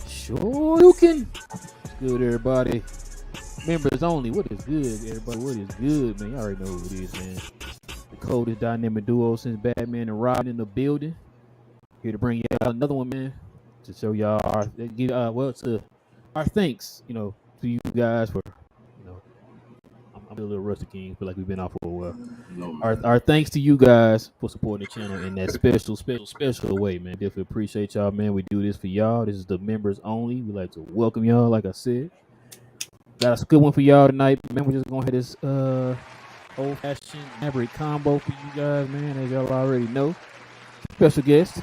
Shoryuken. Good, everybody. Members only. What is good, everybody? What is good, man? You already know who it is, man. The coldest dynamic duo since Batman and Robin in the building. Here to bring y'all another one, man. To show y'all our thanks, to you guys for, I'm a little rusty, King. Feel like we've been off for a while. Our thanks to you guys for supporting the channel in that special way, man. Definitely appreciate y'all, man. We do this for y'all. This is the members only. We like to welcome y'all, like I said. Got a good one for y'all tonight, man. We're just gonna have this old-fashioned Maverick combo for you guys, man. As y'all already know, special guest.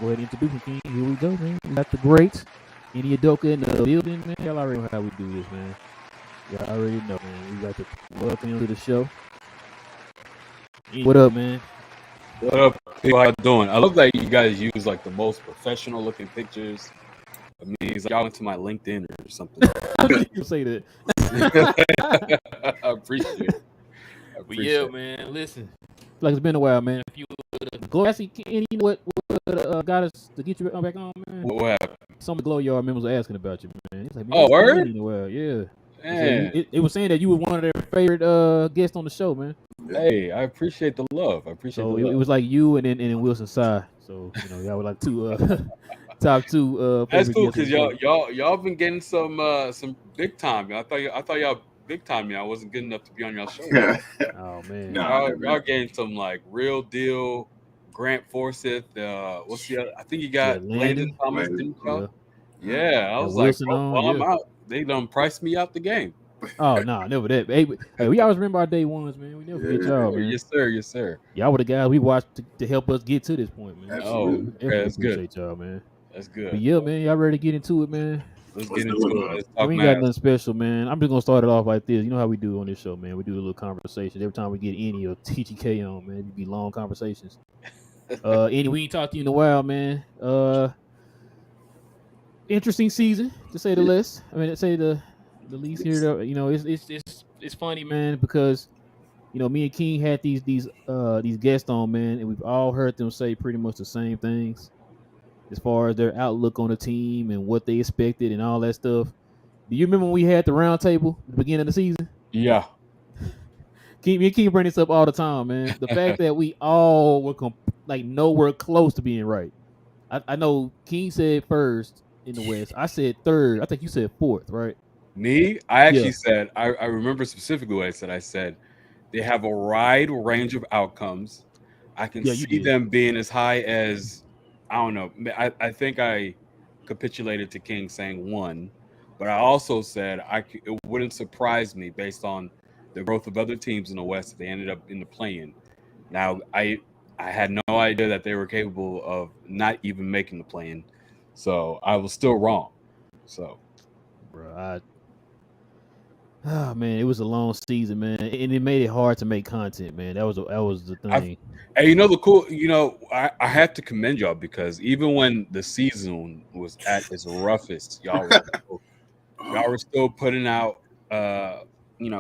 Go ahead and introduce him, King. Here we go, man. We got the great Enyi Nduka in the building, man. Y'all already know how we do this, man. Y'all already know, man. We got to welcome him to the show. What up, man? What up, people? How you doing? I love that you guys use like the most professional looking pictures. I mean, it's like y'all went to my LinkedIn or something. You say that. I appreciate it. Yeah, man. Listen, like it's been a while, man. If you glow, actually, you know what got us to get you back on, man? What happened? Some of the Glow Yard members were asking about you, man. It's like, man, oh, word? Yeah. Man. It was saying that you were one of their favorite guests on the show, man. Hey, I appreciate the love. It was like you and then Wilson Tsai. So y'all were like two top two. That's cool because y'all been getting some big time. I thought y'all big time. I wasn't good enough to be on y'all show. Oh man, y'all getting some like real deal. Grant Forsyth. What's the other? I think you got Landon Thomas. Yeah, I was like, I'm out. They done priced me out the game. Oh no, never that. Hey, we always remember our day ones, man. We never forget y'all, man. Yes, sir. Y'all were the guys we watched to help us get to this point, man. Absolutely. That's appreciate y'all, man. That's good. But yeah, man, y'all ready to get into it, man? Let's get into it. We ain't got nothing special, man. I'm just gonna start it off like this. You know how we do on this show, man. We do a little conversation every time we get Enyi or TGK on, man. It be long conversations. Enyi, we ain't talked to you in a while, man. Interesting season to say the least. I mean, to say the least here. It's funny, man, because me and King had these guests on, man, and we've all heard them say pretty much the same things as far as their outlook on the team and what they expected and all that stuff. Do you remember when we had the round table at the beginning of the season? Yeah. Me and King bring this up all the time, man. The fact that we all were nowhere close to being right. I know King said first in the West. I said third. I think you said fourth, right? Me? I actually said, I remember specifically what I said. I said, they have a wide range of outcomes. I can see them being as high as, I don't know. I think I capitulated to King saying 1, but I also said it wouldn't surprise me based on the growth of other teams in the West if they ended up in the play-in. Now, I had no idea that they were capable of not even making the play-in, so I was still wrong. So, bro, oh man, it was a long season, man, and it made it hard to make content, man. That was the thing. I have to commend y'all because even when the season was at its roughest, y'all were still putting out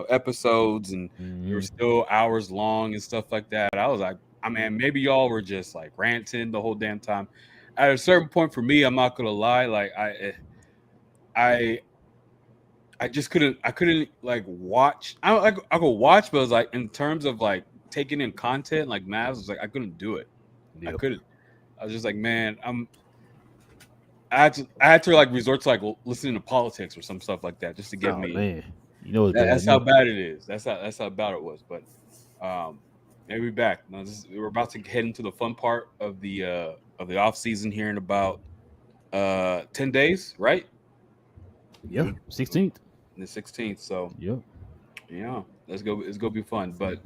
episodes, and they were still hours long and stuff like that. I was like, I mean, maybe y'all were just like ranting the whole damn time. At a certain point for me, I'm not gonna lie, like I just couldn't like watch. I could watch, but it was like in terms of like taking in content like Mavs, I was like I couldn't do it. Yep. I couldn't. I was just like, man, I had to like resort to like listening to politics or some stuff like that just to get me. Man, that's how bad it is. That's how bad it was. But maybe back. Now, we're about to head into the fun part of the off season here in about 10 days, right? Yeah, 16th. The 16th. So yeah, it's gonna be fun. But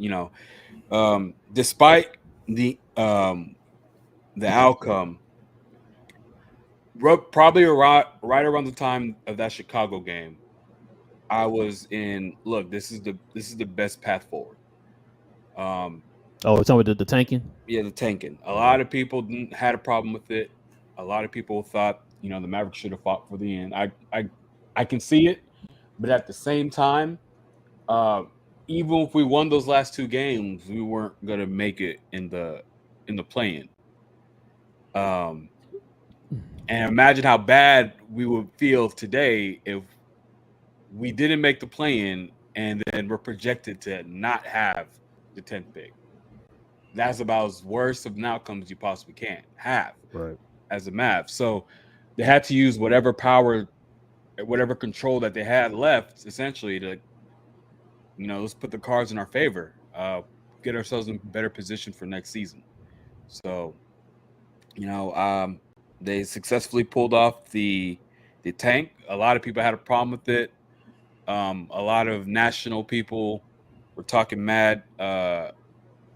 despite the outcome, probably right around the time of that Chicago game, I was in. Look, this is the best path forward. It's talking about the tanking. Yeah, the tanking. A lot of people had a problem with it. A lot of people thought, the Mavericks should have fought for the end. I can see it, but at the same time, even if we won those last two games, we weren't gonna make it in the play-in. And imagine how bad we would feel today if we didn't make the play-in and then we're projected to not have the 10th pick. That's about as worst of an outcome as you possibly can have as a Mavs. So they had to use whatever power, whatever control that they had left, essentially, to, let's put the cards in our favor, get ourselves in better position for next season. So, they successfully pulled off the tank. A lot of people had a problem with it. A lot of national people were talking mad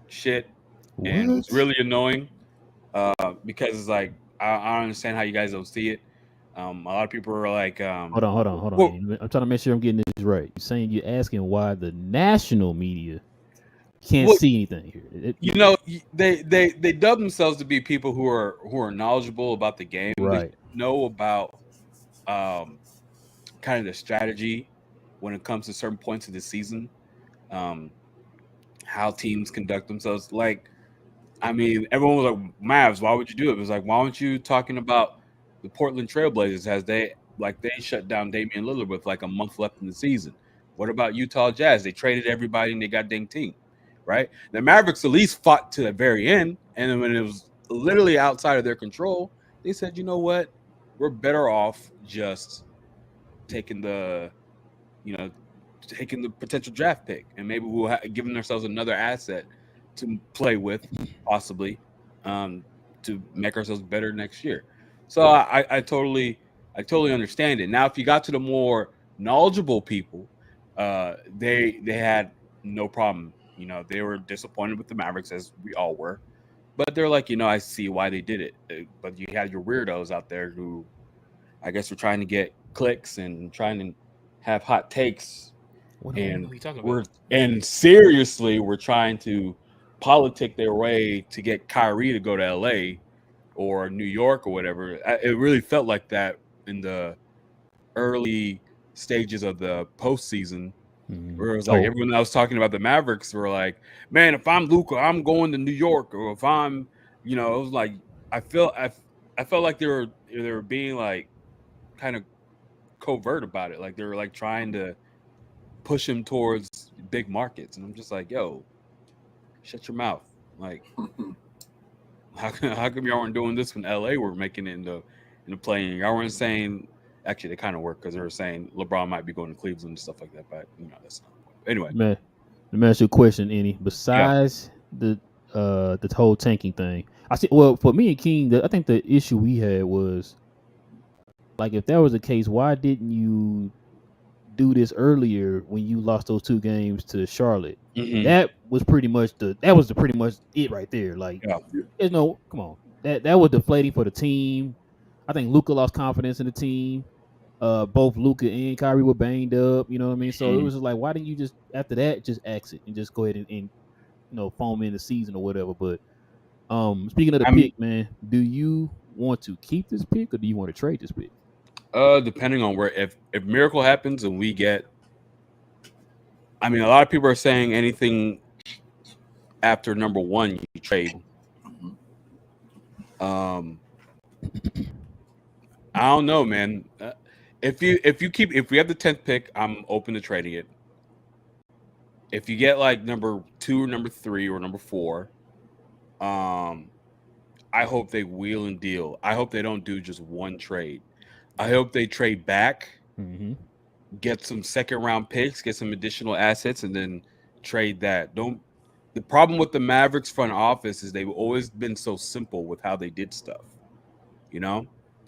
shit, and it was really annoying because it's like I don't understand how you guys don't see it. A lot of people are like, hold on. Well, I'm trying to make sure I'm getting this right. You're saying you're asking why the national media can't see anything here. They dub themselves to be people who are knowledgeable about the game. Right. They know about kind of the strategy when it comes to certain points of the season, how teams conduct themselves. Like, I mean, everyone was like, Mavs, why would you do it? It was like, why aren't you talking about the Portland Trailblazers as they shut down Damian Lillard with like a month left in the season? What about Utah Jazz? They traded everybody and they got dang team, right? The Mavericks at least fought to the very end. And then when it was literally outside of their control, they said, you know what? We're better off just taking the potential draft pick, and maybe we'll giving ourselves another asset to play with, possibly, to make ourselves better next year. So I totally understand it. Now, if you got to the more knowledgeable people, they had no problem. They were disappointed with the Mavericks, as we all were, but they're like, I see why they did it. But you had your weirdos out there who, I guess, were trying to get clicks and trying to have hot takes. And seriously, we're trying to politic their way to get Kyrie to go to LA or New York or whatever. It really felt like that in the early stages of the postseason, where it was like everyone that was talking about the Mavericks were like, man, if I'm Luka, I'm going to New York. Or if I'm, it was like, I felt like they were being like kind of covert about it. Like they were like trying to push him towards big markets, and I'm just like, yo, shut your mouth. Like, how come y'all weren't doing this when LA were making it in the play-in? Y'all weren't saying, actually they kind of worked, because they were saying LeBron might be going to Cleveland and stuff like that, but that's not the point. Anyway, man, let me ask you a question, Enyi. Besides the whole tanking thing, I see. Well, for me and King, I think the issue we had was, like, if that was the case, why didn't you do this earlier when you lost those two games to Charlotte? Mm-hmm. That was pretty much it right there. Like, there's no, come on, that was deflating for the team. I think Luka lost confidence in the team. Both Luka and Kyrie were banged up. You know what I mean? So it was just like, why didn't you just, after that, just exit and just go ahead and foam in the season or whatever? But speaking of the pick, man, do you want to keep this pick or do you want to trade this pick? Depending on where, if miracle happens and we get, I mean, a lot of people are saying anything after number 1 you trade. I don't know, man. If we have the 10th pick, I'm open to trading it. If you get like number 2 or number 3 or number 4, I hope they wheel and deal. I hope they don't do just one trade. I hope they trade back, get some second-round picks, get some additional assets, and then trade that. The problem with the Mavericks front office is they've always been so simple with how they did stuff. They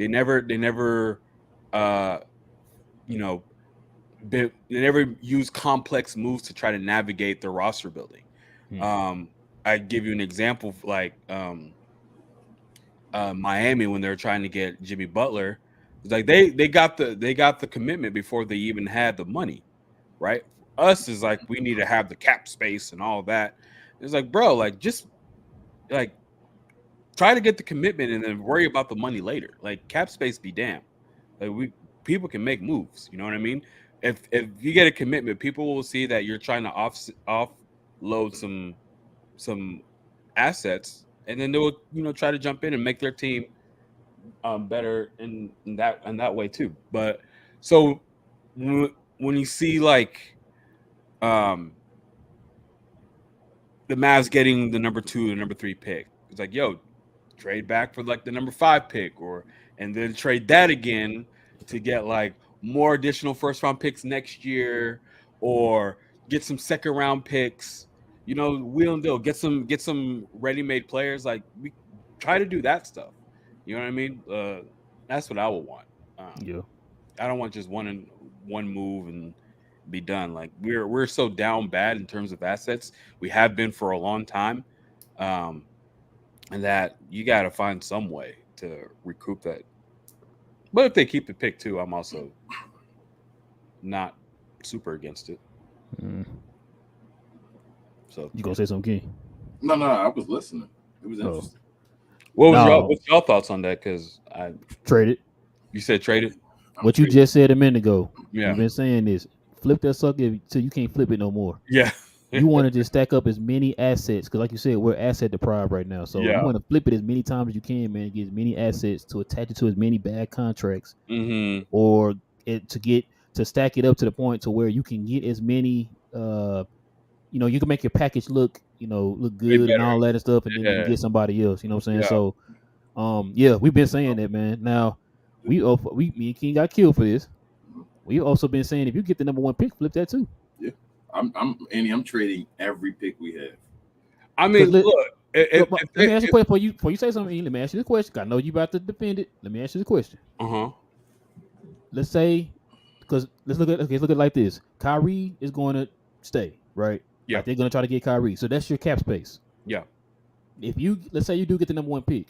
never use complex moves to try to navigate the roster building. I give you an example, like Miami, when they were trying to get Jimmy Butler. It's like they got the commitment before they even had the money, right? Us is like, we need to have the cap space and all that. It's like, bro, like, just like, try to get the commitment and then worry about the money later. Like cap space be damned. Like people can make moves. You know what I mean? If you get a commitment, people will see that you're trying to offload some assets, and then they'll try to jump in and make their team better in that way too. But so when you see like um the Mavs getting the number 2 and number 3 pick, it's like, yo, trade back for like the number 5 pick, and then trade that again to get like more additional first round picks next year, or get some second round picks. Wheel and deal, get some ready made players. Like, we try to do that stuff. You know what I mean? That's what I would want. Yeah. I don't want just one move and be done. Like, we're so down bad in terms of assets. We have been for a long time. And that you got to find some way to recoup that. But if they keep the pick too, I'm also not super against it. So you gonna say something, King? No, I was listening. It was interesting. What's your thoughts on that? Because I traded. You said traded. What you just said a minute ago. Yeah, you've been saying this. Flip that sucker till you can't flip it no more. Yeah. You want to just stack up as many assets because, like you said, we're asset deprived right now. So you want to flip it as many times as you can, man. Get as many assets to attach it to as many bad contracts, or to stack it up to the point to where you can get as many. You can make your package look good and all that and stuff, and then you can get somebody else. You know what I'm saying? Yeah. So, we've been saying that, man. Now me and King got killed for this. We've also been saying if you get the number 1 pick, flip that too. Yeah. I'm trading every pick we have. I mean, look. Let me ask you a question before you say something. Let me ask you the question. I know you about to defend it. Let me ask you the question. Let's say, because let's look at it like this. Kyrie is going to stay, right? Yeah. Like they're going to try to get Kyrie. So that's your cap space. Yeah. Let's say you do get the number 1 pick.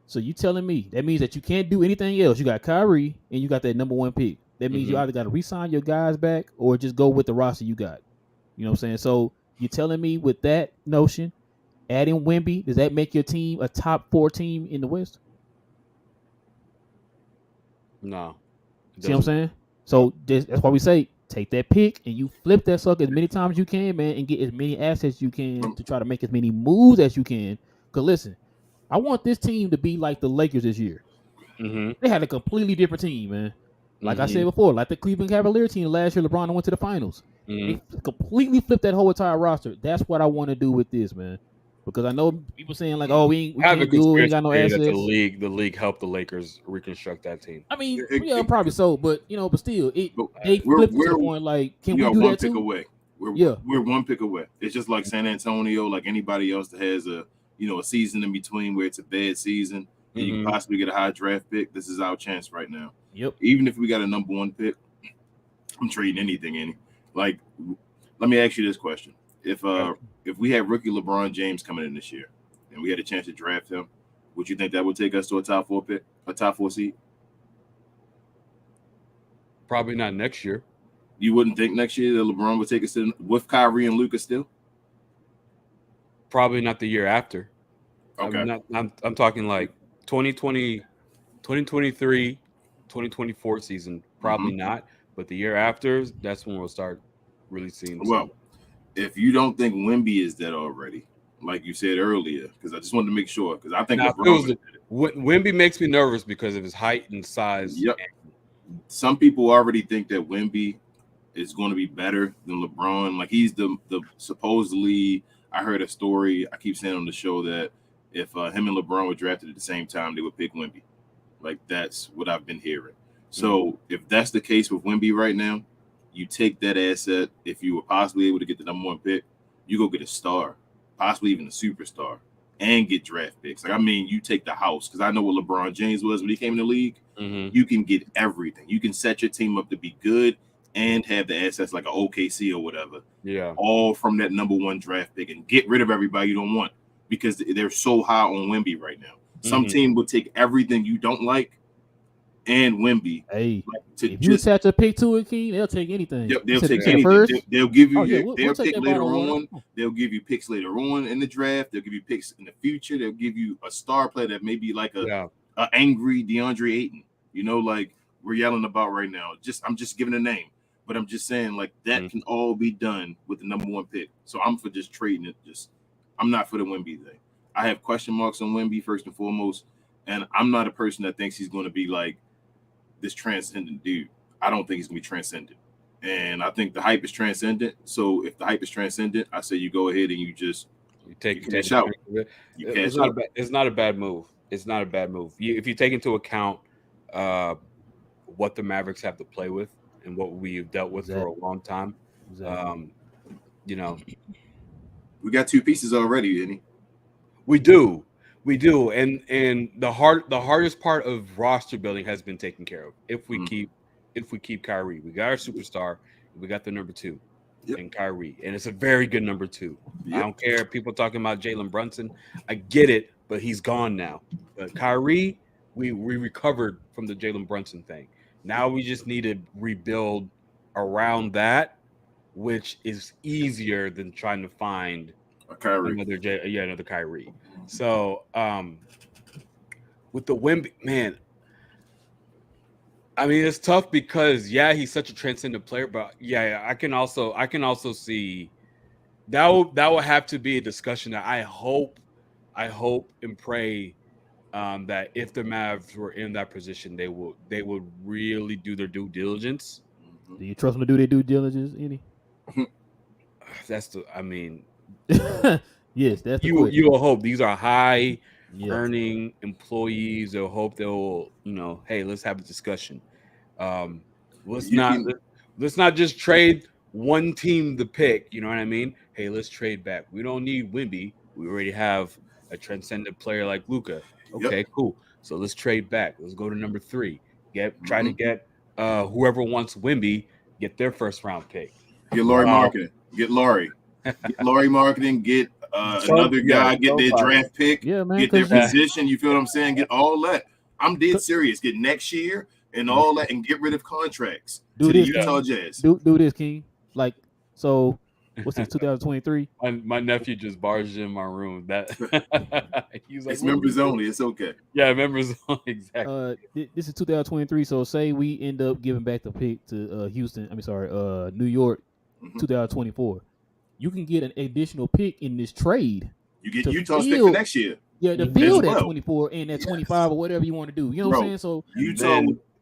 So you telling me that means that you can't do anything else. You got Kyrie and you got that number 1 pick. That means you either got to re-sign your guys back or just go with the roster you got. You know what I'm saying? So you're telling me with that notion, adding Wemby, does that make your team a top 4 team in the West? No. See what I'm saying? So that's why we say take that pick and you flip that sucker as many times as you can, man, and get as many assets you can to try to make as many moves as you can. Because listen, I want this team to be like the Lakers this year. They had a completely different team, man. Like I said before, like the Cleveland Cavaliers team last year, LeBron went to the finals. They completely flipped that whole entire roster. That's what I want to do with this, man. Because I know people saying like, "Oh, we can't do it. We ain't got no assets." The league helped the Lakers reconstruct that team. I mean, probably so, but but still, they flipped to the point like, can we do that too? We're 1 pick away. It's just like San Antonio, like anybody else that has a season in between where it's a bad season and you can possibly get a high draft pick. This is our chance right now. Yep. Even if we got a number 1 pick, I'm trading anything. Like, let me ask you this question: If we had rookie LeBron James coming in this year, and we had a chance to draft him, would you think that would take us to a top 4 pick, a top 4 seed? Probably not next year. You wouldn't think next year that LeBron would take us with Kyrie and Luka still? Probably not the year after. Okay. I'm talking like 2020, 2023, 2024 season. Probably not. But the year after, that's when we'll start really seeing. Well, if you don't think Wemby is dead already, like you said earlier, because I just wanted to make sure, because I think Wemby makes me nervous because of his height and size. Yep. Some people already think that Wemby is going to be better than LeBron. Like he's the supposedly. I heard a story. I keep saying on the show that if him and LeBron were drafted at the same time, they would pick Wemby. Like that's what I've been hearing. So if that's the case with Wemby right now, you take that asset. If you were possibly able to get the number 1 pick, you go get a star, possibly even a superstar, and get draft picks. Like, I mean, you take the house, because I know what LeBron James was when he came in the league. You can get everything. You can set your team up to be good and have the assets like an OKC or whatever. Yeah. All from that number 1 draft pick and get rid of everybody you don't want because they're so high on Wemby right now. Some team will take everything you don't like and Wemby. Hey, if you attach a pick to it, King, they'll take anything. Yep, they'll take anything. First? They'll give you. We'll pick that later on. They'll give you picks later on in the draft. They'll give you picks in the future. They'll give you a star player that may be like a angry DeAndre Ayton. You know, like we're yelling about right now. I'm just giving a name, but I'm just saying like that can all be done with the number 1 pick. So I'm for just trading it. I'm not for the Wemby thing. I have question marks on Wemby first and foremost, and I'm not a person that thinks he's going to be like this transcendent dude. I don't think he's gonna be transcendent, and I think the hype is transcendent. So if the hype is transcendent, I say you go ahead and you cash out. It's not a bad move. It's not a bad move. If you take into account what the Mavericks have to play with and what we've dealt with for a long time, you know, we got 2 pieces already, Enyi. We do, and the hardest part of roster building has been taken care of. If we keep Kyrie, we got our superstar, we got the number 2 in Kyrie, and it's a very good number 2. I don't care if people talking about Jalen Brunson. I get it, but he's gone now. But Kyrie, we recovered from the Jalen Brunson thing. Now we just need to rebuild around that, which is easier than trying to find another Kyrie. So with the Wemby, man, I mean it's tough because he's such a transcendent player, but I can also see that will have to be a discussion that I hope and pray that if the Mavs were in that position, they would really do their due diligence. Do you trust them to do their due diligence, Enyi? Yes, that's the question. You will hope these are high earning employees. They'll hope they'll, hey, let's have a discussion. Let's not just trade one team the pick. You know what I mean? Hey, let's trade back. We don't need Wemby. We already have a transcendent player like Luka. Okay, cool. So let's trade back. Let's go to number 3. Try to get whoever wants Wemby, get their first round pick. Get Laurie marketing. Get Laurie. Get Laurie marketing. Get another guy. Get their draft pick. Yeah, man, get their position. You feel what I'm saying? Get all that. I'm dead serious. Get next year and all that, and get rid of contracts. Do the this, Utah Jazz. Do this, King. Like so. What's this? 2023. My nephew just barged in my room. That he's like, it's members only. It's okay. Yeah, members only. Exactly. This is 2023. So say we end up giving back the pick to New York, 2024. You can get an additional pick in this trade. You get Utah's pick for next year. Yeah, to build at 24 and at 25 or whatever you want to do. You know what I'm saying? So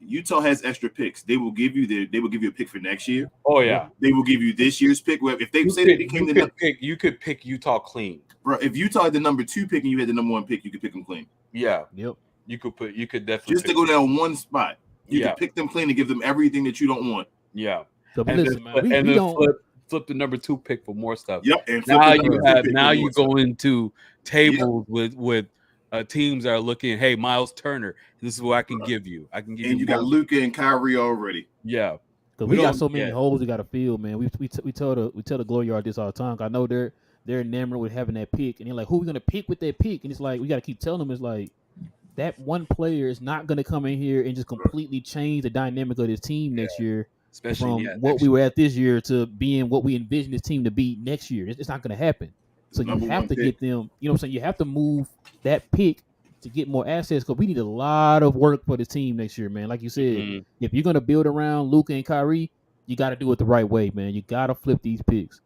Utah has extra picks. They will give you a pick for next year. Oh yeah. They will give you this year's pick. If they say they became the pick, you could pick Utah clean. Bro, if Utah had the number 2 pick and you had the number 1 pick, you could pick them clean. Yeah. Yep. You could definitely just to go down one spot. You could pick them clean and give them everything that you don't want. Yeah. So flip the number 2 pick for more stuff. Yep. And now you go into tables with teams that are looking, hey, Miles Turner, this is what I can give you. I can give you. And you got Luka and Kyrie already. Yeah. Because we got so many holes we got to fill, man. We tell the Glory Yard this all the time. I know they're enamored with having that pick, and they're like, who are we gonna pick with that pick? And it's like we got to keep telling them, it's like that one player is not gonna come in here and just completely change the dynamic of this team next year. Especially from what we were at this year to being what we envision this team to be next year. It's not gonna happen. So you have to get them. You know what I'm saying? You have to move that pick to get more assets because we need a lot of work for the team next year, man. Like you said, if you're gonna build around Luka and Kyrie, you got to do it the right way, man. You got to flip these picks.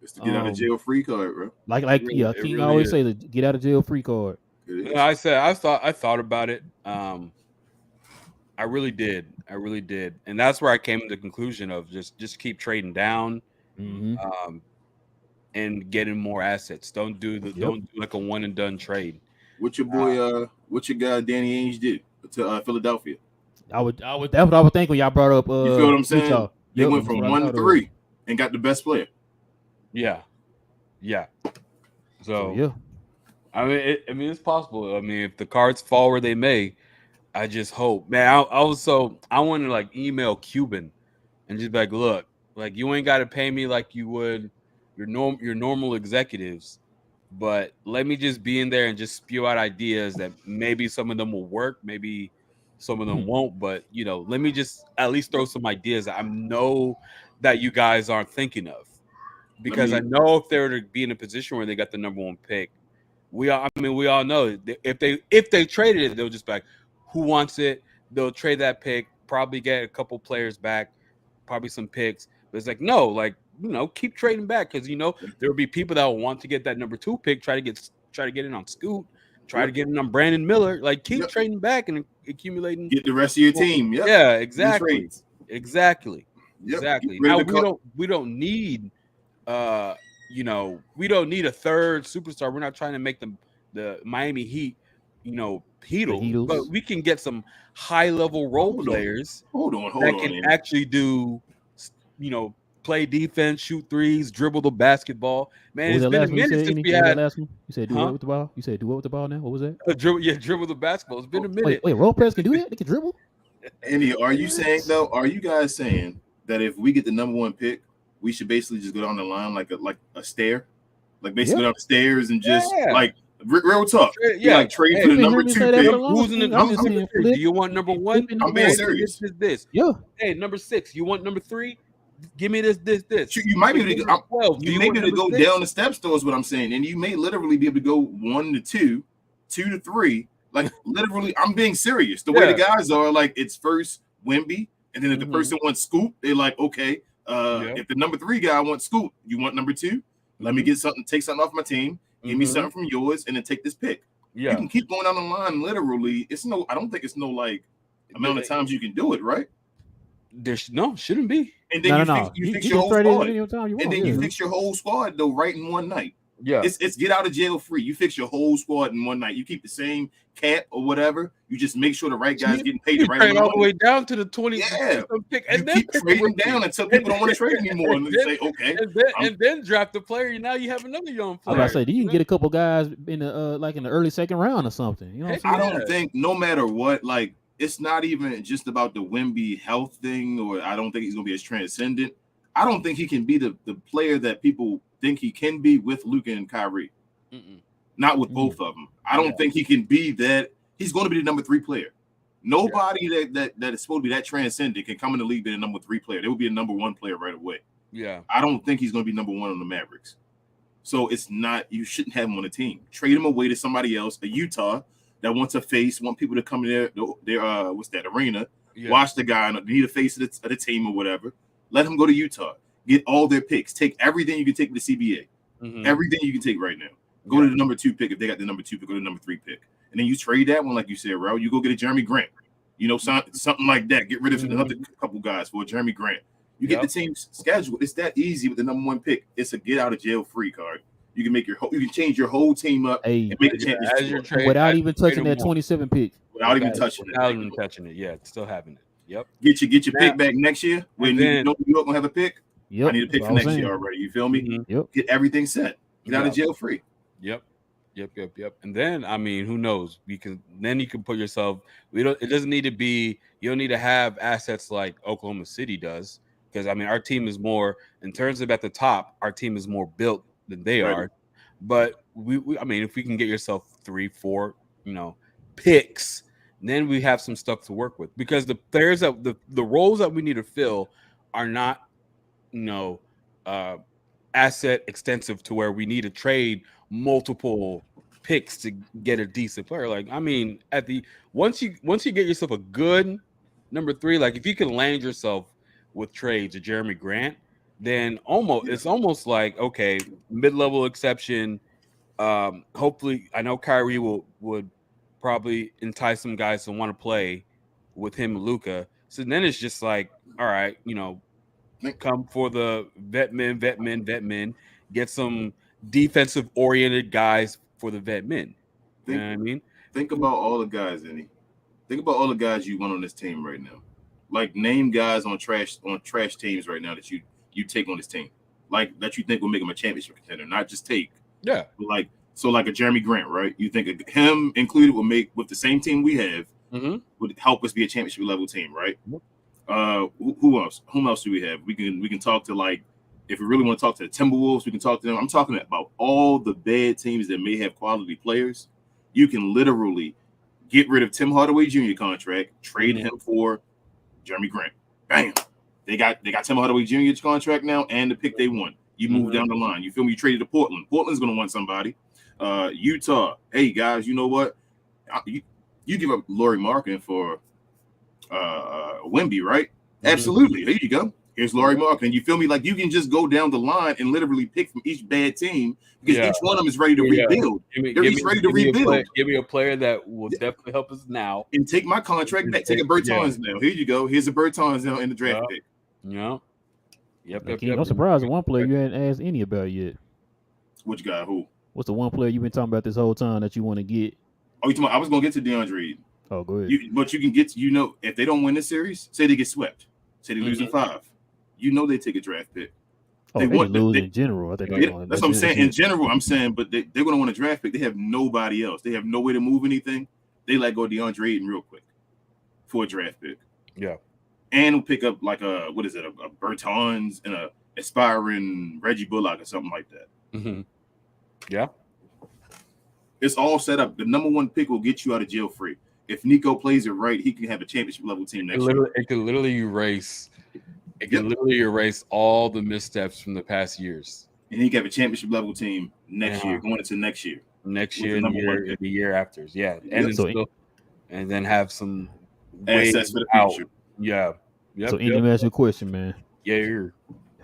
It's to get out of jail free card, bro. King really always say, the get out of jail free card. Yeah, I thought about it. I really did, and that's where I came to the conclusion of just keep trading down. And getting more assets. Don't do like a one and done trade. What your boy, what your guy Danny Ainge did to Philadelphia? That's what I would think when y'all brought up. You feel what I'm saying? Utah. They went from 1 to 3 and got the best player. Yeah. So I mean, it's possible. I mean, if the cards fall where they may, I just hope, man. I want to like email Cuban and just be like, look, like you ain't got to pay me like you would your normal executives, but let me just be in there and just spew out ideas that maybe some of them will work, maybe some of them won't. But let me just at least throw some ideas I know that you guys aren't thinking of, because I know if they were to be in a position where they got the number 1 pick, we all know if they traded it, they'll just be like, who wants it? They'll trade that pick, probably get a couple players back, probably some picks. But it's like, no, like, keep trading back, because there will be people that will want to get that number 2 pick, try to get in on Scoot, try to get in on Brandon Miller. Like, keep trading back and accumulating. Get the rest of your team. Yep. Yeah, exactly. Exactly. Yep. Exactly. Now we don't need we don't need a third superstar. We're not trying to make the Miami Heat, Heatles, but we can get some high level role players that can actually do, play defense, shoot threes, dribble the basketball. Man, it's been a minute since we had. You said do what with the ball? You said do what with the ball now? What was that? Dribble the basketball. It's been a minute. Wait, role players can do that? They can dribble? Andy, are you guys saying that if we get the number 1 pick, we should basically just go down the line like a stair? Like basically go down the stairs and just like real talk. Like trade for the number 2 pick. Who's in the number 3? Do you want number 1? I'm being serious. This. Yeah. Hey, number 6. You want number 3? Give me this. You might be able to 12. You may be able to go down the steps, though, is what I'm saying. And you may literally be able to go 1 to 2, 2 to 3. Like literally, I'm being serious. The way the guys are, like, it's first Wemby, and then if the person wants Scoop, they're like, okay, if the number 3 guy wants Scoop, you want number 2? Let me get something, take something off my team, give me something from yours, and then take this pick. Yeah. You can keep going down the line. Literally, I don't think it's no like amount of times you can do it, right? Shouldn't be. And then you fix your whole squad. And then you fix your whole squad though, right in one night. Yeah, it's get out of jail free. You fix your whole squad in one night. You keep the same cap or whatever. You just make sure the right guys getting paid the right amount. All the way down to the 20. Yeah, pick, and then keep trading down until people don't want to trade anymore. And then say, okay, and then draft the player. Now you have another young player. I was about to say, you can get a couple guys in the like in the early second round or something. You know, what I don't think no matter what, like it's not even just about the Wemby health thing, or I don't think he's gonna be as transcendent. I don't think he can be the player that people think he can be with Luka and Kyrie. Not with both of them. I don't think he can be that. He's going to be the number 3 player. Nobody that is supposed to be that transcendent can come in the league be the number 3 player. They will be a number 1 player right away. Yeah. I don't think he's going to be number 1 on the Mavericks. So it's not, you shouldn't have him on the team. Trade him away to somebody else, a Utah that wants a face, want people to come in their what's that, arena, watch the guy, need a face of the team or whatever. Let him go to Utah. Get all their picks. Take everything you can take to the CBA. Everything you can take right now. Go to the number 2 pick. If they got the number 2 pick, go to the number 3 pick. And then you trade that one, like you said, Raul. You go get a Jeremy Grant. You know, something like that. Get rid of another couple guys for a Jeremy Grant. You get the team's schedule. It's that easy with the number 1 pick. It's a get out of jail free card. You can make you can change your whole team up and make a championship without even touching that 27 pick. Without even touching it. Yeah, still having it. Yep. Get your pick back next year when you know New York gonna have a pick. Yep. I need a pick for next year already. You feel me? Yep. Get everything set. Get out of jail free. Yep. And then who knows? You can put yourself. It doesn't need to be. You don't need to have assets like Oklahoma City does, because our team is more in terms of at the top. Our team is more built than they are. But we if we can get yourself 3, 4, picks, then we have some stuff to work with, because the players that the roles that we need to fill are not asset extensive to where we need to trade multiple picks to get a decent player. Like once you get yourself a good number 3, like if you can land yourself with trades of Jeremy Grant, then it's almost like, okay, mid-level exception. Hopefully, I know Kyrie would probably entice some guys to want to play with him and Luka. So then it's just like, all right, come for the vet men, get some defensive oriented guys for the vet men. You know what I mean? Think about all the guys, Enyi. Think about all the guys you want on this team right now. Like, name guys on trash teams right now that you take on this team, like that you think will make him a championship contender, not just take. Yeah. Like a Jeremy Grant, right? You think him included will make with the same team we have would help us be a championship level team, right? Who else? Whom else do we have? We can talk to, like, if we really want to talk to the Timberwolves, we can talk to them. I'm talking about all the bad teams that may have quality players. You can literally get rid of Tim Hardaway Jr. contract, trade him for Jeremy Grant. Bam. They got Tim Hardaway Jr. contract now and the pick they won. You move down the line. You feel me? You traded to Portland. Portland's going to want somebody. Utah. Hey, guys, you know what? You give up Lauri Markkanen for Wemby, right? Absolutely. There you go. Here's Lauri Markkanen. You feel me? Like, you can just go down the line and literally pick from each bad team because each one of them is ready to rebuild. They're each ready to rebuild. Give me a player that will definitely help us now. And take my contract back. Take a Bertans now. Here you go. Here's a Bertans now in the draft pick. Yeah. Yep. I'm surprised at one player you hadn't asked any about yet. Which guy? Who? What's the one player you've been talking about this whole time that you want to get? Oh, you talking about, I was going to get to DeAndre Ayton. Oh, go ahead. But you can get, if they don't win this series, say they get swept, say they lose in 5, they take a draft pick. They lose in general. I think that's what I'm saying. In general, I'm saying, but they're going to want a draft pick. They have nobody else. They have no way to move anything. They let go of DeAndre Ayton real quick for a draft pick. Yeah. And we'll pick up like a Bertans and a aspiring Reggie Bullock or something like that. Mm-hmm. Yeah. It's all set up. The number 1 pick will get you out of jail free. If Nico plays it right, he can have a championship level team next year. It can literally erase. It can literally erase all the missteps from the past years. And he can have a championship level team next year, going into next year. Next year and the year after. Yeah. And and then have some assets for the future. Yeah. Yep, so, Enyi, let me ask you a question, man. Yeah.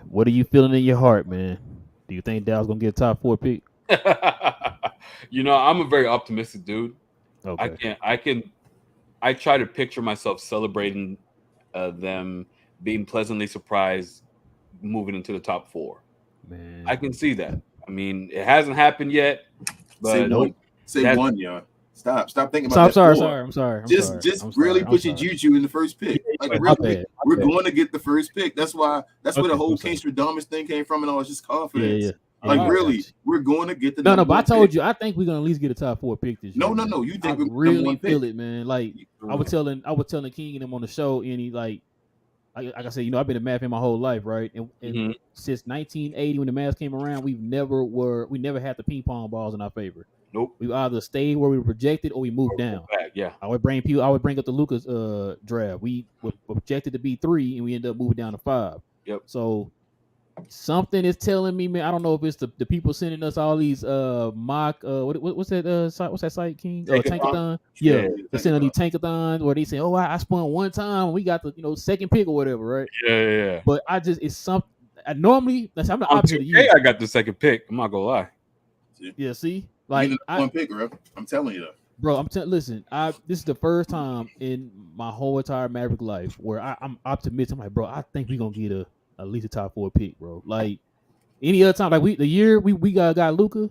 What are you feeling in your heart, man? Do you think Dallas gonna get a top 4 pick? I'm a very optimistic dude. Okay. I try to picture myself celebrating them being pleasantly surprised moving into the top 4. Man, I can see that. I mean, it hasn't happened yet, but say one, y'all. Stop thinking about that. I'm sorry. Just really put your juju in the first pick. Like, really, we're going to get the first pick. That's where the whole Kingstradamus thing came from, and all. It's just confidence. Yeah. Like, really, we're going to get the no. But I told you, I think we're gonna at least get a top 4 pick this year. No. You think I really feel it, man? Like, I was telling King and him on the show, and he like I said, I've been a Mavs fan my whole life, right? And since 1980, when the Mavs came around, we never had the ping pong balls in our favor. Nope. We either stayed where we were projected or we moved down. Back, yeah. I would bring up the Lucas draft. We were projected to be 3, and we ended up moving down to 5. Yep. So something is telling me, man. I don't know if it's the people sending us all these mock what's that site, King? Tankathon. Yeah, they're sending these tankathons where they say, "Oh, I spun one time, we got the second pick or whatever," right? Yeah. But it's something. I'm the opposite of you. I got the second pick. I'm not gonna lie. Yeah, see, like one pick, bro. I'm telling you, bro. Listen, this is the first time in my whole entire Maverick life where I'm optimistic. I'm like, bro, I think we're gonna get at least a top 4 pick, bro. Like any other time, like the year we got Luka,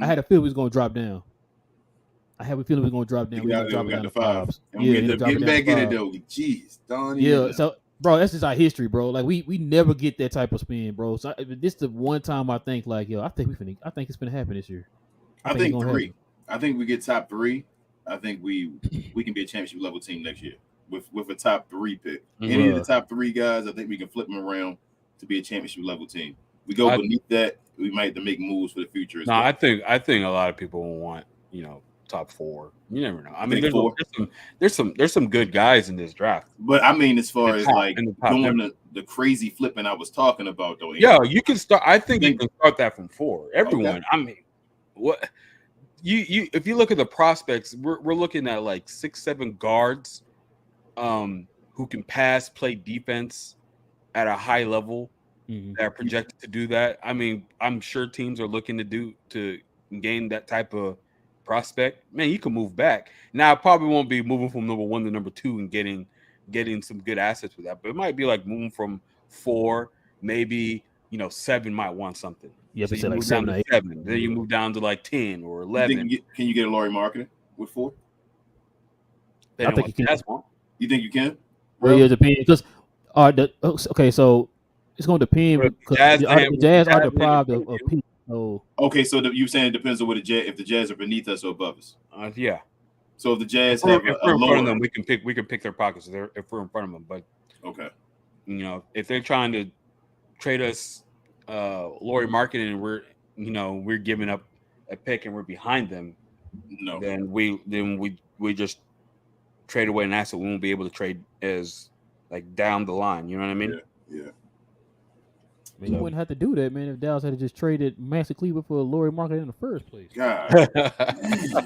I had a feeling we was gonna drop down. I had a feeling we was gonna drop down. We got down to 5s. And we ended up getting back in it though. Jeez, Donnie. Yeah, so bro, that's just our history, bro. Like we never get that type of spin, bro. So this is the one time I think like, I think it's gonna happen this year. I think 3. I think we get top 3. I think we can be a championship level team next year with a top 3 pick. Any of the top 3 guys, I think we can flip them around to be a championship level team. We go beneath that, we might have to make moves for the future. I think a lot of people will want top 4. You never know. I mean, there's some good guys in this draft. But I mean, as far as like doing the crazy flipping I was talking about, though. Yeah, you can start. I think you can start that from 4. Everyone. Okay. I mean, what you if you look at the prospects, we're looking at like 6-7 guards, who can pass, play defense at a high level. That are projected to do that. I mean, I'm sure teams are looking to gain that type of prospect. Man, you can move back. Now, I probably won't be moving from number 1 to number 2 and getting some good assets with that, but it might be like moving from 4, maybe 7 might want something. Yeah, so you move down to 7. Then you move down to like 10 or 11. Can you get a Lauri Markkanen with 4? I think you can. You think you can? Well, yeah, it depends because okay, so it's going to depend because the Jazz are deprived of people. So. Okay, so you're saying it depends on if the Jazz are beneath us or above us. Yeah. So if the Jazz have if we're in front of them, we can pick their pockets if we're in front of them. But okay, if they're trying to trade us Lauri Markkanen and we're giving up a pick and we're behind them, no, then we just trade away an asset we won't be able to trade as like down the line. You know what I mean? Yeah. Man, you wouldn't have to do that, man, if Dallas had just traded Maxi Kleber for Laurie Market in the first place. God,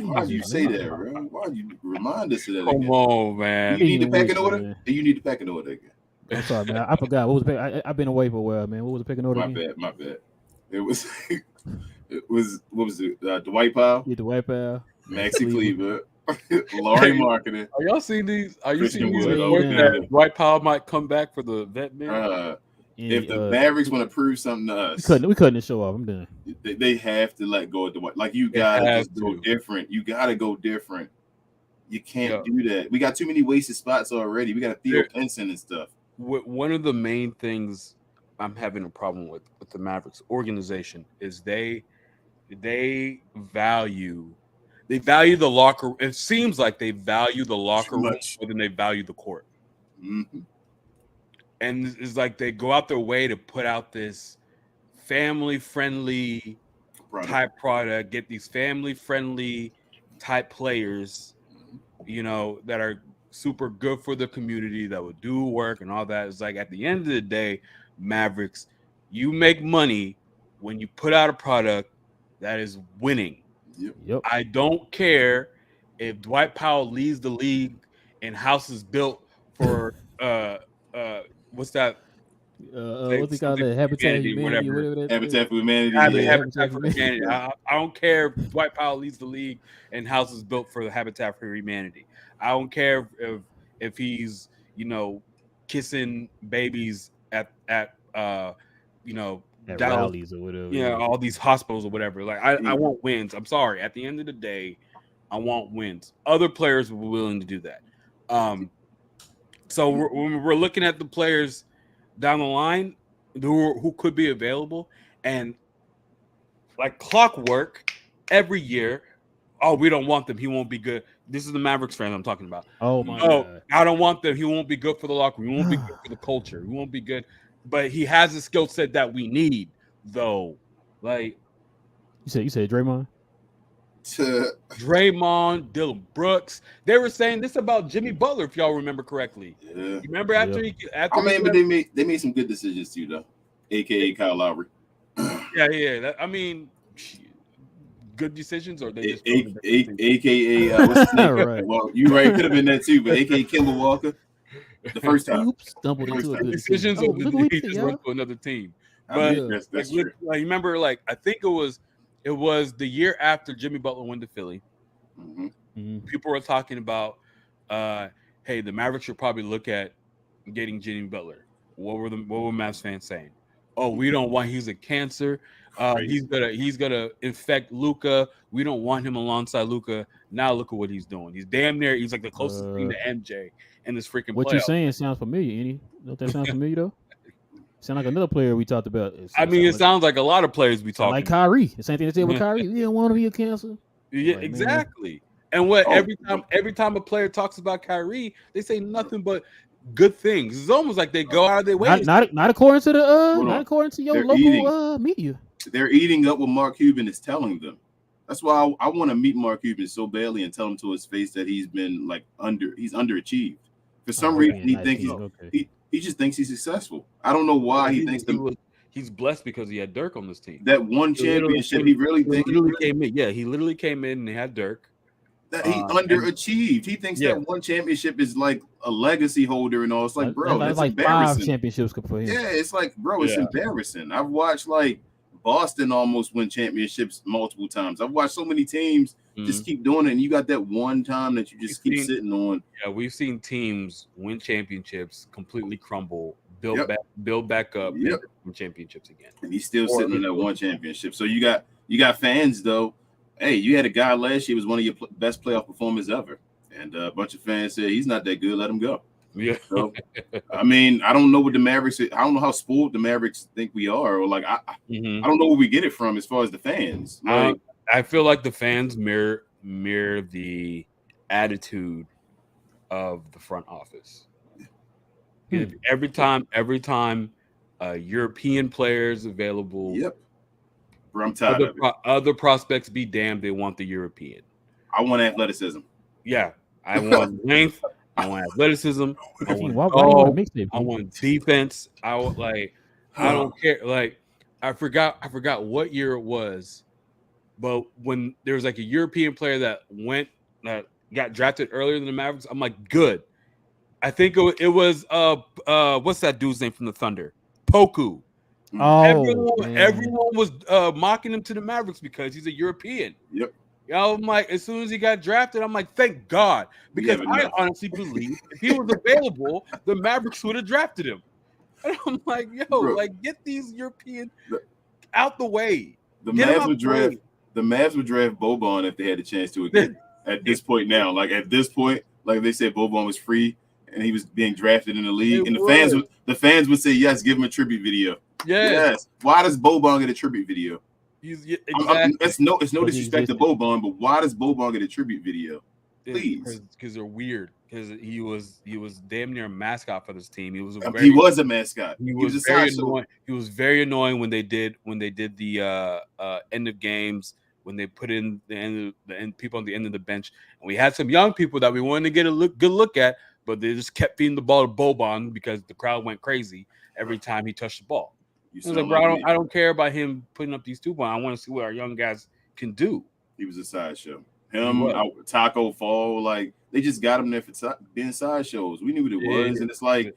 why'd you say that, bro? Why'd you remind us of that? Come on, man. Do you need the pecking order? Do you need the pecking order again? I'm sorry, man. I forgot. What was I've been away for a while, man. What was the pecking order again? My bad. It was what was it? Dwight Powell? Yeah, Dwight Powell. Maxi Kleber. Laurie Marketing. Are y'all seeing these? Are you Christian seeing these Wood, reports that Dwight Powell might come back for the vet man? If the Mavericks want to prove something to us, we couldn't the show off. I'm done. They have to let go of Dwight. Like you gotta just go different. You gotta go different. You can't do that. We got too many wasted spots already. We got Theo Pinson and stuff. One of the main things I'm having a problem with the Mavericks organization is they value the locker. It seems like they value the locker room more than they value the court. Mm-hmm. And it's like they go out their way to put out this family-friendly type product, get these family-friendly type players, you know, that are super good for the community, that would do work and all that. It's like at the end of the day, Mavericks, you make money when you put out a product that is winning. Yep. I don't care if Dwight Powell leads the league and houses built for what's that? What's it called? Habitat for Humanity, whatever. Habitat for Humanity. Habitat for Humanity. I don't care if Dwight Powell leads the league and houses built for the Habitat for Humanity. I don't care if he's, you know, kissing babies at you know, at Dallas, rallies or whatever. You know, all these hospitals or whatever. Like I want wins. I'm sorry. At the end of the day, I want wins. Other players were willing to do that. So when we're looking at the players down the line who could be available, and like clockwork, every year, oh, we don't want them. He won't be good. This is the Mavericks fan I'm talking about. Oh my God. I don't want them. He won't be good for the locker room. He won't be good for the culture. He won't be good. But he has a skill set that we need, though. Like you said Draymond? Draymond, Dylan Brooks. They were saying this about Jimmy Butler, if y'all remember correctly. Yeah. You remember after but they made some good decisions too, though. AKA Kyle Lowry. Yeah. I mean, good decisions, or they just AKA what's his name? Right. Well, you right, could have been that too, but AKA Kemba Walker. The first time. Stumbled into a good decisions, or he just went to another team. But that's true. Like, remember, like I think it was the year after Jimmy Butler went to Philly. Mm-hmm. People were talking about, hey, the Mavericks should probably look at getting Jimmy Butler. What were Mavs fans saying? Oh, we don't want. He's a cancer. He's gonna infect Luka. We don't want him alongside Luka. Now look at what he's doing. He's damn near. He's like the closest thing to MJ in this freaking. What you're saying sounds familiar, Enyi. Don't that sound familiar though? Sound like another player we talked about. It sounds like a lot of players we talked like Kyrie. The same thing they said with Kyrie. You don't want to be a cancer. Yeah, like, exactly. Man. And every time a player talks about Kyrie, they say nothing but good things. It's almost like they go out of their way. Not according to not according to your local media. They're eating up what Mark Cuban is telling them. That's why I want to meet Mark Cuban so badly and tell him to his face that he's been he's underachieved. For some reason, he just thinks he's successful. I don't know why he thinks he's blessed because he had Dirk on this team. That one championship, he came in. Yeah, he literally came in and he had Dirk. That he underachieved. He thinks that one championship is like a legacy holder and all. It's like, bro, that's like embarrassing. 5 championships for him. Yeah, it's like, bro, it's embarrassing. I've watched like Boston almost win championships multiple times. I've watched so many teams just keep doing it, and you got that one time that you just keep sitting on. Yeah, we've seen teams win championships, completely crumble, build back up, win championships again. And he's still sitting on that one championship. So you got fans though. Hey, you had a guy last year was one of your best playoff performers ever, and a bunch of fans said he's not that good. Let him go. Yeah. So, I mean, I don't know what the Mavericks. I don't know how spoiled the Mavericks think we are, or like I don't know where we get it from as far as the fans. Like, I feel like the fans mirror the attitude of the front office. Every time European players available. Yep. Bro, I'm tired of it. Other prospects be damned, they want the European. I want athleticism. Yeah. I want length. I want athleticism. I want I want defense. I don't care. Like I forgot what year it was, but when there was like a European player that got drafted earlier than the Mavericks, I'm like, good. I think it was what's that dude's name from the Thunder? Poku. Everyone was mocking him to the Mavericks because he's a European. Yep. I'm like, as soon as he got drafted, I'm like, thank God, because I honestly believe if he was available, the Mavericks would have drafted him. And I'm like, yo, like get these European out the way. The Mavs would draft. The Mavs would draft Boban if they had the chance to again. At this point now, like at this point, like they said, Boban was free and he was being drafted in the league, and the fans would say yes, give him a tribute video. Yes. Why does Boban get a tribute video? It's no disrespect to Boban, but why does Boban get a tribute video? Please, because they're weird. Because he was damn near a mascot for this team. He was a mascot. He was very annoying. He was very annoying when they did the end of games, when they put in the end people on the end of the bench, and we had some young people that we wanted to get a good look at, but they just kept feeding the ball to Boban because the crowd went crazy every time he touched the ball. I was like, bro, I don't care about him putting up these 2 points. I want to see what our young guys can do. He was a sideshow. Taco Fall, like they just got him there for being sideshows. We knew what it was, and it's like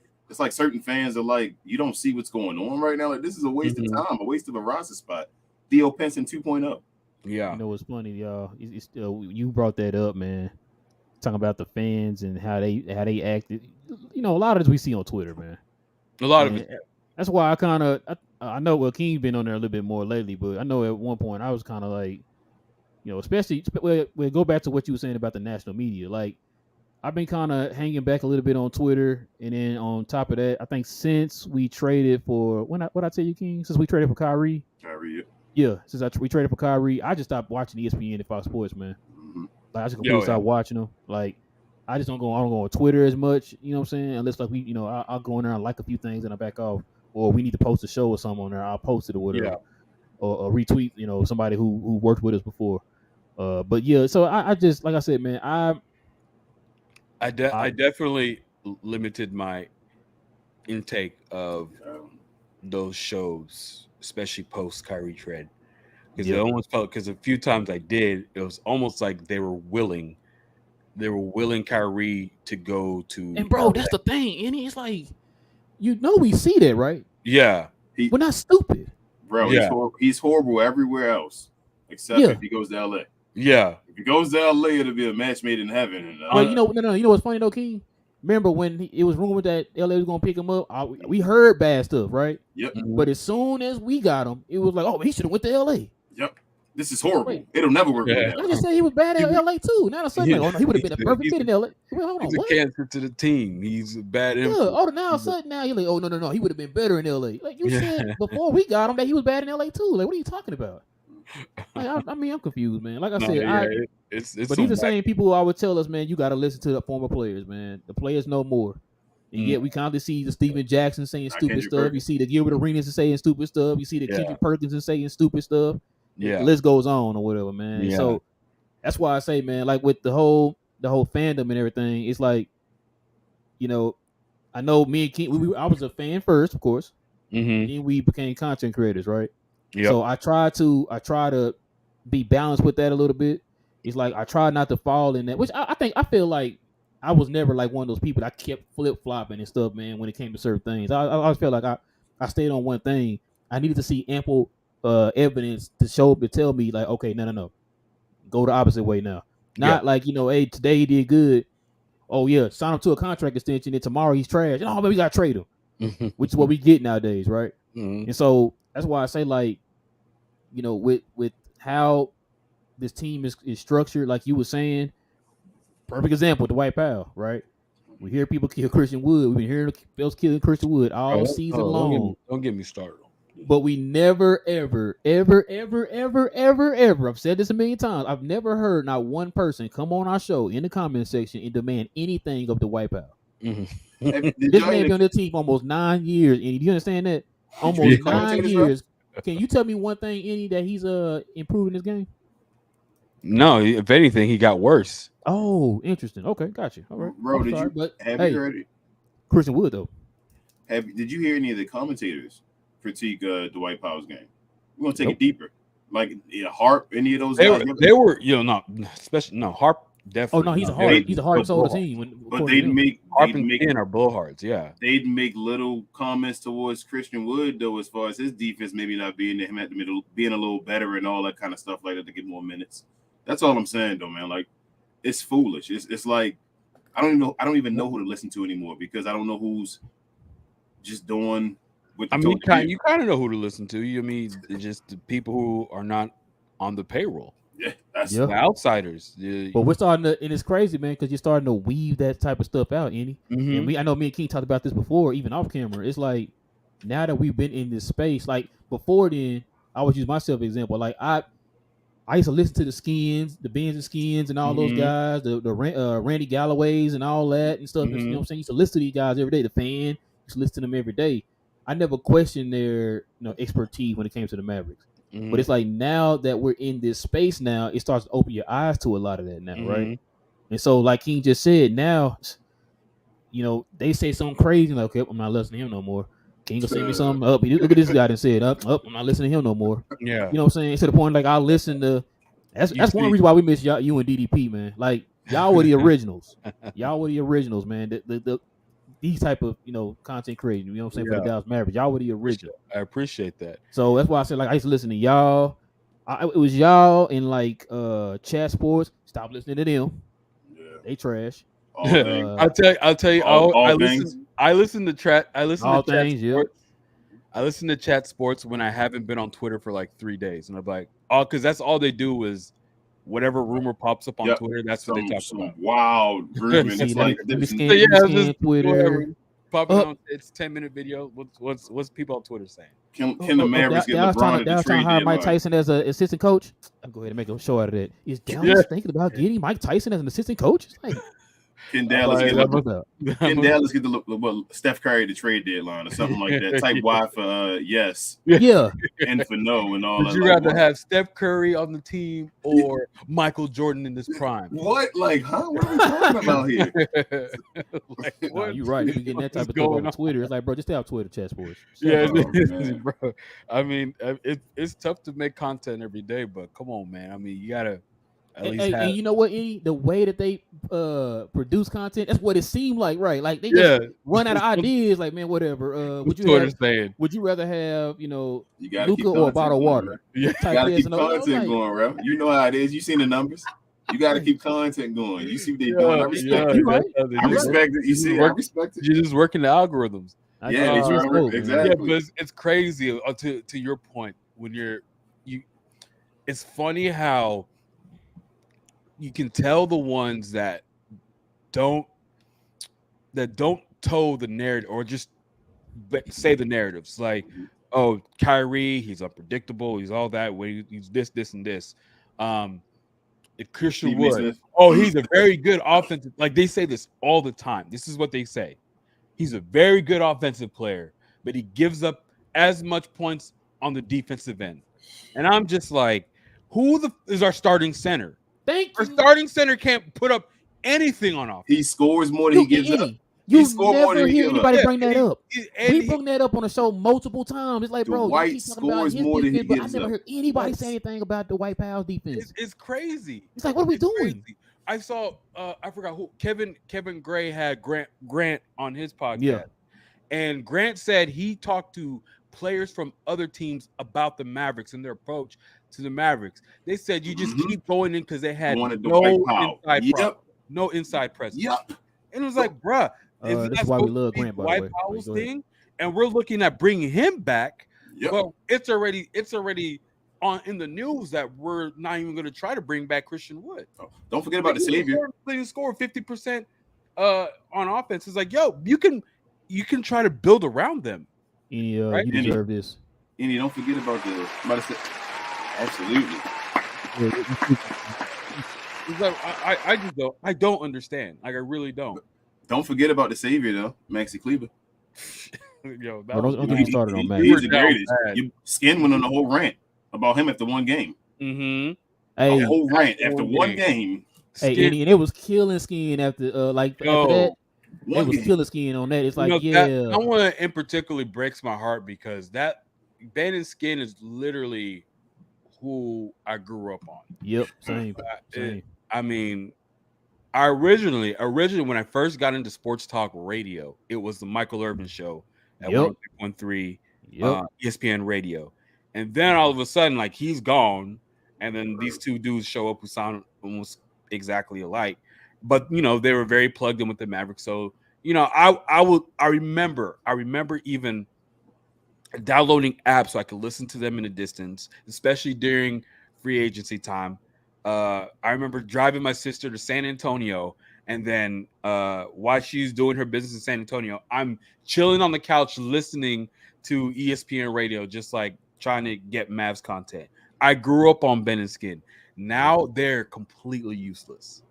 certain fans are like, you don't see what's going on right now. Like this is a waste of time, a waste of a roster spot. Theo Pinson 2.0. Yeah, you know what's funny, y'all? You brought that up, man. Talking about the fans and how they acted. You know, a lot of this we see on Twitter, man. A lot of it. That's why I know King's been on there a little bit more lately, but I know at one point I was kind of like, you know, especially we'll go back to what you were saying about the national media. Like, I've been kind of hanging back a little bit on Twitter, and then on top of that, I think since we traded for what I tell you, King, since we traded for Kyrie, since we traded for Kyrie, I just stopped watching ESPN and Fox Sports, man. Mm-hmm. Like, I just completely stopped watching them. Like, I don't go on Twitter as much, you know what I'm saying? Unless like I'll go in there and like a few things and I back off. Or we need to post a show or something on there, I'll post it or whatever, or retweet, you know, somebody who worked with us before. But yeah, so I just, like I said, man, I definitely limited my intake of those shows, especially post Kyrie trade, because it almost felt, because a few times I did, it was almost like they were willing Kyrie to go to. And bro, that's the thing, and it's like, you know, we see that, right? Yeah, we're not stupid, bro. Yeah. He's horrible everywhere else except if he goes to LA. Yeah, if he goes to LA, it'll be a match made in heaven. But you know what's funny though, King? Remember when it was rumored that LA was gonna pick him up? We heard bad stuff, right? Yep. But as soon as we got him, it was like, oh, he should have went to LA. Yep. This is horrible. Wait. It'll never work. I just said he was bad at LA too. Now suddenly, he would have been a perfect fit in LA. Hold on, he's a cancer to the team. He's a bad influence. Now you're like, oh no, he would have been better in LA. Like you said before we got him that he was bad in LA too. Like, what are you talking about? Like, I mean, I'm confused, man. Like I said, it's but these are the same people who always tell us, man, you got to listen to the former players, man. The players know more. And yet we kind of see the Steven Jackson saying stupid stuff. Perkins. You see the Gilbert Arenas saying stupid stuff. You see the Kendrick Perkins saying stupid stuff. Yeah, the list goes on or whatever, man. Yeah. So that's why I say, man, like with the whole fandom and everything, it's like, you know, I know me and King, I was a fan first, of course. Mm-hmm. Then we became content creators, right? Yeah. So I try to be balanced with that a little bit. It's like I try not to fall in that, which I feel like I was never like one of those people that kept flip flopping and stuff, man. When it came to certain things, I always felt like I stayed on one thing. I needed to see ample evidence to tell me like, okay, no, go the opposite way now. Not like, you know, hey, today he did good. Oh yeah, sign him to a contract extension, and tomorrow he's trash. Oh, but we gotta trade him, which is what we get nowadays, right? Mm-hmm. And so that's why I say, like, you know, with how this team is structured, like you were saying, perfect example, Dwight Powell, right? We hear people kill Christian Wood. We've been hearing Bills killing Christian Wood all season long. Don't get me started. But we never, ever, I've said this a million times, I've never heard not one person come on our show in the comment section and demand anything of Dwight Powell. Mm-hmm. This man been on the team for almost 9 years. And you understand that? Almost 9 years. Can you tell me one thing, any that he's improving his game? No, if anything, he got worse. Oh, interesting. Okay, got you. All right, bro. I'm Did sorry, you but have you heard it? Christian Wood though. Did you hear any of the commentators critique Dwight Powell's game? We're gonna take it deeper. Like Harp, any of those guys? They were, not especially Harp. Definitely. Oh no, he's a heart and soul of the team. But they'd make Harp and our blowhards, yeah. They'd make little comments towards Christian Wood though, as far as his defense maybe not being there, him at the middle, being a little better and all that kind of stuff like that to get more minutes. That's all I'm saying though, man. Like it's foolish. It's like I don't even know who to listen to anymore because I don't know who's just doing. You kind of know who to listen to. I mean, just the people who are not on the payroll. Yeah, that's the outsiders. But we're starting to, and it's crazy, man, because you're starting to weave that type of stuff out, Enyi. Mm-hmm. And I know me and King talked about this before, even off camera. It's like now that we've been in this space, like before then, I would use myself as an example. Like I used to listen to the Skins, the Benz and Skins, and all those guys, the Randy Galloways and all that and stuff. You know what I'm saying? Used to listen to these guys every day. The Fan used to listen to them every day. I never questioned their expertise when it came to the Mavericks. But it's like now that we're in this space now, it starts to open your eyes to a lot of that now, right? And so like King just said, now, they say something crazy like, okay, I'm not listening to him no more. King will send me something up. Look at this guy that said up, I'm not listening to him no more. Yeah. You know what I'm saying? To the point like I'll listen to that's one reason why we miss you and DDP, man. Like y'all were the originals. Y'all were the originals, man. These type of content creators, you know what I'm saying, for the Dallas Mavericks. Y'all were the original. I appreciate that. So that's why I said like I used to listen to y'all. It was y'all in like Chat Sports. Stop listening to them. Yeah. They trash. I'll tell you. I listen to Chat. I listen all to things. Chat Sports. I listen to Chat Sports when I haven't been on Twitter for like 3 days, and I'm like, because that's all they do is. Whatever rumor pops up on Twitter, that's what they talk about. Wild rumor. It's like Twitter. Popping on, it's 10-minute video. What's people on Twitter saying? Can the Mavericks get LeBron Dallas trying to hire Mike Tyson as an assistant coach? I'll go ahead and make a show out of that. Is Dallas thinking about getting Mike Tyson as an assistant coach? It's like, Can Dallas get the Steph Curry to trade deadline or something like that? Type Y for yes, and for no, and all that. Would you rather have Steph Curry on the team or Michael Jordan in his prime? What? Like, huh? What are we talking about here? You're right. If you getting that type of stuff on Twitter, it's like, bro, just stay off Twitter, Chat Sports. Bro. I mean, it's tough to make content every day, but come on, man. I mean, you gotta. And you know what, Enyi? The way that they produce content, that's what it seemed like, right? Like they just run out of ideas. Like, man, whatever. Would you rather have Luka or a bottle of water? You gotta keep content going, bro. You know how it is. You seen the numbers. You got to keep content going. You see what they're doing. I respect it. Right? I respect it. You see, I respect it. You're just working the algorithms. Exactly. Yeah, but it's crazy. To your point, when it's funny how. You can tell the ones that don't toe the narrative or just say the narratives like, oh, Kyrie, he's unpredictable, he's all that way, he's this and this. Christian Wood, he's a very good offensive. Like they say this all the time. This is what they say. He's a very good offensive player, but he gives up as much points on the defensive end. And I'm just like, is our starting center? Our starting center can't put up anything on offense. He scores more than he gives up. You never hear anybody bring that up. We bring that up on the show multiple times. It's like, bro, Dwight scores more than he gives up. I never heard anybody say anything about the Dwight Powell's defense. It's crazy. It's like, what are we doing? Crazy. I saw, I forgot who, Kevin Gray had Grant on his podcast. Yeah. And Grant said he talked to players from other teams about the Mavericks and their approach to the Mavericks. They said you just keep going in because they had no inside presence. Yep. And it was like, bruh, that's why we love Grant, by the way. Powell's thing, and we're looking at bringing him back. Yep. Well, it's already on in the news that we're not even going to try to bring back Christian Wood. Don't forget about the savior. They score 50% on offense. It's like, yo, you can try to build around them. Right? You deserve this. And you don't forget about absolutely. It's like, I just don't. I don't understand. Like I really don't. Don't forget about the savior though, Maxi Kleber. Yo, don't get me started on Max. He's the greatest. Skin went on the whole rant about him after one game. Mm-hmm. A whole rant after one game. Hey, Skin, and it was killing Skin after after that. They was killing Skin on that. It's like, that one in particular breaks my heart because that Ben and Skin is literally who I grew up on. Yep, same. I mean, I originally when I first got into sports talk radio, it was the Michael Irvin show at 106.3 ESPN radio. And then all of a sudden, like, he's gone, and then these two dudes show up who sound almost exactly alike. But they were very plugged in with the Mavericks. So, I remember even downloading apps so I could listen to them in a distance, especially during free agency time. I remember driving my sister to San Antonio, and then while she's doing her business in San Antonio, I'm chilling on the couch listening to ESPN radio, just like trying to get Mavs content. I grew up on Ben and Skin. Now they're completely useless.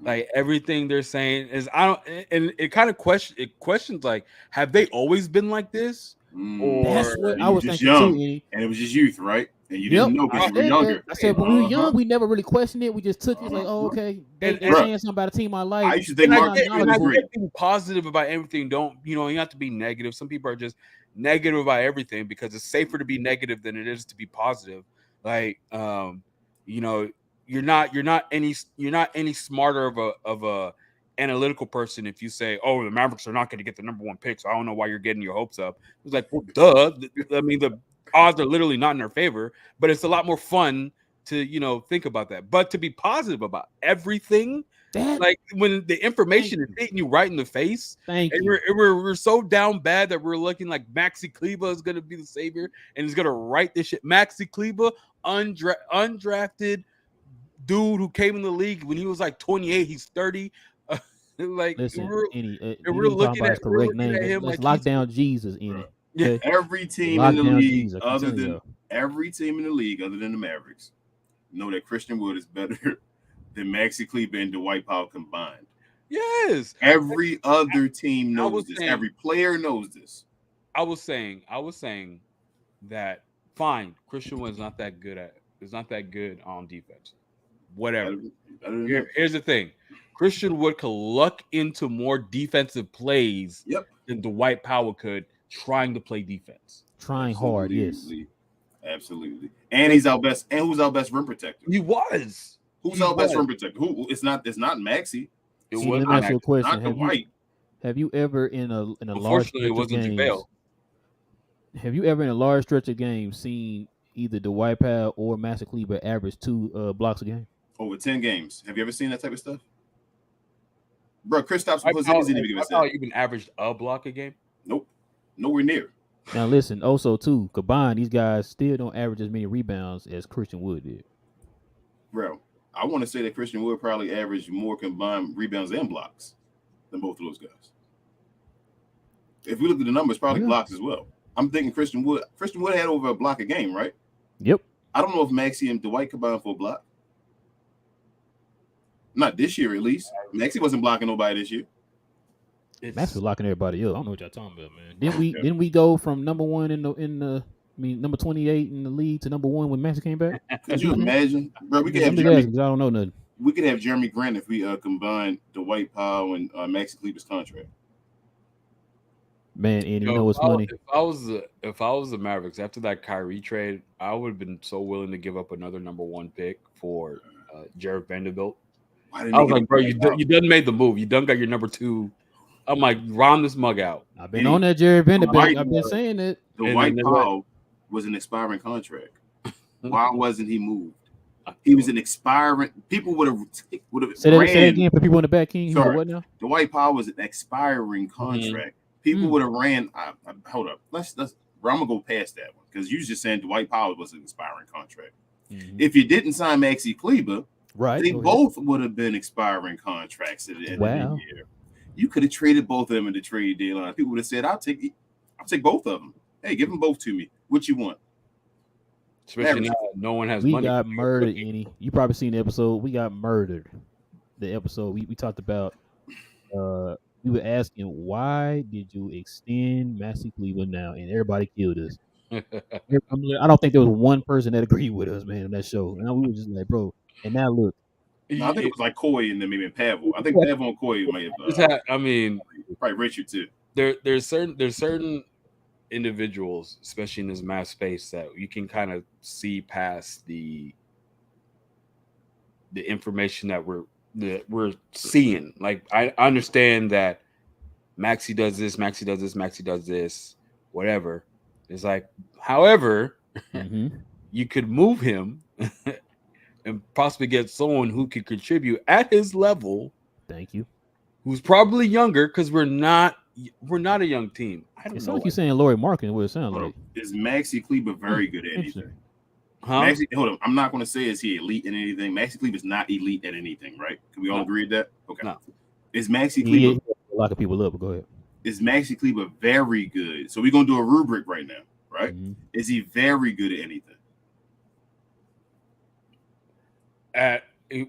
Like, everything they're saying is and it kind of questions like, have they always been like this? Or that's what I was thinking young, too, and it was just youth, right? And you didn't know because you were younger. I said, when we were young, we never really questioned it. We just took it like, oh, okay. They're saying something about a team I like. I used to think I get being positive about everything. You have to be negative. Some people are just negative about everything because it's safer to be negative than it is to be positive. Like, you're not any smarter of a analytical person if you say, oh, the Mavericks are not going to get the number one pick, so I don't know why you're getting your hopes up. It's like, well, duh. I mean, the odds are literally not in their favor, but it's a lot more fun to think about that. But to be positive about everything, like when the information is hitting you right in the face, we're so down bad that we're looking like Maxi Kleber is going to be the savior and is going to write this shit. Maxi Kleber, undrafted dude who came in the league when he was like 28, he's 30. Like, listen, we're looking at him like lockdown Jesus in it. Yeah, every team in the league, other than the Mavericks, know that Christian Wood is better than Maxi Kleber and Dwight Powell combined. Yes, every other team knows this. Every player knows this. I was saying that fine, Christian Wood is not that good on defense. Whatever. Here's the thing. Christian Wood could luck into more defensive plays than Dwight Powell could trying to play defense. Trying hard, yes. Absolutely. And he's our best. And who's our best rim protector? He was. Who's our best rim protector? Who? It's not Maxi. It was not Maxi. Question. Have you ever in a large stretch it wasn't of games, have you ever in a large stretch of games seen either Dwight Powell or Maxi Kleber average 2 blocks a game? Over 10 games. Have you ever seen that type of stuff? Bro, Kristaps Porzingis didn't even give us that. You even averaged a block a game? Nope. Nowhere near. Now listen, also too, combined, these guys still don't average as many rebounds as Christian Wood did. Bro, I want to say that Christian Wood probably averaged more combined rebounds and blocks than both of those guys. If we look at the numbers, probably blocks as well. I'm thinking Christian Wood had over a block a game, right? Yep. I don't know if Maxi and Dwight combined for a block. Not this year, at least. Maxi wasn't blocking nobody this year. Max was blocking everybody else. I don't know what y'all talking about, man. Didn't we go from number one number 28 in the league to number one when Maxi came back? Could you imagine, bro? We could have Jeremy. I don't know nothing. We could have Jeremy Grant if we combined Dwight Powell and Maxi Kleber's contract. Man, and you know what's funny? If I was the Mavericks after that Kyrie trade, I would have been so willing to give up another number one pick for Jared Vanderbilt. I was like, bro, you done made the move. You done got your number 2. I'm like, round this mug out. I've been on that Jared Vanderbilt. I've been saying it. The Dwight Powell was an expiring contract. Why wasn't he moved? He was an expiring. People would have say that again for people in the back. King. Sorry, what now? Dwight Powell was an expiring contract. People would have ran. Hold up. Let's. I'm gonna go past that one because you just saying Dwight Powell was an expiring contract. If you didn't sign Maxi Kleber, right, they both would have been expiring contracts at the end of the year. You could have traded both of them in the trade deadline. People would have said, "I'll take both of them. Hey, give them both to me. What you want?" Especially now, no one has money. We got murdered, Enyi. You probably seen the episode. We got murdered. The episode we talked about. We were asking, why did you extend Maxi Kleber now? And everybody killed us. I don't think there was one person that agreed with us, man, on that show. And we were just like, bro. And now look, No, I think it was like Coy and then maybe Pavel. I think Pavel and Coy might have. Probably Richard too. There's certain individuals, especially in this Mavs space, that you can kind of see past the information that we're seeing. Like I understand that Maxey does this, whatever. It's like, however, you could move him and possibly get someone who could contribute at his level. Thank you. Who's probably younger because we're not a young team. I don't know. Like you're saying Lauri Markkanen. What it sounds like? Is Maxey Kleber very good at anything? Huh? Maxey, hold on. I'm not going to say is he elite in anything. Maxey Kleber is not elite at anything, right? Can we all agree with that? Okay. No. Is Maxey Kleber locking people up? Go ahead. Is Maxey Kleber very good? So we're going to do a rubric right now, right? Is he very good at anything?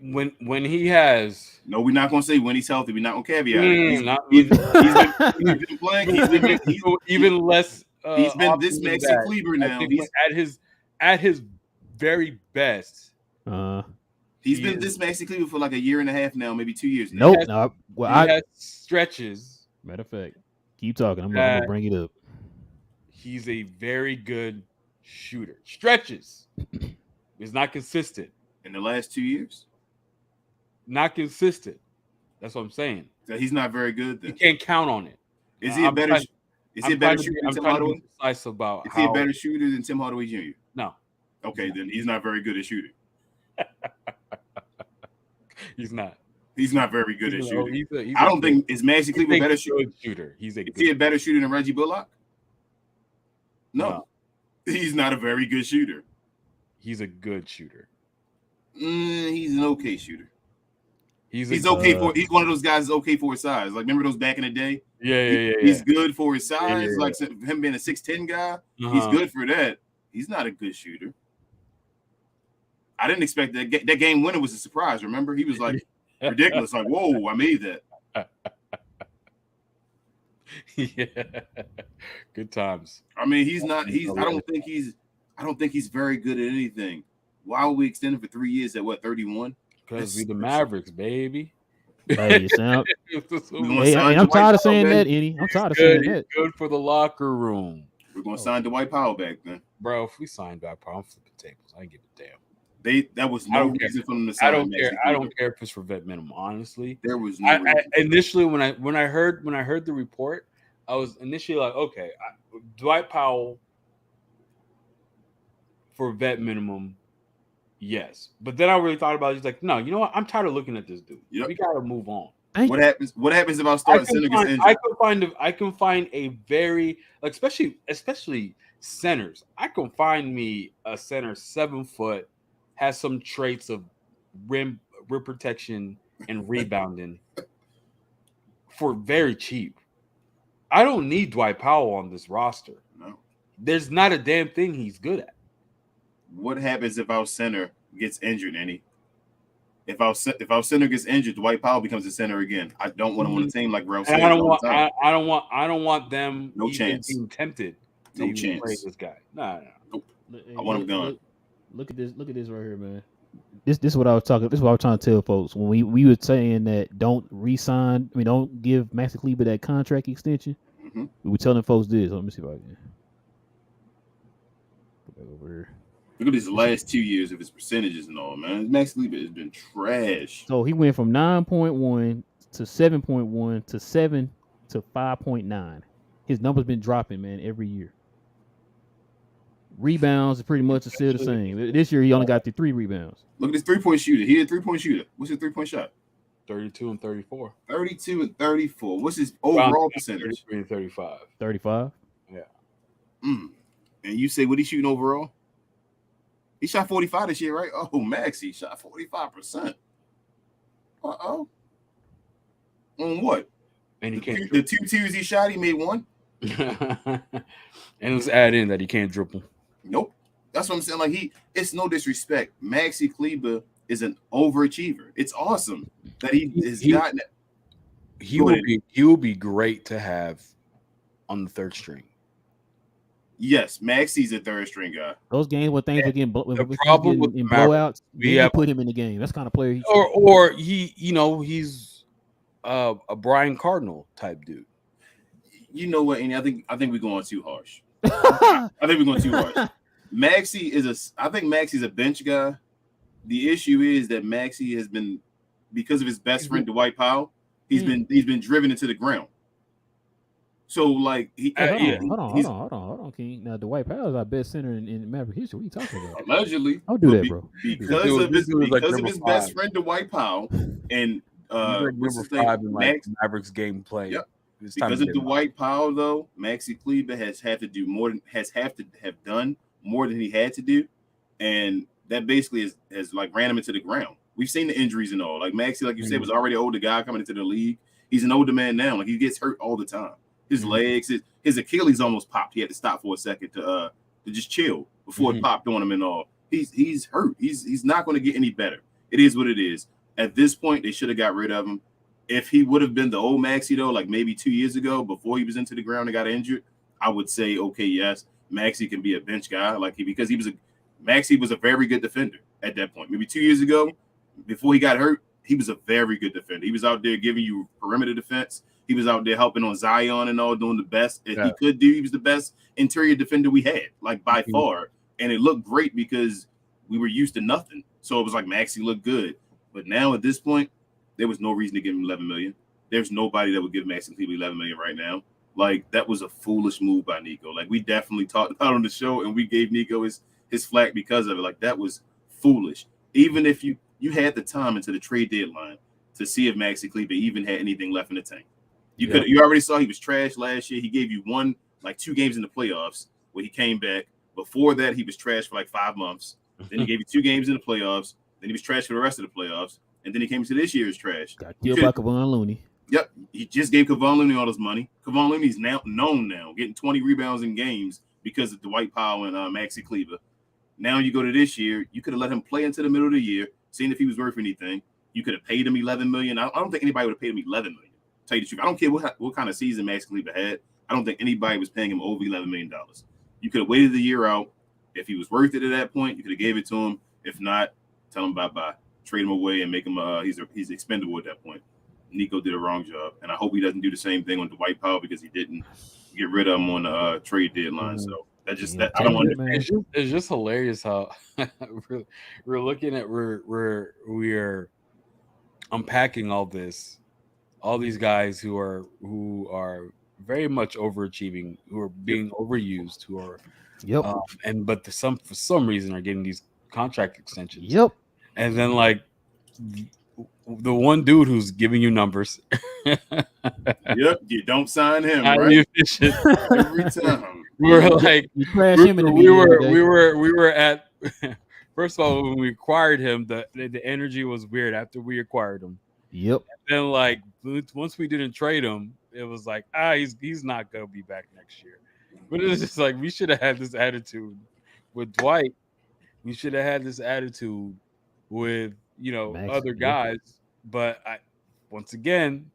When he has we're not going to say when he's healthy. We're not going to caveat. He's been playing. He's been even less. He's been this Maxey Kleber now. He's at his very best. He's been this Maxey Kleber for like a year and a half now, maybe 2 years. Nope. He has stretches. Matter of fact, keep talking. I'm gonna bring it up. He's a very good shooter. Stretches. He's not consistent. In the last 2 years? Not consistent. That's what I'm saying. So he's not very good then. You can't count on it. Is he a better shooter than Tim Hardaway? Precise about is he a better shooter than Tim Hardaway Jr.? No. Okay, then he's not very good at shooting. He's not. He's not very good at shooting. I don't think is Maxey Kleber a better shooter. Is he a better shooter than Reggie Bullock? No. He's not a very good shooter. He's a good shooter. He's an okay shooter. He's okay for. He's one of those guys that's okay for his size. Like remember those back in the day? Yeah. He's good for his size. Like him being a 6'10" guy, he's good for that. He's not a good shooter. I didn't expect that. That game winner was a surprise. Remember, he was like ridiculous. Like, whoa, I made that. Yeah, good times. I mean, he's not. I don't think he's very good at anything. Why would we extend him for 3 years at what 31? Because we the Mavericks, baby. Hey, I'm tired of saying that, Eddie. I'm tired of saying that. Good for the locker room. We're gonna sign Dwight Powell back then, bro. If we sign Dwight Powell, I'm flipping tables. I ain't give a damn. That was no reason for them to sign. I don't care if it's for vet minimum. Honestly, there was no reason. Initially when I heard the report, I was initially like, okay, Dwight Powell for vet minimum, yes. But then I really thought about it. He's like, no, you know what? I'm tired of looking at this dude. Yep. We gotta move on. What happens if I start center gets injured? I can find a very especially centers. I can find me a center 7 foot. Has some traits of rim protection and rebounding for very cheap. I don't need Dwight Powell on this roster. No. There's not a damn thing he's good at. What happens if our center gets injured, Annie? If our center gets injured, Dwight Powell becomes a center again. I don't want him on the team like Ralph said. I don't want them no chance being tempted to no chance. play this guy. No. Nope. I want him gone. Look at this right here, man. This is what I was talking. This is what I was trying to tell folks when we were saying that don't don't give Maxey Kleber that contract extension. Mm-hmm. We were telling folks this. Let me see if I can put that over here. Look at his last 2 years of his percentages and all, man. Maxey Kleber has been trash. So he went from 9.1 to 7.1 to 7 to 5.9. His numbers been dropping, man, every year. Rebounds are pretty much still the same. This year he only got the 3 rebounds. Look at this 3-point shooter. He a 3-point shooter. What's his 3-point shot? 32 and 34. 32 and 34. What's his overall percentage? 33 and 35. 35? Yeah. And you say what he's shooting overall? He shot 45 this year, right? Oh, Max, he shot 45%. Uh-oh. On what? And the 2 twos he shot, he made 1. And let's add in that he can't dribble. Nope. That's what I'm saying. Like it's no disrespect. Maxey Kleber is an overachiever. It's awesome that he has gotten it. He will be great to have on the third string. Yes, Maxey's a third string guy. Those games where things are getting the problem with in Mavericks, blowouts, you put him in the game. That's kind of player. Or he, he's a Brian Cardinal type dude. You know what? And I think we're going too harsh. I think we're going too harsh. Maxey I think Maxey's a bench guy. The issue is that Maxey has been, because of his best friend Dwight Powell, he's been driven into the ground. So like hold on, King. Now Dwight Powell is our best center in Maverick history. What are you talking about? Allegedly. Don't do that, bro. Because of his best friend Dwight Powell and number 5 in like Mavericks game play. Yep. Because of Dwight Powell, though, Maxey Kleber has have done more than he had to do, and that basically has like ran him into the ground. We've seen the injuries and all. Like Maxey, like you said, was already an older guy coming into the league. He's an older man now. Like he gets hurt all the time. His legs, his Achilles almost popped. He had to stop for a second to just chill before it popped on him and all. He's hurt. He's not going to get any better. It is what it is. At this point, they should have got rid of him. If he would have been the old Maxey, though, like maybe 2 years ago before he was into the ground and got injured, I would say, okay, yes, Maxey can be a bench guy. Because Maxey was a very good defender at that point. Maybe 2 years ago, before he got hurt, he was a very good defender. He was out there giving you perimeter defense. He was out there helping on Zion and all, doing the best he could do. He was the best interior defender we had, like by far. And it looked great because we were used to nothing. So it was like Maxey looked good. But now at this point, there was no reason to give him $11 million. There's nobody that would give Maxey Kleber $11 million right now. Like, that was a foolish move by Nico. Like, we definitely talked about it on the show, and we gave Nico his flack because of it. Like, that was foolish. Even if you had the time into the trade deadline to see if Maxey Kleber even had anything left in the tank. You already saw he was trash last year. He gave you 2 games in the playoffs where he came back. Before that, he was trash for like 5 months. Then he gave you 2 games in the playoffs. Then he was trash for the rest of the playoffs. And then he came to this year's trash. Got killed by Kevon Looney. Yep. He just gave Kevon Looney all his money. Kevon Looney's now known getting 20 rebounds in games because of Dwight Powell and Maxey Kleber. Now you go to this year, you could have let him play into the middle of the year, seen if he was worth anything. You could have paid him $11 million. I don't think anybody would have paid him $11 million. Tell you the truth. I don't care what kind of season Maxey Kleber had. I don't think anybody was paying him over $11 million. You could have waited the year out. If he was worth it at that point, you could have gave it to him. If not, tell him bye-bye. Trade him away and make him he's expendable at that point. Nico did a wrong job, and I hope he doesn't do the same thing on Dwight Powell because he didn't get rid of him on the trade deadline. So I don't want to. It's just hilarious how we're looking at we're unpacking all these guys who are very much overachieving, who are being overused, who are but for some reason are getting these contract extensions. Yep. And then like the one dude who's giving you numbers. Yep, you don't sign him, right? Every time. We're like we were at first of all when we acquired him, the energy was weird after we acquired him. Yep. And then like once we didn't trade him, it was like he's not gonna be back next year. But it's just like we should have had this attitude with Dwight. We should have had this attitude with other guys, but once again,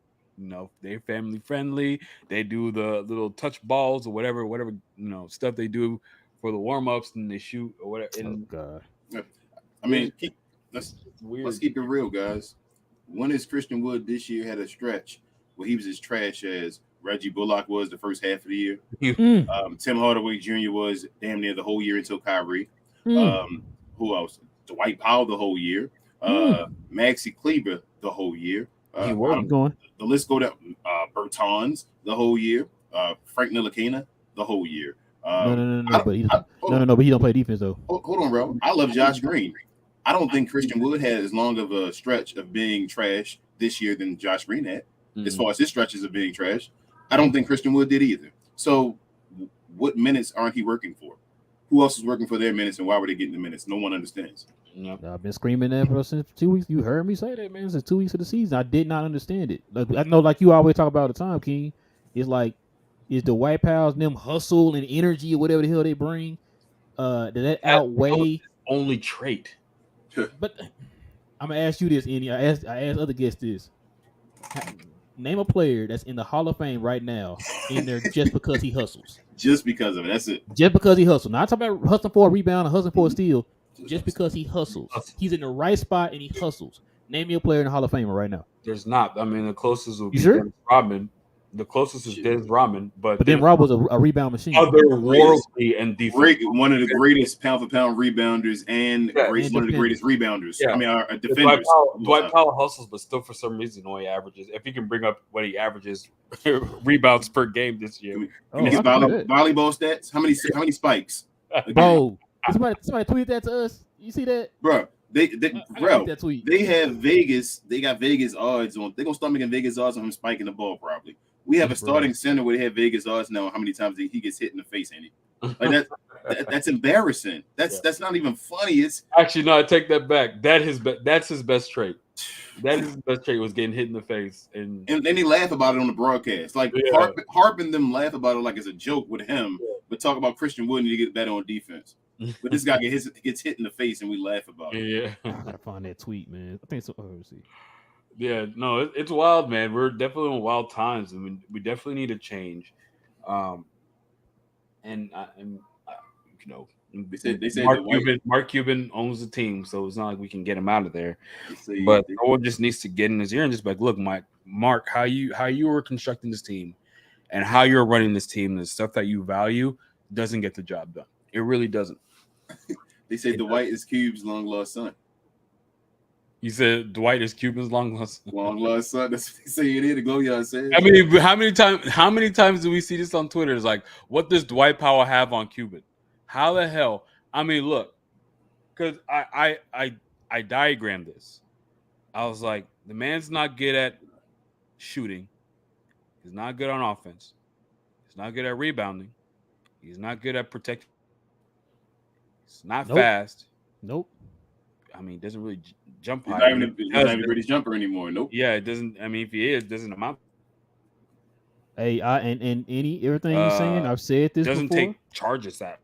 they're family friendly. They do the little touch balls or whatever stuff they do for the warm ups and they shoot or whatever. And, God, I mean, let's keep it real, guys. When has Christian Wood this year had a stretch where he was as trash as Reggie Bullock was the first half of the year? Tim Hardaway Jr. was damn near the whole year until Kyrie. Who else? Dwight Powell the whole year. Maxey Kleber the whole year. The list go down. Bertans the whole year. Frank Ntilikina the whole year. But he don't play defense though. Hold on, bro. I love Josh Green. I don't think Christian Wood had as long of a stretch of being trash this year than Josh Green had. As far as his stretches of being trash, I don't think Christian Wood did either. So, what minutes aren't he working for? Who else is working for their minutes, and why were they getting the minutes? No one understands. I've been screaming that for since 2 weeks. You heard me say that, man. Since 2 weeks of the season, I did not understand it. I know, like you always talk about all the time, King. It's like, is the White Powers and them hustle and energy or whatever the hell they bring? Does that outweigh only trait? But I'm gonna ask you this, Enyi. I asked other guests this. Name a player that's in the Hall of Fame right now in there just because he hustles. Just because of it. That's it. Just because he hustles. Not talking about hustling for a rebound or hustling for a steal. Just because he hustles. He's in the right spot and he hustles. Name me a player in the Hall of Fame right now. There's not. I mean, the closest would be sure? Dennis Rodman. The closest is Dennis Rodman, but then Rob was a rebound machine. Otherworldly and defense. One of the greatest pound for pound rebounders and one of the greatest rebounders. Yeah. I mean, defenders. Dwight Powell hustles, but still for some reason only averages. If he can bring up what he averages rebounds per game this year. His volleyball stats. How many spikes? Bro, somebody tweeted that to us. You see that? Bro. They have Vegas. They got Vegas odds on. They're gonna start making Vegas odds on him spiking the ball. Probably. We have a starting center where they have Vegas odds now. How many times he gets hit in the face? Like that's embarrassing. That's not even funny. It's actually no. I take that back. That's his best trait. That is his best trait was getting hit in the face, and then they laugh about it on the broadcast. Like Harp and them laugh about it like it's a joke with him, but talk about Christian Wood and to get better on defense. But this guy gets hit in the face and we laugh about it. Yeah, I gotta find that tweet, man. I think so. Let's see. Yeah, no, it's wild, man. We're definitely in wild times, and we definitely need a change. And you know, they say Mark Cuban owns the team, so it's not like we can get him out of there. But someone just needs to get in his ear and just be like, look, Mark, how you were constructing this team, and how you're running this team, the stuff that you value doesn't get the job done. It really doesn't. They say Dwight is Cube's long lost son. You said Dwight is Cuban's long lost son. That's what they say it is. The Glow Yard says. I mean, how many times do we see this on Twitter? It's like, what does Dwight Powell have on Cuban? How the hell? I mean, look, because I diagrammed this. I was like, the man's not good at shooting. He's not good on offense. He's not good at rebounding. He's not good at protecting. He's not fast. Nope. I mean, doesn't really jump high. He's not even a greatest jumper anymore. Nope. Yeah, it doesn't. I mean, if he is, it doesn't amount. Hey, and everything you're saying, I've said this doesn't before. Take charges that.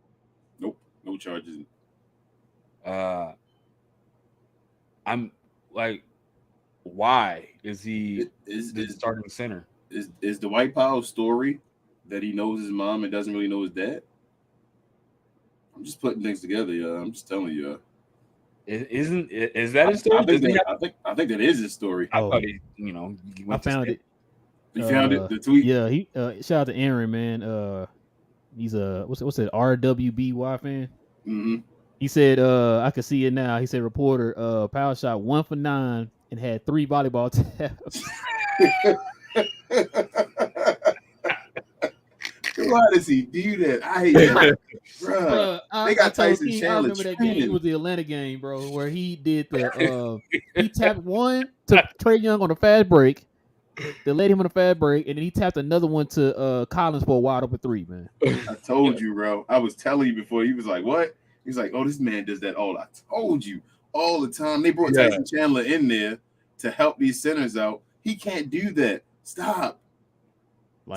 Nope, no charges. I'm like, why is he the starting center? Is Dwight Powell's story that he knows his mom and doesn't really know his dad? I'm just putting things together, y'all. I'm just telling you. Is that his story? I think that is his story. I thought he I found it. You found it? The tweet? Yeah, he shout out to Aaron, man. He's a what's that RWBY fan? Mm-hmm. He said, I can see it now. He said, reporter, Powell shot 1 for 9 and had 3 volleyball taps. Why does he do that? I hate that. Bro, they got Tyson Chandler. I remember that game. It was the Atlanta game, bro, where he did the he tapped one to Trae Young on a fast break. They led him on a fast break, and then he tapped another one to Collins for a wide open 3, man. I told you, bro. I was telling you before. He was like, what? He's like, oh, this man does that all. I told you all the time. They brought Tyson Chandler in there to help these centers out. He can't do that. Stop.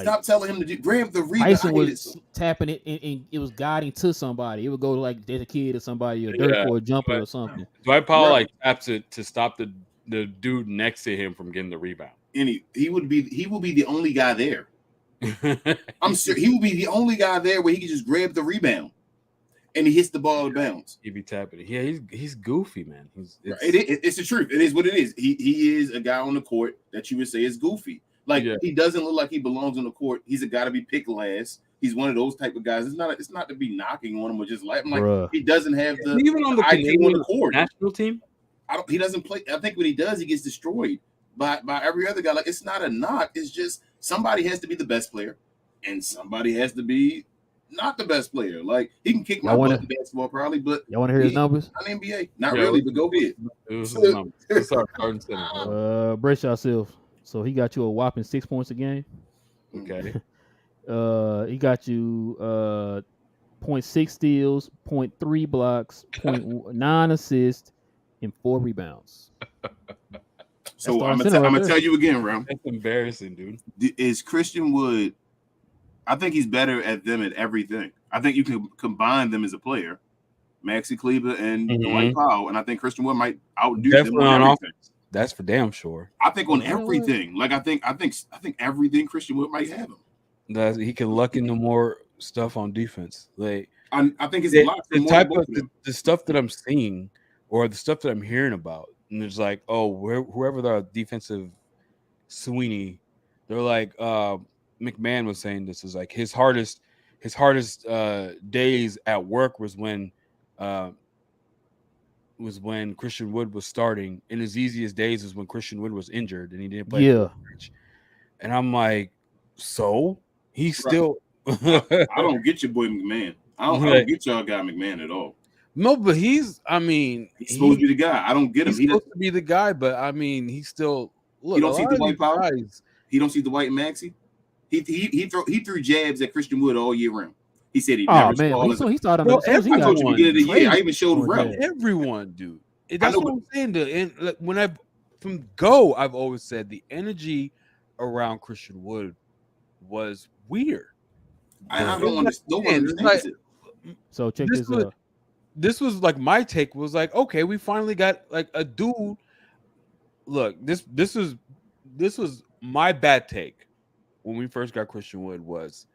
Stop telling him to grab the rebound. Tyson was tapping it, and it was guiding to somebody. It would go like there's a kid or somebody, or Dirk for a jumper or something. Dwight Powell taps it to stop the dude next to him from getting the rebound. And he will be the only guy there. I'm sure he will be the only guy there where he can just grab the rebound, and he hits the ball out of bounds. He'd be tapping it. Yeah, he's goofy, man. It's the truth. It is what it is. He is a guy on the court that you would say is goofy. He doesn't look like he belongs on the court. He's a guy to be picked last. He's one of those type of guys. It's not to be knocking on him or just laughing. He doesn't have the even on the IQ on the court. National team. He doesn't play. I think when he does, he gets destroyed by every other guy. Like, it's not a knock. It's just somebody has to be the best player, and somebody has to be not the best player. Like, he can kick my butt in basketball probably, but y'all want to hear his numbers? Not NBA, not really, but go ahead. It was his numbers. It's our starting center. Brace yourself. So he got you a whopping 6 points a game. Okay. He got you 0.6 steals, 0.3 blocks, 0.9 assists, and 4 rebounds. So I'm gonna tell you again, Ram. That's embarrassing, dude. Is Christian Wood? I think he's better at them at everything. I think you can combine them as a player, Maxi Kleber and Dwight Powell, and I think Christian Wood might outdo them on offense. That's for damn sure. I think on everything. Like I think everything Christian Wood might have him. That he can luck into more stuff on defense. Like I think it's a lot. The type of the stuff that I'm seeing or the stuff that I'm hearing about, and it's like, oh, whoever the defensive Sweeney, they're like McMahon was saying this is like his hardest days at work was when Christian Wood was starting, and his easiest days is when Christian Wood was injured and he didn't play. Yeah, and I'm like, so he's still. I don't get your boy McMahon. I don't get y'all guy McMahon at all. No, but he's supposed to be the guy. I don't get him. He's supposed to be the guy, but I mean, he's still. Look, you don't see the white power. He don't see the white Maxi. He threw jabs at Christian Wood all year round. He said he never saw. He started. I told you beginning of the year. I even showed Rel. Everyone, dude. That's what I'm saying. When I've I've always said the energy around Christian Wood was weird. I don't understand. No one understands it. So check this out. This was like my take was like, okay, we finally got like a dude. Look, this was my bad take when we first got Christian Wood was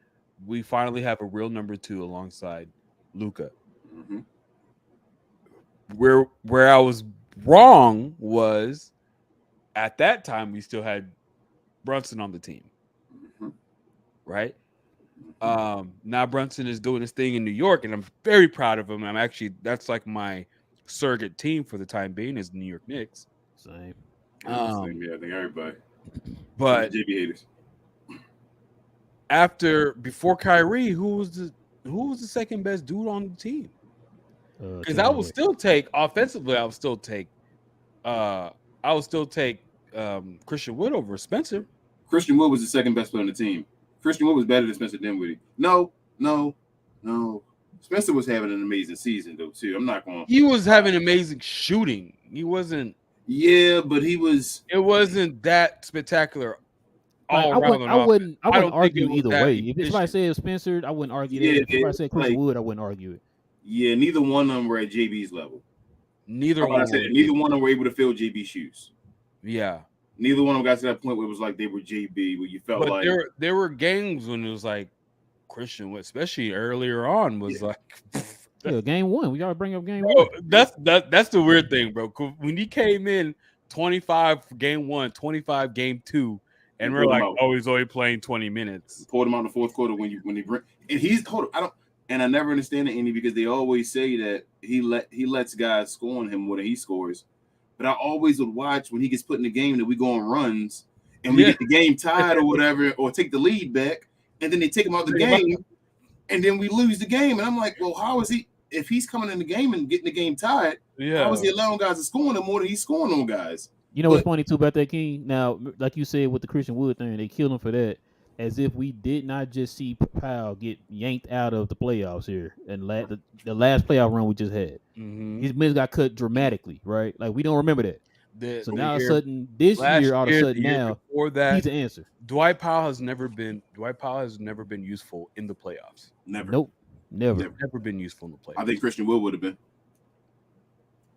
we finally have a real number 2 alongside Luka. Mm-hmm. Where I was wrong was at that time we still had Brunson on the team, right? Now Brunson is doing his thing in New York, and I'm very proud of him. That's like my surrogate team for the time being is the New York Knicks. Same. I think everybody. But JB haters. Before Kyrie, who was the second best dude on the team? Because I will still take offensively. I will still take Christian Wood over Spencer. Christian Wood was the second best player on the team. Christian Wood was better than Spencer Dinwiddie. No. Spencer was having an amazing season though too. I'm not going. He was having amazing shooting. He wasn't. Yeah, but he was. It wasn't that spectacular. I wouldn't argue either way. If I say Spencer, I wouldn't argue that. If I said Christian Wood, I wouldn't argue it. Yeah, neither one of them were at JB's level. Neither one of them were able to fill JB's shoes. Yeah. Neither one of them got to that point where it was like they were JB, where you felt like there were games when it was like Christian, especially earlier on, was like game 1. We gotta bring up game 1. That's the weird thing, bro. When he came in 25 game 1, 25 game 2, and we're like, oh, he's only playing 20 minutes. Pulled him out in the fourth quarter when they bring and he's I never understand it, Andy, because they always say that he lets guys score on him more than he scores. But I always would watch when he gets put in the game that we go on runs and we get the game tied or whatever, or take the lead back, and then they take him out the game, and then we lose the game. And I'm like, well, how is he? If he's coming in the game and getting the game tied, how is he allowing guys to score on him more than he's scoring on guys? You know what's funny too about that, King? Now, like you said with the Christian Wood thing, they killed him for that. As if we did not just see Powell get yanked out of the playoffs here and the last playoff run we just had. Mm-hmm. His minutes got cut dramatically, right? Like we don't remember that. So now all of a sudden, this year, all of a sudden now, he's the answer. Dwight Powell has never been useful in the playoffs. Never. Nope. Never been useful in the playoffs. I think Christian Wood would have been.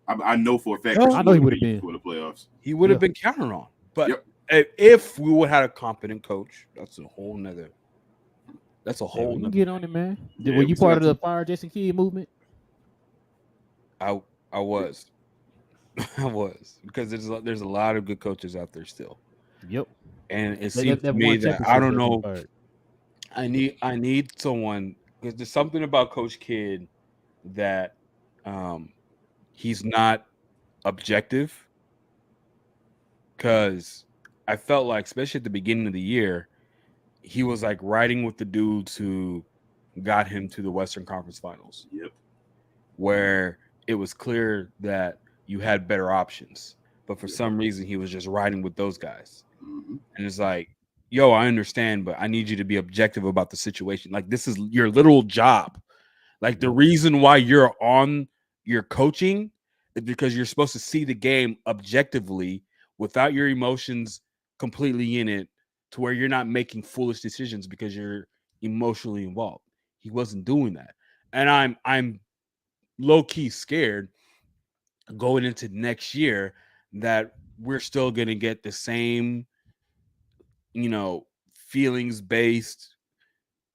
I know for a fact. I know he would have been for the playoffs. He would have been counted on, but. If we would have had a competent coach, that's a whole nother. That's a whole. You get on it, man. Were you part of the Fire Jason Kidd movement? I was, I was, because there's a lot of good coaches out there still. Yep. And it seems to me that I don't know. I need someone, because there's something about Coach Kidd that he's not objective. Because I felt like, especially at the beginning of the year, he was like riding with the dudes who got him to the Western Conference Finals. Yep. Where it was clear that you had better options, but for some reason he was just riding with those guys. Mm-hmm. And it's like, yo, I understand, but I need you to be objective about the situation. Like, this is your literal job. Like, the reason why you're on your coaching is because you're supposed to see the game objectively without your emotions completely in it, to where you're not making foolish decisions because you're emotionally involved. He wasn't doing that. And I'm low-key scared going into next year that we're still going to get the same, feelings based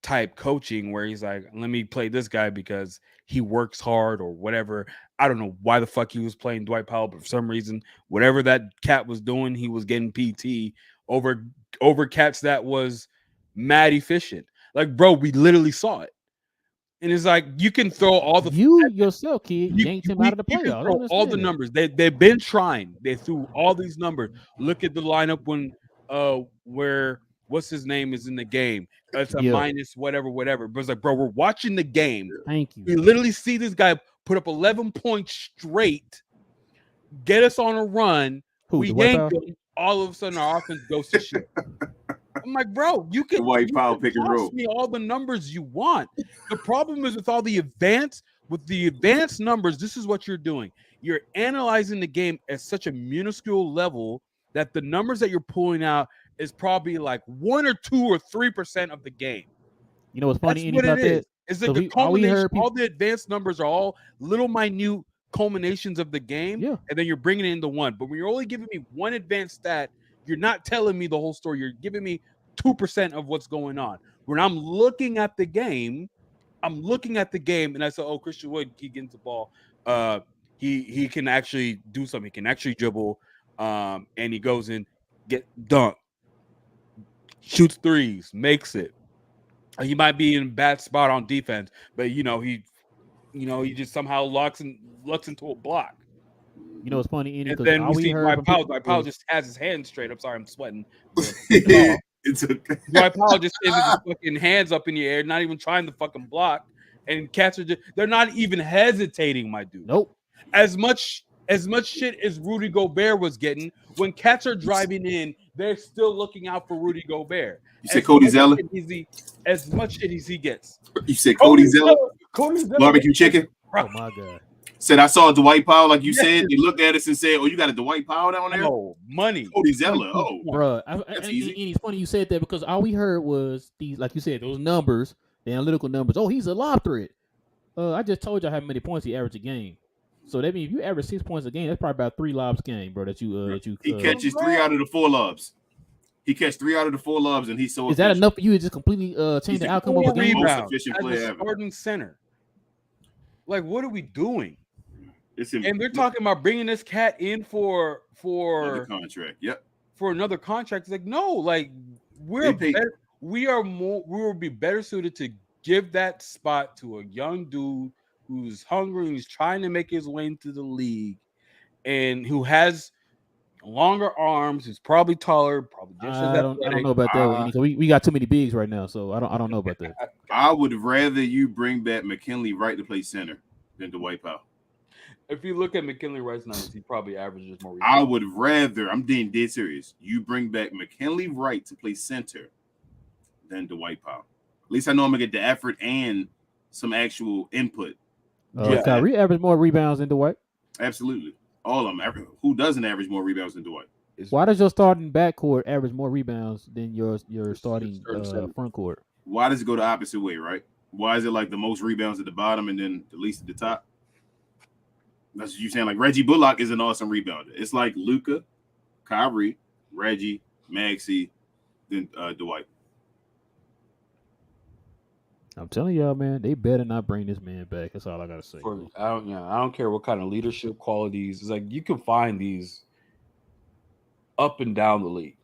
type coaching where he's like, let me play this guy because he works hard or whatever. I don't know why the fuck he was playing Dwight Powell, but for some reason, whatever that cat was doing, he was getting PT over cats that was mad efficient. Like, bro, we literally saw it. And it's like you can throw all the yourself, kid, yanked him out of the playoffs. You can throw all the numbers. They've been trying. They threw all these numbers. Look at the lineup when where what's his name is in the game. It's a minus whatever. But it's like, bro, we're watching the game. Thank you. We literally see this guy put up 11 points straight, get us on a run. We yank him. All of a sudden, our offense goes to shit. I'm like, bro, you can toss me all the numbers you want. The problem is with the advanced numbers, this is what you're doing. You're analyzing the game at such a minuscule level that the numbers that you're pulling out is probably like 1 or 2 or 3% of the game. You know what's funny? That's what it is. Is that the culmination? All the advanced numbers are all little minute culminations of the game, and then you're bringing it into one. But when you're only giving me one advanced stat, you're not telling me the whole story. You're giving me 2% of what's going on. When I'm looking at the game, and I say, "Oh, Christian Wood, he gets the ball. He can actually do something. He can actually dribble. And he goes in, get dunk, shoots threes, makes it. He might be in a bad spot on defense, but he just somehow locks into a block." You know, it's funny. And then we see Dwight Powell just has his hands straight. I'm sorry, I'm sweating. It's okay. Dwight Powell just has his fucking hands up in the air, not even trying to fucking block. And cats are they're not even hesitating, my dude. Nope. As much shit as Rudy Gobert was getting, when cats are driving in, they're still looking out for Rudy Gobert. You said Cody Zeller? As much shit as he gets. You said Cody Zeller? Barbecue chicken? Oh my God. Said I saw Dwight Powell, like you said. He looked at us and said, "Oh, you got a Dwight Powell down there? Oh, money, Cody Zeller. Oh, bro, that's easy." And it's funny you said that because all we heard was these, like you said, those numbers, the analytical numbers. Oh, he's a lob threat. I just told you how many points he averaged a game. So that means if you average 6 points a game, that's probably about 3 lobs a game, bro. He catches 3 out of the 4 lobs. He catches 3 out of the 4 lobs, and he's so. Is that enough for you to just completely change the outcome of a game? Most efficient player ever. Starting center. Like, what are we doing? And they're talking about bringing this cat in for another contract. Yep. For another contract. It's like, no, like we will be better suited to give that spot to a young dude who's hungry and he's trying to make his way into the league and who has longer arms, who's probably taller, probably just I don't know about that. We got too many bigs right now, so I don't know about that. I would rather you bring back McKinley Wright to play center than Dwight Powell. If you look at McKinley Wright's numbers, he probably averages more rebounds. I would rather, I'm being dead serious, you bring back McKinley Wright to play center than Dwight Powell. At least I know I'm going to get the effort and some actual input. Kyrie average more rebounds than Dwight? Absolutely. All of them. Who doesn't average more rebounds than Dwight? Why does your starting backcourt average more rebounds than your starting front court? Why does it go the opposite way, right? Why is it like the most rebounds at the bottom and then the least at the top? That's what you're saying. Like Reggie Bullock is an awesome rebounder. It's like Luka, Kyrie, Reggie, Maxey, then Dwight. I'm telling y'all, man, they better not bring this man back. That's all I gotta say. I don't care what kind of leadership qualities. It's like you can find these up and down the league.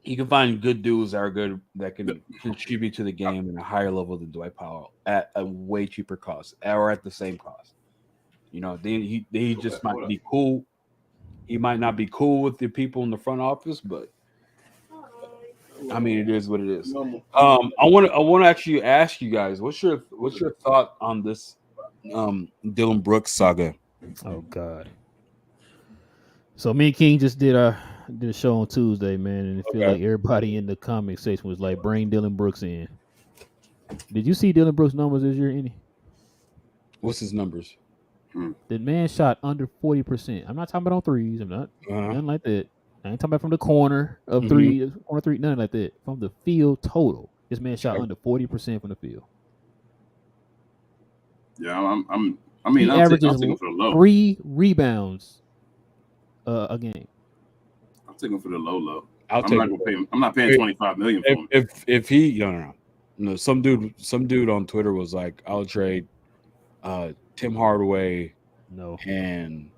You can find good dudes that are good that can contribute to the game at a higher level than Dwight Powell at a way cheaper cost or at the same cost. He just might be cool. He might not be cool with the people in the front office, but I mean, it is what it is. I want to actually ask you guys, what's your thought on this Dillon Brooks saga? Oh God. So me and King just did a show on Tuesday, man, and it feels like everybody in the comment section was like, "Bring Dillon Brooks in." Did you see Dillon Brooks' numbers this year? Any? What's his numbers? The man shot under 40%. I'm not talking about on threes. I'm not nothing like that. I ain't talking about from the corner of three, nothing like that. From the field total, this man shot under 40% from the field. Yeah, I'm he averages taking for the low. 3 rebounds a game. I'll take him for the low. I'm not paying $25 million for him. If he no, some dude on Twitter was like, I'll trade Tim Hardaway. No. And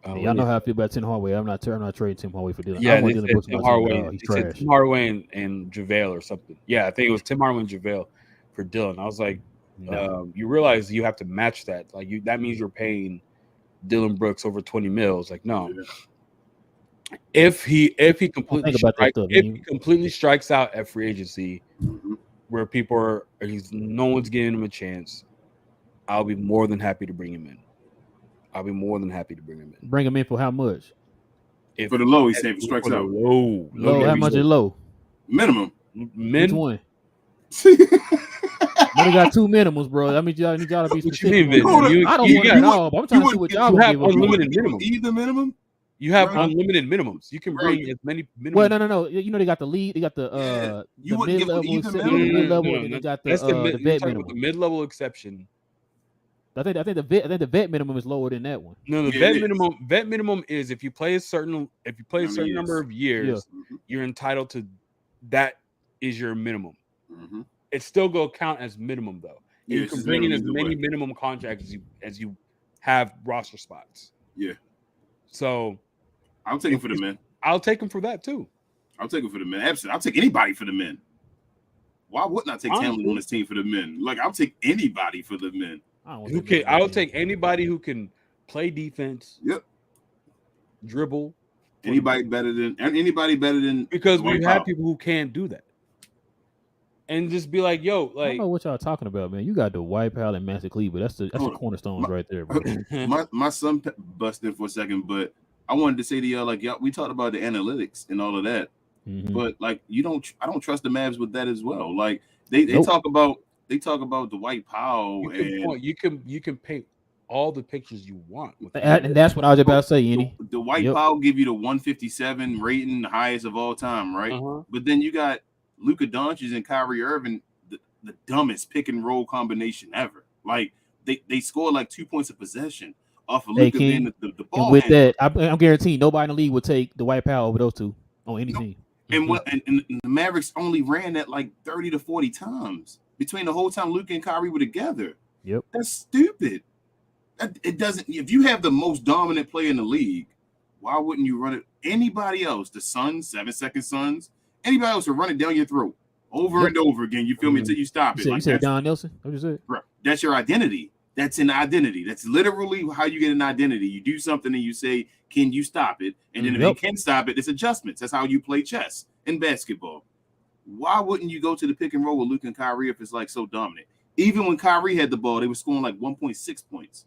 y'all know how I feel about Tim Hardaway. I'm not trading Tim Hardaway for Dillon. Yeah, I want Dillon Brooks. Tim Hardaway. He's trash. Tim Hardaway and JaVale or something. Yeah, I think it was Tim Hardaway and JaVale for Dillon. I was like, you realize you have to match that. Like that means you're paying Dillon Brooks over $20 million. It's like, no. Yeah. If he completely strikes out at free agency, where people are, no one's giving him a chance, I'll be more than happy to bring him in. Bring him in for how much? For the low, he said strikes out. Low. How much is low? Minimum. Which one? They got two minimums, bro. I mean, y'all need y'all to be specific. I don't want it at all, but I'm trying to see what y'all have unlimited minimums. Either minimum. You have unlimited minimums. You can bring as many minimums. Well, no. You know they got the lead. They got the mid-level, and they got the vet minimum. The mid-level exception. I think the vet minimum is lower than that one. No, the vet minimum is if you play a certain number of years, you're entitled to that is your minimum. Mm-hmm. It's still going to count as minimum though. Yeah, you can bring in as many minimum contracts as you have roster spots. Yeah. So I'll take him for the men. I'll take him for that too. I'll take him for the men. Absolutely. I'll take anybody for the men. Why wouldn't I take Tamlin on this team for the men? Like I'll take anybody for the men. I'll take anybody who can play defense. Yep. Dribble. Anybody better than because we have people who can't do that. And just be like, yo, like I don't know what y'all talking about, man. You got the White Powell and Master Cleaver. That's the cornerstones right there, bro. my son busted for a second, but I wanted to say to y'all, like, y'all, we talked about the analytics and all of that, but like, I don't trust the Mavs with that as well. Like, they talk about the White Powell, you can paint all the pictures you want, and that's what I was about to say. Enyi. The White Powell give you the 157 rating, the highest of all time, right? But then you got Luka Doncic and Kyrie Irving, the dumbest pick and roll combination ever. Like they scored like 2 points of possession off of Luka being the ball. And with that, I'm guaranteeing nobody in the league would take the White Powell over those two on any team. And the Mavericks only ran that like 30 to 40 times between the whole time Luka and Kyrie were together. Yep, that's stupid. It doesn't. If you have the most dominant player in the league, why wouldn't you run it? Anybody else, the Suns, 7-second Suns. Anybody else will run it down your throat over and over again. You feel me until you stop it. You said Don Nelson? What you said? Bro, that's your identity. That's an identity. That's literally how you get an identity. You do something and you say, "Can you stop it?" And then if you can stop it, it's adjustments. That's how you play chess in basketball. Why wouldn't you go to the pick and roll with Luka and Kyrie if it's like so dominant? Even when Kyrie had the ball, they were scoring like 1.6 points.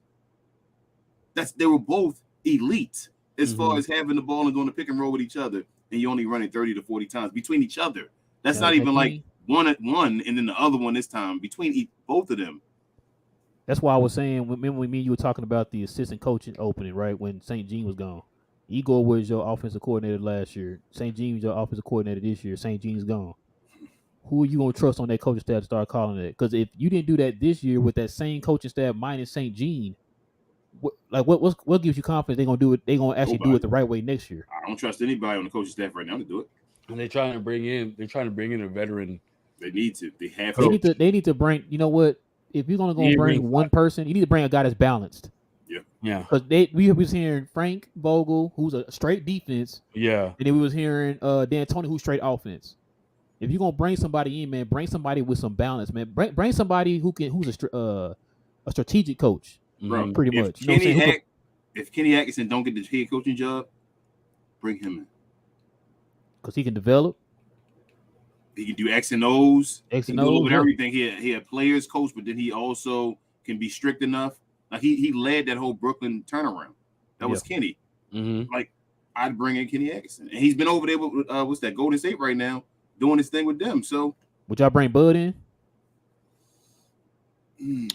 They were both elite as far as having the ball and going to pick and roll with each other. And you only run it 30 to 40 times between each other. That's not even like one at one, and then the other one this time between both of them. That's why I was saying, remember when me and you were talking about the assistant coaching opening, right? When St. Jean was gone. Igor was your offensive coordinator last year. St. Jean was your offensive coordinator this year. St. Jean's gone. Who are you going to trust on that coaching staff to start calling it? Because if you didn't do that this year with that same coaching staff minus St. Jean, what gives you confidence they're gonna do it? They're gonna actually do it the right way next year. I don't trust anybody on the coaching staff right now to do it. And they're trying to bring in a veteran. They need to. They need to bring. You know what? If you're gonna bring one person, you need to bring a guy that's balanced. Yeah. Because we was hearing Frank Vogel, who's a straight defense. Yeah. And then we was hearing D'Antoni, who's straight offense. If you're gonna bring somebody in, man, bring somebody with some balance, man. Bring somebody who's a strategic coach. Bro, pretty much. If Kenny Atkinson don't get the head coaching job, bring him in. Because he can develop. He can do X and O's. X and O's. With everything. He had players coach, but then he also can be strict enough. Like he led that whole Brooklyn turnaround. That was Kenny. Like I'd bring in Kenny Atkinson, and he's been over there with what's that Golden State right now, doing his thing with them. So would y'all bring Bud in?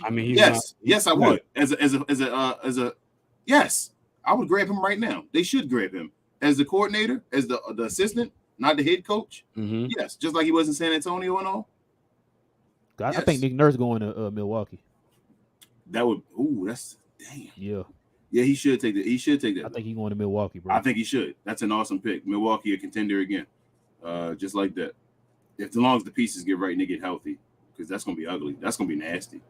I mean, yes, I would. As a yes, I would grab him right now. They should grab him as the coordinator, as the assistant, not the head coach. Yes, just like he was in San Antonio and all. I think Nick Nurse going to Milwaukee. That would. Ooh, that's damn. Yeah. Yeah, he should take that. He should take that. I think he's going to Milwaukee, bro. I think he should. That's an awesome pick. Milwaukee, a contender again. Just like that. As long as the pieces get right and they get healthy, because that's gonna be ugly. That's gonna be nasty.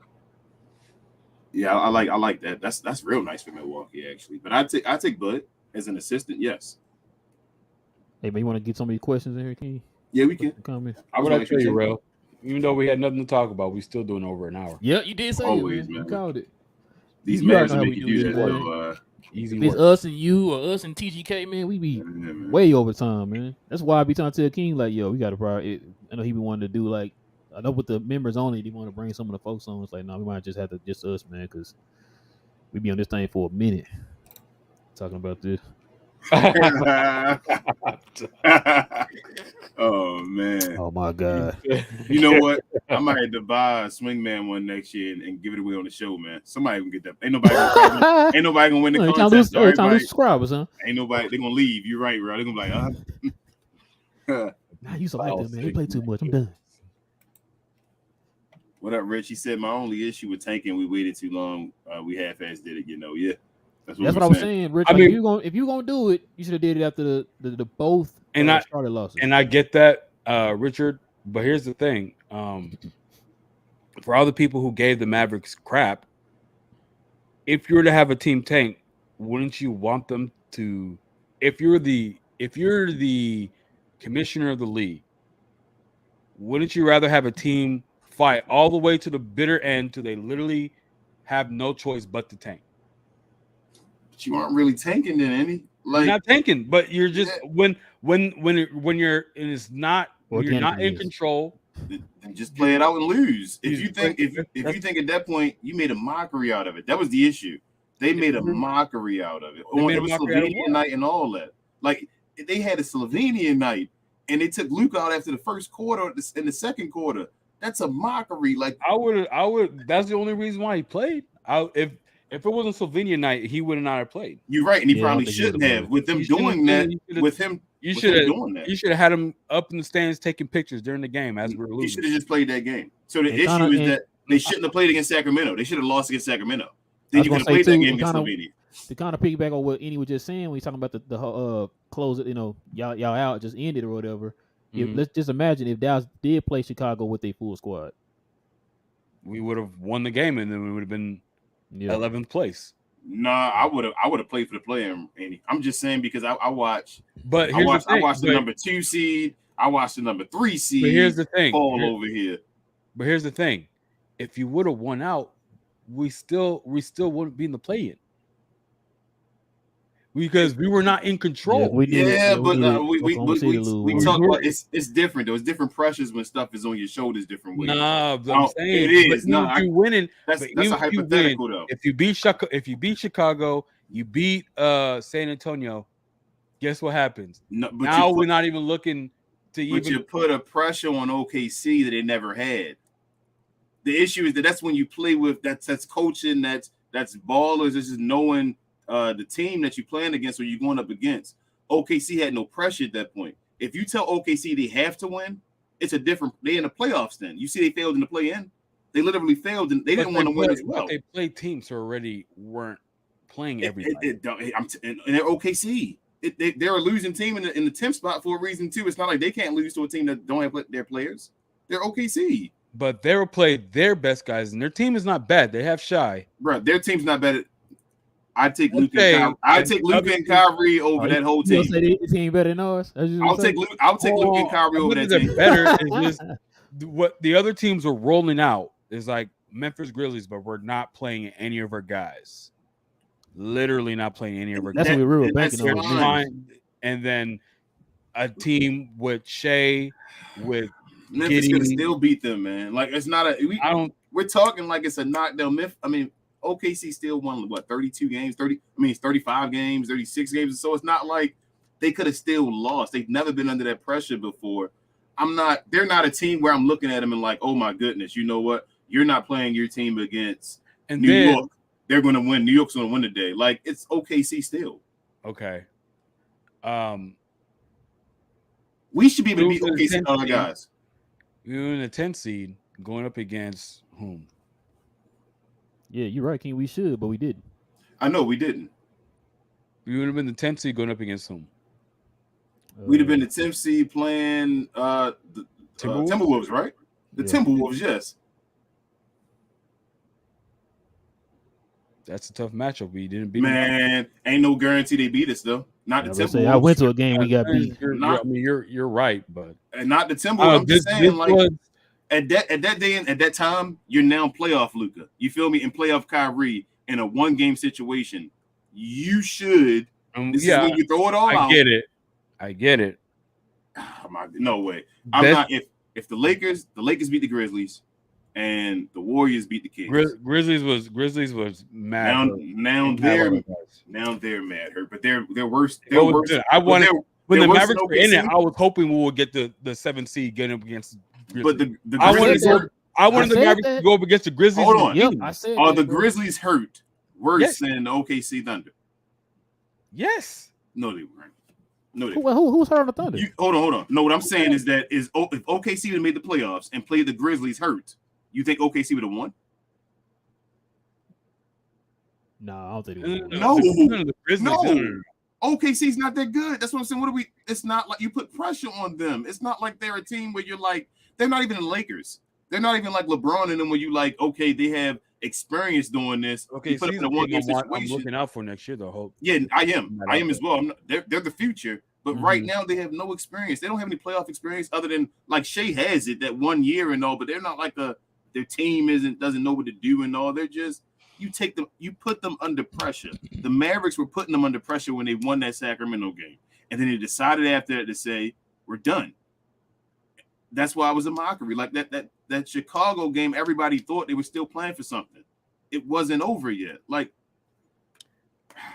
Yeah, I like that. That's real nice for Milwaukee, actually. But I take Bud as an assistant. Yes. Hey, man, you want to get some of these questions in here, King? Yeah, we can. Comments. I would tell you, real. Even though we had nothing to talk about, we still doing over an hour. Yeah, you did say always, it, man. man. You called it. These Mavs make you do that. Man. Easy if it's work. us and you or us and TGK, man, we be way over time, man. That's why I be trying to tell King, like, yo, we got to probably. I know he be wanting to do, like, I know with the members only, they want to bring some of the folks on. It's like, no, we might just have to just us, man, because we be on this thing for a minute talking about this. Oh man! Oh my God! You know what? I might have to buy a swingman one next year and give it away on the show, man. Somebody can get that. Ain't nobody gonna win the contest. Trying to lose subscribers, huh? Ain't nobody. They gonna leave. You're right, bro. They gonna be like, Nah, you so like that, man. He play too much. I'm done. What up, Rich? He said my only issue with tanking, we waited too long. We half-assed did it, Yeah. That's what I was saying, Rich. I mean, if you gonna do it, you should have did it after the both started losses. And I get that, Richard. But here's the thing: for all the people who gave the Mavericks crap, if you were to have a team tank, wouldn't you want them to? If you're the commissioner of the league, wouldn't you rather have a team fight all the way to the bitter end till they literally have no choice but to tank? But you aren't really tanking then, any. Like, you're not tanking, but you're just when you're and it's not when you're not in control. Then just play it out and lose. If you think at that point you made a mockery out of it, that was the issue. They made a mockery out of it. It was Slovenian night and all that. Like they had a Slovenian night and they took Luke out after the first quarter in the second quarter. That's a mockery. Like I would. That's the only reason why he played. If it wasn't Slovenia night, he would not have played. You're right, and he probably shouldn't have. With them doing that, with him, you should have had him up in the stands taking pictures during the game as we're losing. He should have just played that game. So the issue is that they shouldn't have played against Sacramento. They should have lost against Sacramento. Then you could have played that game against Slovenia. To kind of piggyback on what Enyi was just saying, when he's talking about the close it, y'all out just ended or whatever. Mm-hmm. Let's just imagine if Dallas did play Chicago with a full squad, we would have won the game, and then we would have been 11th place. Nah, I would have played for the play-in, Andy. I'm just saying because I watched. But I watched the number 2 seed. I watched the number 3 seed. But here's the thing. Over here. But here's the thing. If you would have won out, we still wouldn't be in the play-in. Because we were not in control. We talk about it's different though. It's different pressures when stuff is on your shoulders different ways. Nah, I'm saying it is. You winning. That's a hypothetical though. If you beat Chicago, you beat San Antonio. Guess what happens? Now we're not even looking to even. But you put a pressure on OKC that they never had. The issue is that's when you play with that's coaching. That's ballers. This is knowing. The team that you're playing against or you're going up against. OKC had no pressure at that point. If you tell OKC they have to win, it's a different. They in the playoffs then. You see they failed in the play-in. They literally failed and they didn't want to win as well. They played teams who already weren't playing everybody. And they're OKC. They're a losing team in the 10th spot for a reason too. It's not like they can't lose to a team that don't have their players. They're OKC. But they will play their best guys, and their team is not bad. They have Shy. Bro, their team's not bad. I take Luke and Kyrie over that whole team. You say the team better than ours? I'll take Luke and Kyrie over that team. Better is just what the other teams are rolling out is like Memphis Grizzlies, but we're not playing any of our guys. Literally not playing any of our guys. That's what we were banking on. And then a team with Shea, with Memphis can still beat them, man. Like it's not we're talking like it's a knockdown. I mean. OKC still won 32 games, 35 games, 36 games. So it's not like they could have still lost. They've never been under that pressure before. They're not a team where I'm looking at them and like, oh my goodness, you know what? You're not playing your team against New York. They're going to win. New York's going to win today. Like it's OKC still. Okay. We should be able to beat OKC other guys. We were in the 10th seed going up against whom? Yeah, you're right, King. We should, but we didn't. I know we didn't. We would have been the 10th seed going up against whom? We'd have been the 10th seed playing the Timberwolves, right? The Timberwolves, yes. That's a tough matchup. We didn't beat them. Ain't no guarantee they beat us though. Not the Timberwolves. I went to a game we got beat. You're right, but not the Timberwolves. I'm just saying, like at that day and at that time, you're now playoff Luka. You feel me? In playoff Kyrie in a 1-game situation, you should. This is when you throw it all out. I get it. Oh my, no way. I'm not. If the Lakers beat the Grizzlies. And the Warriors beat the Kings. Grizzlies was mad. Now they're mad hurt, but they're worse. When the Mavericks were in it, I was hoping we would get the 7th seed getting up against Grizzlies. But the Grizzlies I wanted the Mavericks to go up against the Grizzlies. Hold on. Are the Grizzlies hurt worse than the OKC Thunder? Yes. No, they weren't. No, who's hurt on the Thunder? Hold on. No, what I'm saying is that if OKC would have made the playoffs and played the Grizzlies hurt, you think OKC would have won? No, I don't think they would. No. OKC's not that good. That's what I'm saying. It's not like you put pressure on them. It's not like they're a team where you're like, they're not even the Lakers. They're not even like LeBron and them where you like, okay, they have experience doing this. Okay, put them in a 1-game situation. I'm looking out for next year, though. Hope. Yeah, I am as well. They're the future. But right now they have no experience. They don't have any playoff experience other than like Shea has it that 1 year and all, but they're not like their team doesn't know what to do and all. They're just you put them under pressure. The Mavericks were putting them under pressure when they won that Sacramento game. And then they decided after that to say, we're done. That's why it was a mockery. Like that Chicago game, everybody thought they were still playing for something. It wasn't over yet. Like,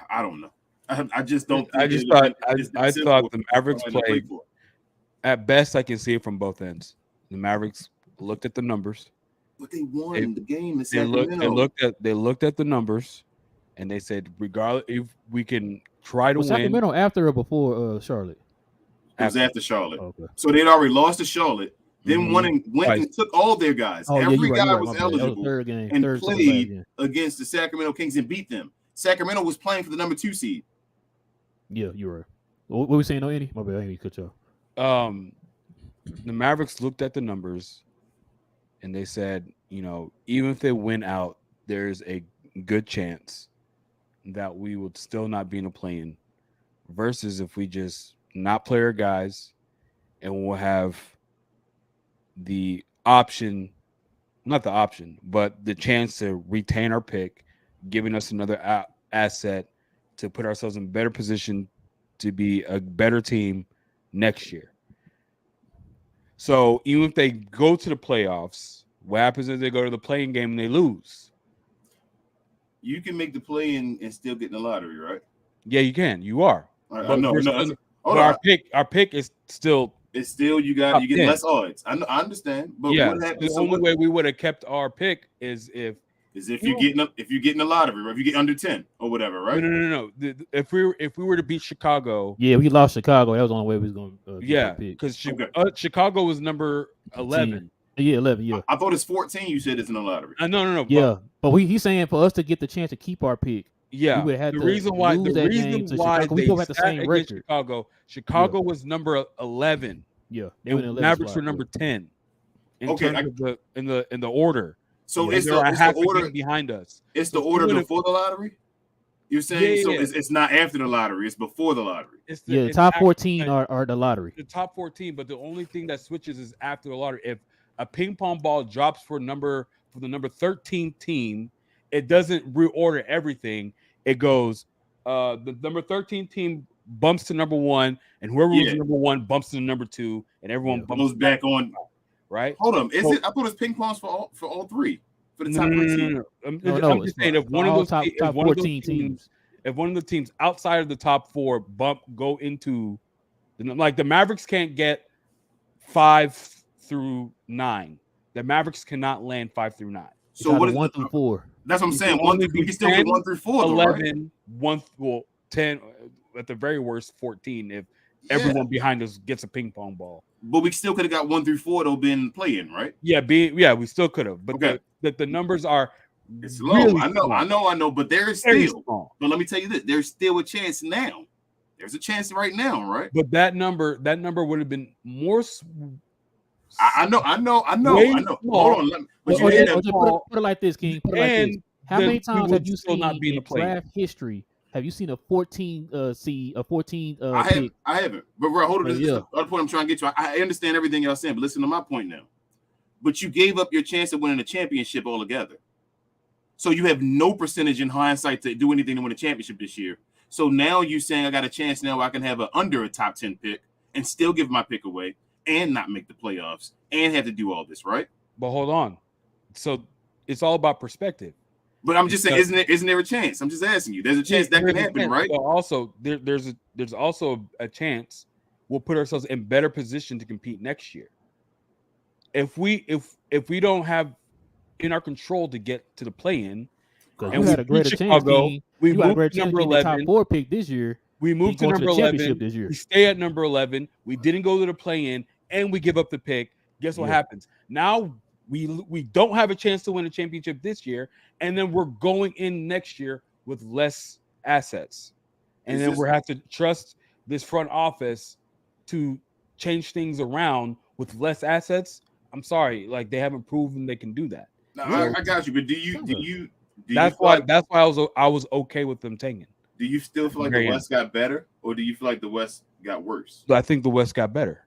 I don't know. I just don't. I thought the Mavericks played. At best, I can see it from both ends. The Mavericks looked at the numbers, but they won the game. They looked at the numbers, and they said, regardless, if we can try to win. Sacramento after or before Charlotte? It was after Charlotte. Okay. So they'd already lost to Charlotte. Then went and took all their guys. Every guy was eligible and played against the Sacramento Kings and beat them. Sacramento was playing for the number 2 seed. Yeah, you're right. What were we saying, Enyi? My bad, I ain't cut you off. The Mavericks looked at the numbers and they said, even if they win out, there's a good chance that we would still not be in a play-in versus if we just not play our guys and we'll have the option, not the option, but the chance to retain our pick, giving us another asset to put ourselves in a better position to be a better team next year. So even if they go to the playoffs, what happens if they go to the play-in game and they lose? You can make the play-in and still get in the lottery, right? Yeah, you can. You are. Our pick is still. It's still you get 10. Less odds. I understand, but what happens? The only way we would have kept our pick is if you get in the lottery, or if you get under 10 or whatever, right? No. If we were to beat Chicago, we lost Chicago. That was the only way we was going to because Chicago was number 11. 11. Yeah, I thought it's 14. You said it's in the lottery. No. Yeah, but he's saying for us to get the chance to keep our pick. Yeah, we would have the reason why we both had the same record. Chicago was number 11. Yeah, and Mavericks were number 10. In the order. So it's the order behind us. It's the order before the lottery. You're saying it's not after the lottery; it's before the lottery. The top 14 are the lottery. The top 14, but the only thing that switches is after the lottery. If a ping pong ball drops for the number 13 team, it doesn't reorder everything. It goes the number 13 team bumps to number 1, and whoever was number 1 bumps to number 2, and everyone bumps back on. Right? Hold on. Is it? I thought it was ping pongs for all three for the top 14. No. I'm just saying if one of those top 14 teams, if one of the teams outside of the top 4 go into the Mavericks can't get 5 through 9. The Mavericks cannot land 5 through 9. So what is 1 through 4? That's what I'm saying. You can still get 1 through 4. 11, 10, at the very worst 14 if everyone behind us gets a ping pong ball. But we still could have got 1 through 4 though, been playing, right? Yeah, we still could have. But the numbers are it's low. Really I know, but there is still small. But let me tell you this: there's still a chance now. There's a chance right now, right? But that number would have been more. I know. Hold on. Put it like this, King. Put it like this. How many times have you seen in draft history? Have you seen a 14 seed, a 14 pick? I haven't. But bro, hold on. This is the other point I'm trying to get to. I understand everything y'all saying, but listen to my point now. But you gave up your chance of winning a championship altogether. So you have no percentage in hindsight to do anything to win a championship this year. So now you're saying I got a chance now where I can have under a top 10 pick and still give my pick away and not make the playoffs and have to do all this, right? But hold on. So it's all about perspective. But I'm just saying, isn't there a chance? I'm just asking you. There's a chance that can happen, right? But also, there's also a chance we'll put ourselves in better position to compete next year. If we don't have in our control to get to the play-in, and we had a greater Chicago, chance. We moved to number 11, top 4 pick this year. We moved to number 11 this year. We stay at number 11. We didn't go to the play-in, and we give up the pick. Guess what happens? Now we don't have a chance to win a championship this year, and then we're going in next year with less assets, and then we have to trust this front office to change things around with less assets. I'm sorry, like they haven't proven they can do that. No, I got you, but do you? That's why I was okay with them taking. Do you still feel like the West got better, or do you feel like the West got worse? I think the West got better.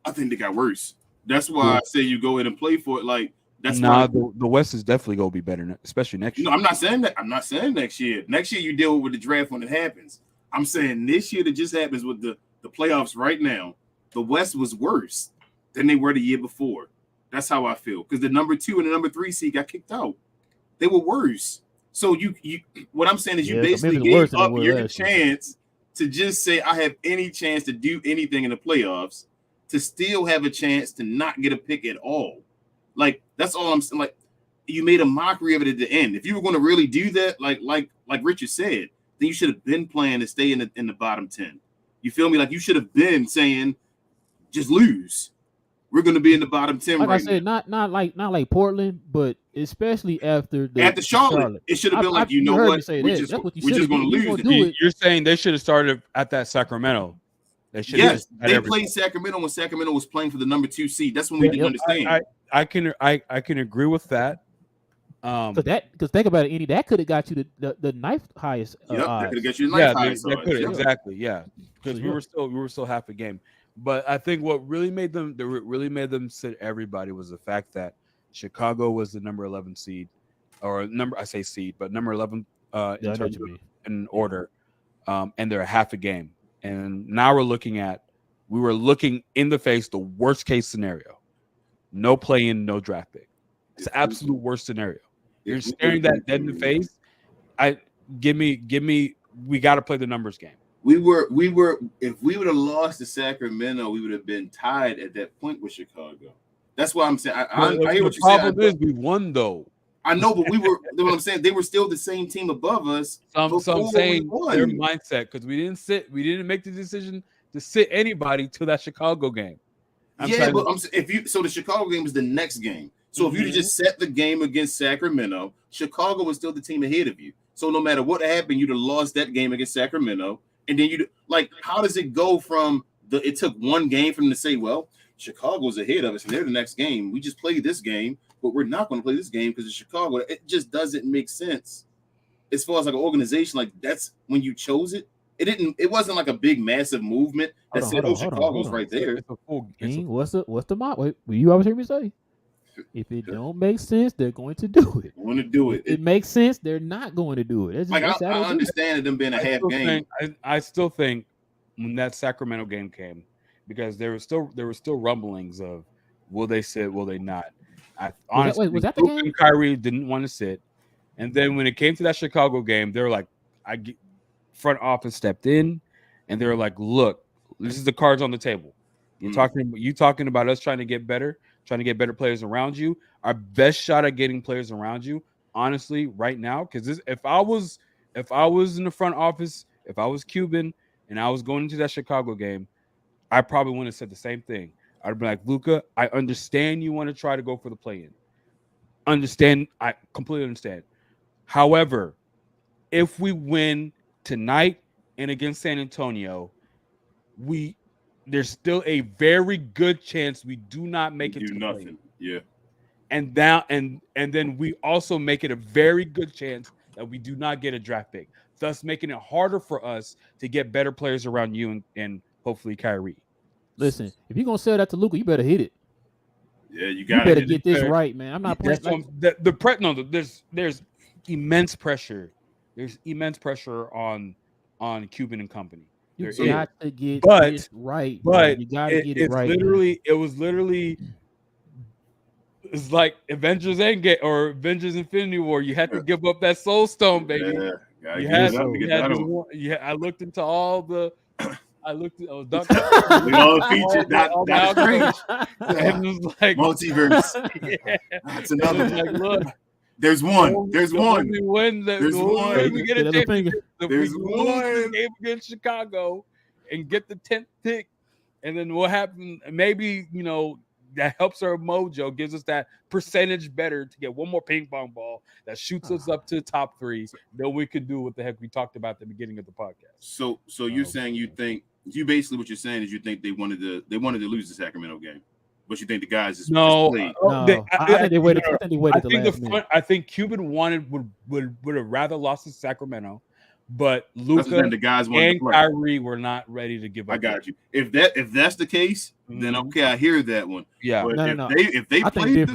I think they got worse. That's why I say you go in and play for it. Like that's the West is definitely going to be better, especially next year. No, I'm not saying that. I'm not saying next year. Next year you deal with the draft when it happens. I'm saying this year that just happens with the playoffs right now. The West was worse than they were the year before. That's how I feel, because the number 2 and the number 3 seed got kicked out. They were worse. So you what I'm saying is you basically gave up your chance to just say I have any chance to do anything in the playoffs, to still have a chance to not get a pick at all. Like that's all I'm saying. Like you made a mockery of it at the end. If you were going to really do that, like Richard said, then you should have been playing to stay in the bottom 10. You feel me? Like you should have been saying just lose. We're going to be in the bottom 10 like right I said, now. not like Portland, but especially after Charlotte. It should have been like, you know what? We're just going to lose. You're saying they should have started at that Sacramento. They played Sacramento when Sacramento was playing for the number 2 seed. That's when we didn't understand. I can agree with that. Because think about it, Enyi, that could have got you the ninth highest. That could have got you the ninth highest. Exactly, yeah. Because we were still half a game. But I think what really made them sit everybody was the fact that Chicago was the number 11 seed, or number 11 in order, and they're a half a game. And now we were looking in the face the worst case scenario, no play-in, no draft pick. It's the absolute worst scenario. You're staring that dead in the face. Give me. We got to play the numbers game. We were. If we would have lost to Sacramento, we would have been tied at that point with Chicago. That's why I'm saying. I hear what you're saying. The problem is we won though. I know, but we were. What I'm saying, they were still the same team above us. So I'm saying their mindset, because we didn't make the decision to sit anybody to that Chicago game. But the Chicago game was the next game. So if you just set the game against Sacramento, Chicago was still the team ahead of you. So no matter what happened, you'd have lost that game against Sacramento. And then how does it go from it took one game for them to say, well, Chicago's ahead of us and they're the next game. We just played this game, but we're not going to play this game because it's Chicago. It just doesn't make sense. As far as like an organization, like that's when you chose it. It wasn't like a big massive movement that said, Chicago's right there. What's the motto? Wait, you always hear me say? If it don't make sense, they're going to do it. Want to do it. If it makes sense, they're not going to do it. I understand them being a half game. I still think when that Sacramento game came, because there were still rumblings of will they sit, will they not? Honestly, was that the game? And Kyrie didn't want to sit, and then when it came to that Chicago game, they were like, front office stepped in, and they were like, look, this is the cards on the table. You talking about us trying to get better players around you. Our best shot at getting players around you, honestly, right now, because if I was in the front office, if I was Cuban and I was going into that Chicago game, I probably wouldn't have said the same thing. I'd be like, Luka, I understand you want to try to go for the play-in. I completely understand. However, if we win tonight and against San Antonio, there's still a very good chance we do not make it to the play. Yeah. And then we also make it a very good chance that we do not get a draft pick, thus making it harder for us to get better players around you and hopefully Kyrie. Listen, if you're gonna sell that to Luka, you better hit it. Yeah, you better get this right, man. I'm not playing. There's immense pressure. There's immense pressure on Cuban and company. You got to get this right, but you got to get it right. It was literally. It's like Avengers Endgame or Avengers Infinity War. You had to give up that Soul Stone, baby. Yeah, I looked into all the. I looked at all the features. That's strange. And it was like multiverse. Yeah. That's another. Like, look, there's one. There's one. We get a championship. There's one game against Chicago and get the 10th pick, and then what happened? Maybe that helps our mojo, gives us that percentage better to get one more ping pong ball that shoots us up to the top 3. Then we could do what the heck we talked about at the beginning of the podcast. So you're saying basically what you're saying is you think they wanted to lose the Sacramento game, but you think the guys just played. I think they waited. I think they waited the last minute. I think Cuban would have rather lost to Sacramento. But Luka the guys and Kyrie were not ready to give up. I got you. If that's the case, then okay, I hear that one. Yeah, but if they played,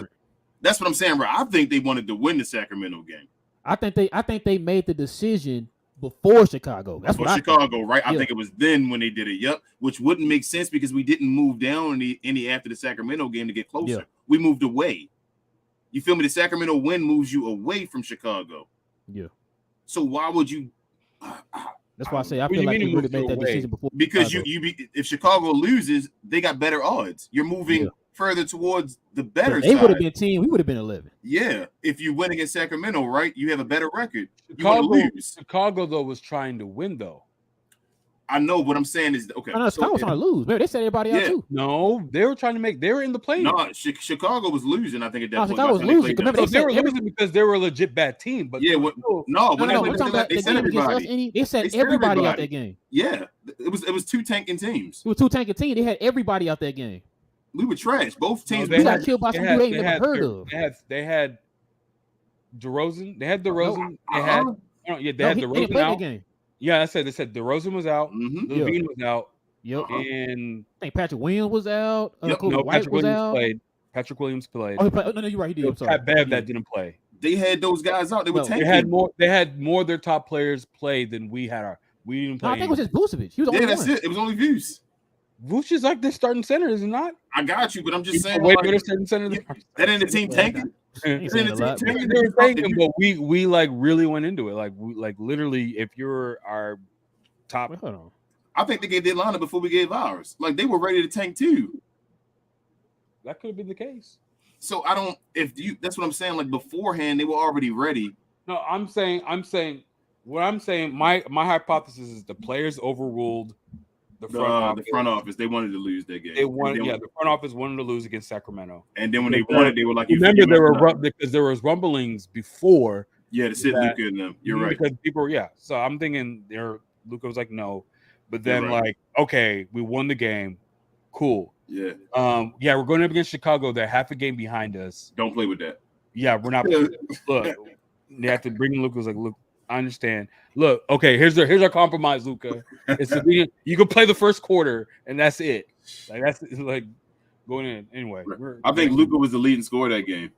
that's what I'm saying, bro. I think they wanted to win the Sacramento game. I think they made the decision before Chicago. That's what Chicago, right? I think it was then when they did it. Yep, which wouldn't make sense because we didn't move down any after the Sacramento game to get closer. Yeah. We moved away. You feel me? The Sacramento win moves you away from Chicago. Yeah. So why would you? That's why I say I feel like they would have made that decision before. Because if Chicago loses, they got better odds. You're moving further towards the better side. They would have been 10. We would have been 11. Yeah, if you win against Sacramento, right, you have a better record. Chicago though was trying to win though. I know what I'm saying is okay. I know Chicago was trying to lose. Man, they set everybody out too. No, they were trying to make. They were in the play. No, Chicago was losing. I think at that point. Chicago was losing. They were losing because they were a legit bad team. But they set everybody. They set everybody out that game. Yeah, it was 2 tanking teams. It was 2 tanking teams. They had everybody out that game. We were trash. Both teams. We got killed by some dude they ain't never heard of. They had DeRozan. They had DeRozan. They had DeRozan out. Game. Yeah, they said DeRozan was out. Levine was out. Yep. And I think Patrick Williams was out. Patrick Williams played. Patrick Williams played. Oh, he played. No, you're right. He did. Pat Bev that didn't play. They had those guys out. They were tanking. They had more of their top players play than we had. We didn't play. I think it was just Vucevic. He was the only that's it. It was only Vuce. Vuce is like their starting center, is it not? I got you, but I'm just saying. Way better starting center than that ain't the team tanking. They were tanking, but we like really went into it. Like literally, if you're our top. Wait, hold on. I think they gave their lineup before we gave ours. Like they were ready to tank too. That could have been the case. So I don't. That's what I'm saying. Like beforehand, they were already ready. No, I'm saying. What I'm saying. My hypothesis is the players overruled the front office. They wanted to lose that game. The front office wanted to lose against Sacramento. And then when they won it, they were like, remember because there was rumblings before. Yeah, to sit Luka in them. You're right. Because people, So I'm thinking Luka was like, no. But then okay, we won the game. Cool. Yeah. We're going up against Chicago. They're half a game behind us. Don't play with that. Yeah, we're not. Look, they have to bring in Luka. Like, look, I understand. Look, okay, here's our compromise, Luka. You can play the first quarter, and that's it. Like that's like going in anyway. I think Luka was the leading scorer that game.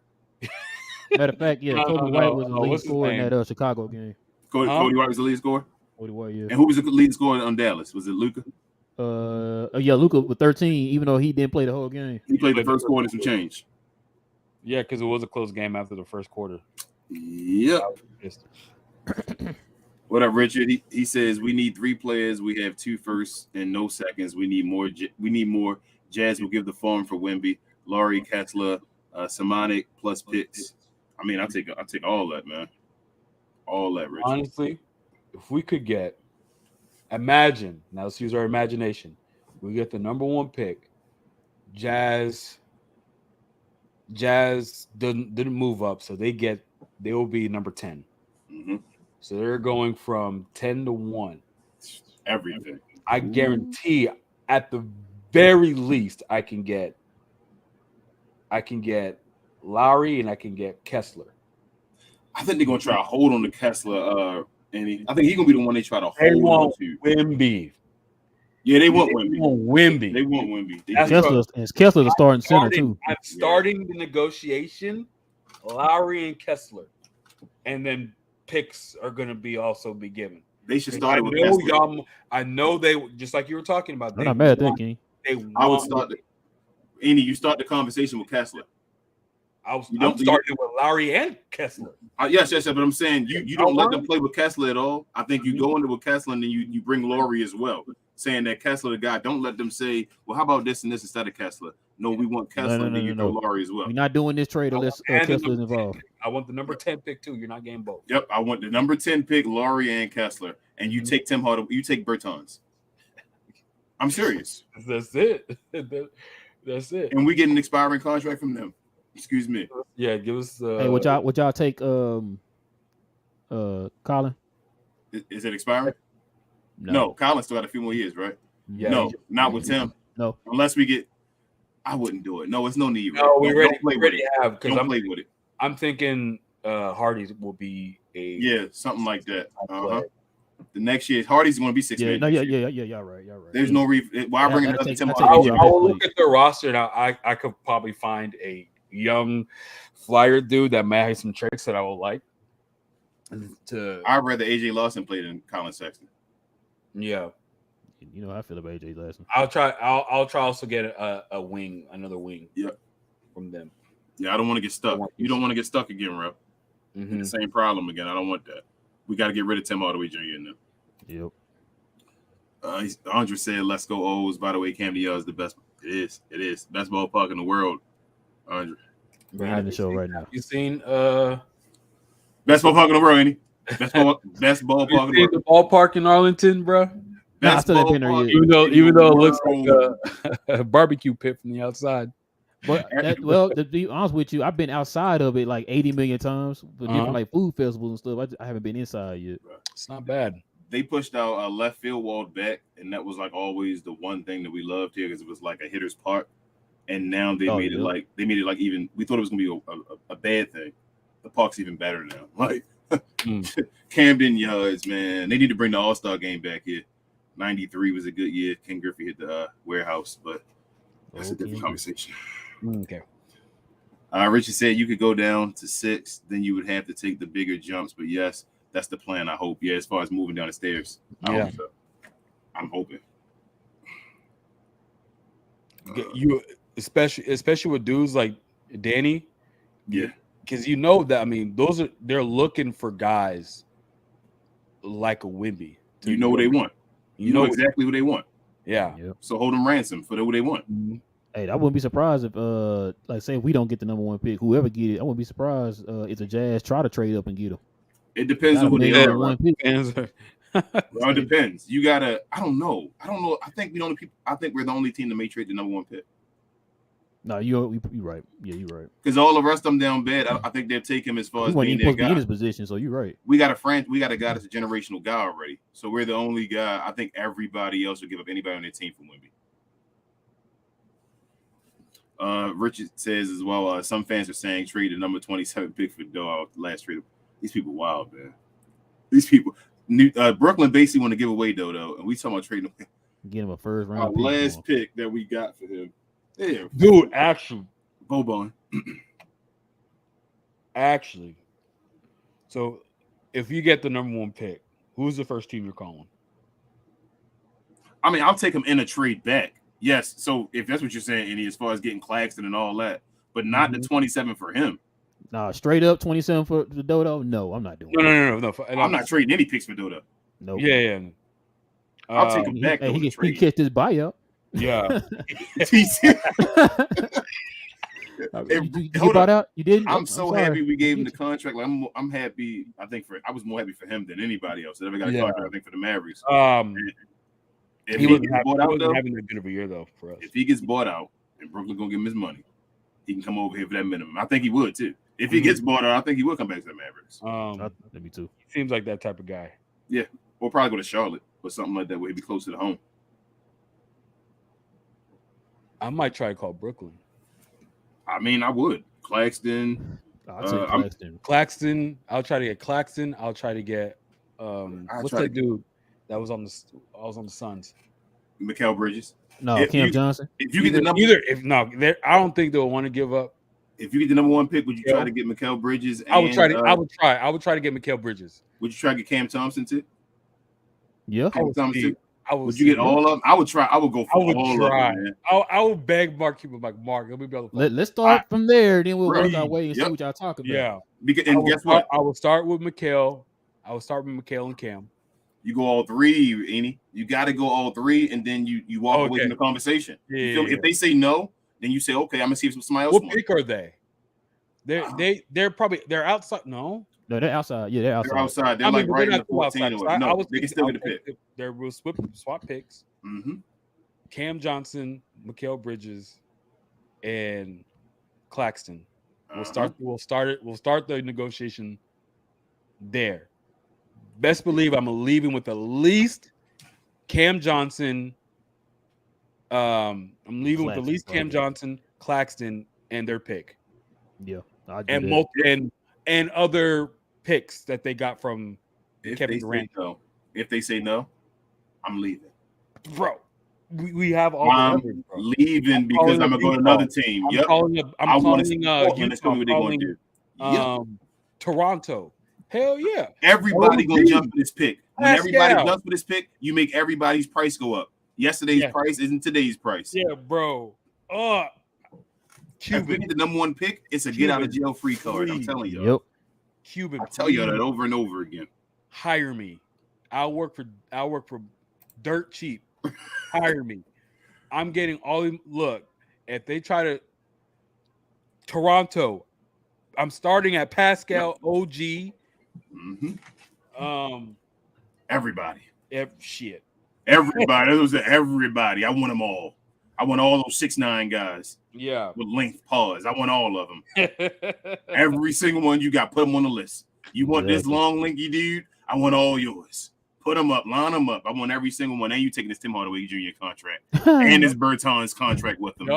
Matter of fact, Kobe White was the lead scorer in that Chicago game. Cody White was the lead scorer. Cody White, yeah. And who was the lead scorer on Dallas? Was it Luka? Luka with 13, even though he didn't play the whole game. He played the first quarter and some change. Yeah, because it was a close game after the first quarter. Yep. What up, Richard? He says we need 3 players. We have 2 firsts and no seconds. We need more. Jazz will give the farm for Wemby, Laurie, Katzler, Samanic plus picks. I mean, I take all that, man. All that, Richard. Honestly, if we could get, imagine, now let's use our imagination. We get the number 1 pick. Jazz didn't move up, so they will be number 10. Mm-hmm. So they're going from 10-1. Everything. I guarantee, at the very least, I can get Lowry and I can get Kessler. I think they're gonna try to hold on to Kessler. And I think he's gonna be the one they try to hold on to. Wemby. Yeah, they want Wemby. They want Wemby. Kessler's the starting center too. I'm starting the negotiation. Lowry and Kessler, and then picks are going to be given. They should start with Kessler. I know they, just like you were talking about. I'm not mad at that, King. I would start you start the conversation with Kessler. I'm starting with Lowry and Kessler. Yes, but I'm saying you don't let them play with Kessler at all. I think you go into with Kessler and then you bring Lowry as well, saying that Kessler the guy. Don't let them say, well, how about this and this instead of Kessler? No, we want Kessler and then you go Lowry as well. We're not doing this trade unless Kessler's involved. I want the number 10 pick too. You're not getting both. Yep, I want the number 10 pick, Lowry and Kessler, and you take Tim Hardaway. You take Bertans. I'm serious. That's it. That's it. And we get an expiring contract from them. Excuse me. Yeah, give us. Hey, would y'all take Colin? Is it expiring? No, Colin still got a few more years, right? Yeah. No, not with Tim. No, unless we get. I wouldn't do it. No, it's no need. No, we already have because I'm play with it. I'm thinking Hardy will be something like that. The next year, Hardy's going to be 6 million. Y'all right. There's no reason why bring it up to Tim. I will look at their roster now. I could probably find a young flyer dude that might have some tricks that I would like. I'd rather AJ Lawson play than Colin Sexton. Yeah, you know how I feel about AJ Lawson. I'll try also get another wing. Yep, from them. Yeah, I don't want to get stuck. You don't want to get stuck again, Rep. The same problem again. I don't want that. We got to get rid of Tim Hardaway Jr. in there. Yep. Andre said, "Let's go O's." By the way, Camden Yards is the best. It is best ballpark in the world. Andre, we're having the show right now. You seen best ballpark in the world, ain't he? Best ballpark in the world. The ballpark in Arlington, bro. Best ballpark, even though it looks like a barbecue pit from the outside. But to be honest with you, I've been outside of it like 80 million times for different like food festivals and stuff. I haven't been inside yet. It's not bad. They pushed out a left field wall back, and that was like always the one thing that we loved here because it was like a hitter's park. And now they made it like even we thought it was gonna be a bad thing. The park's even better now. Like Camden Yards, man. They need to bring the All-Star game back here. 93 was a good year. Ken Griffey hit the warehouse, but that's a different conversation. Okay. Richard said you could go down to 6, then you would have to take the bigger jumps. But yes, that's the plan. I hope. Yeah, as far as moving down the stairs, I hope so. I'm hoping. You especially with dudes like Danny. Yeah. Because you know that, I mean, they're looking for guys like a Wemby. You know what they want. You know exactly who they want. Yeah. So hold them ransom for who they want. Hey, I wouldn't be surprised if, like, say if we don't get the number 1 pick, whoever get it, I wouldn't be surprised if the Jazz try to trade up and get him. It depends on who they are. Right? Well, it depends. You gotta. I don't know. I think we're the only team that may trade the number 1 pick. No, you're right. Yeah, you're right. Because all the rest of them down bad, I think they'll take him as far as being their guy. In his position, so you're right. We got a guy that's a generational guy already. So we're the only guy. I think everybody else would give up anybody on their team for Wemby. Richard says as well, some fans are saying trade the number 27 pick for Doe last trade. These people wild, man. These people. Brooklyn basically want to give away Doe, and we talking about trading him. Get him a first round. Our last pick that we got for him. Yeah, dude, actually, Boban. Actually, so if you get the number 1 pick, who's the first team you're calling? I mean, I'll take him in a trade back. Yes. So if that's what you're saying, Andy, as far as getting Claxton and all that, but not the 27 for him. Nah, straight up 27 for the Dodo. No, I'm not doing it. No. I'm not trading any picks for Dodo. No. Yeah. I'll take him back. He catch this buyout. Yeah. You bought out? You didn't? I'm so happy we gave him the contract. Like, I'm happy. I was more happy for him than anybody else that ever got a contract. I think for the Mavericks. If he wasn't having a bit of a year though for us. If he gets bought out and Brooklyn gonna give him his money, he can come over here for that minimum. I think he would too. If he gets bought out, I think he will come back to the Mavericks. Me too. He seems like that type of guy. Yeah, or probably go to Charlotte or something like that where he'd be closer to home. I might try to call Brooklyn. I mean, I would. Claxton. I'll take Claxton. Claxton. I'll try to get Claxton. I'll try to get what's that dude that was on the Suns? Mikal Bridges. No, Cam Johnson. If you get the number, I don't think they'll want to give up. If you get the number 1 pick, would you try to get Mikal Bridges? I would try to get Mikal Bridges. Would you try to get Cam Thompson too? Yeah. Would you get all of them? I would try. I would go for all of them. Man. I would beg Mark, keep him like Mark. Let me be able to let's start from there, then we'll work our way and see what y'all talking about. Yeah. Guess what? I will start with Mikal. And Cam. You go all 3, Enyi. You got to go all 3, and then you walk away from the conversation. Yeah. If they say no, then you say, okay, I'm gonna see if somebody else. What pick are they? They're outside. No, they're outside. Yeah, they're outside. They're outside. They're like right in the 14. No, they can still get a pick. They're real swap picks. Mm-hmm. Cam Johnson, Mikal Bridges, and Claxton. We'll start the negotiation there. Best believe I'm leaving with at least Cam Johnson. I'm leaving with at least Cam Johnson, Claxton, and their pick. Yeah, and other picks that they got from Kevin Durant. If they say no, I'm leaving, bro. We have all. I'm leaving because I'm gonna go to another team. I'm calling Utah. Let's go. What they gonna do? Toronto. Hell yeah! Everybody gonna jump for this pick. When everybody jumps for this pick, you make everybody's price go up. Yesterday's price isn't today's price. Yeah, bro. Cuban. If we get the number 1 pick, it's a get out of jail free card. I'm telling you. Yep. Cuban. I tell you that over and over again. Hire me. I'll work for dirt cheap. Hire me. I'm getting all. Look, if they try to Toronto, I'm starting at Pascal OG. Mm-hmm. Everybody. Shit. Everybody. That was everybody. I want them all. I want all those 6'9" guys. Yeah. With length pause. I want all of them. Every single one you got, put them on the list. You want this long, lanky dude? I want all yours. Put them up, line them up. I want every single one. And you taking this Tim Hardaway Jr. contract and this Bertans contract with them.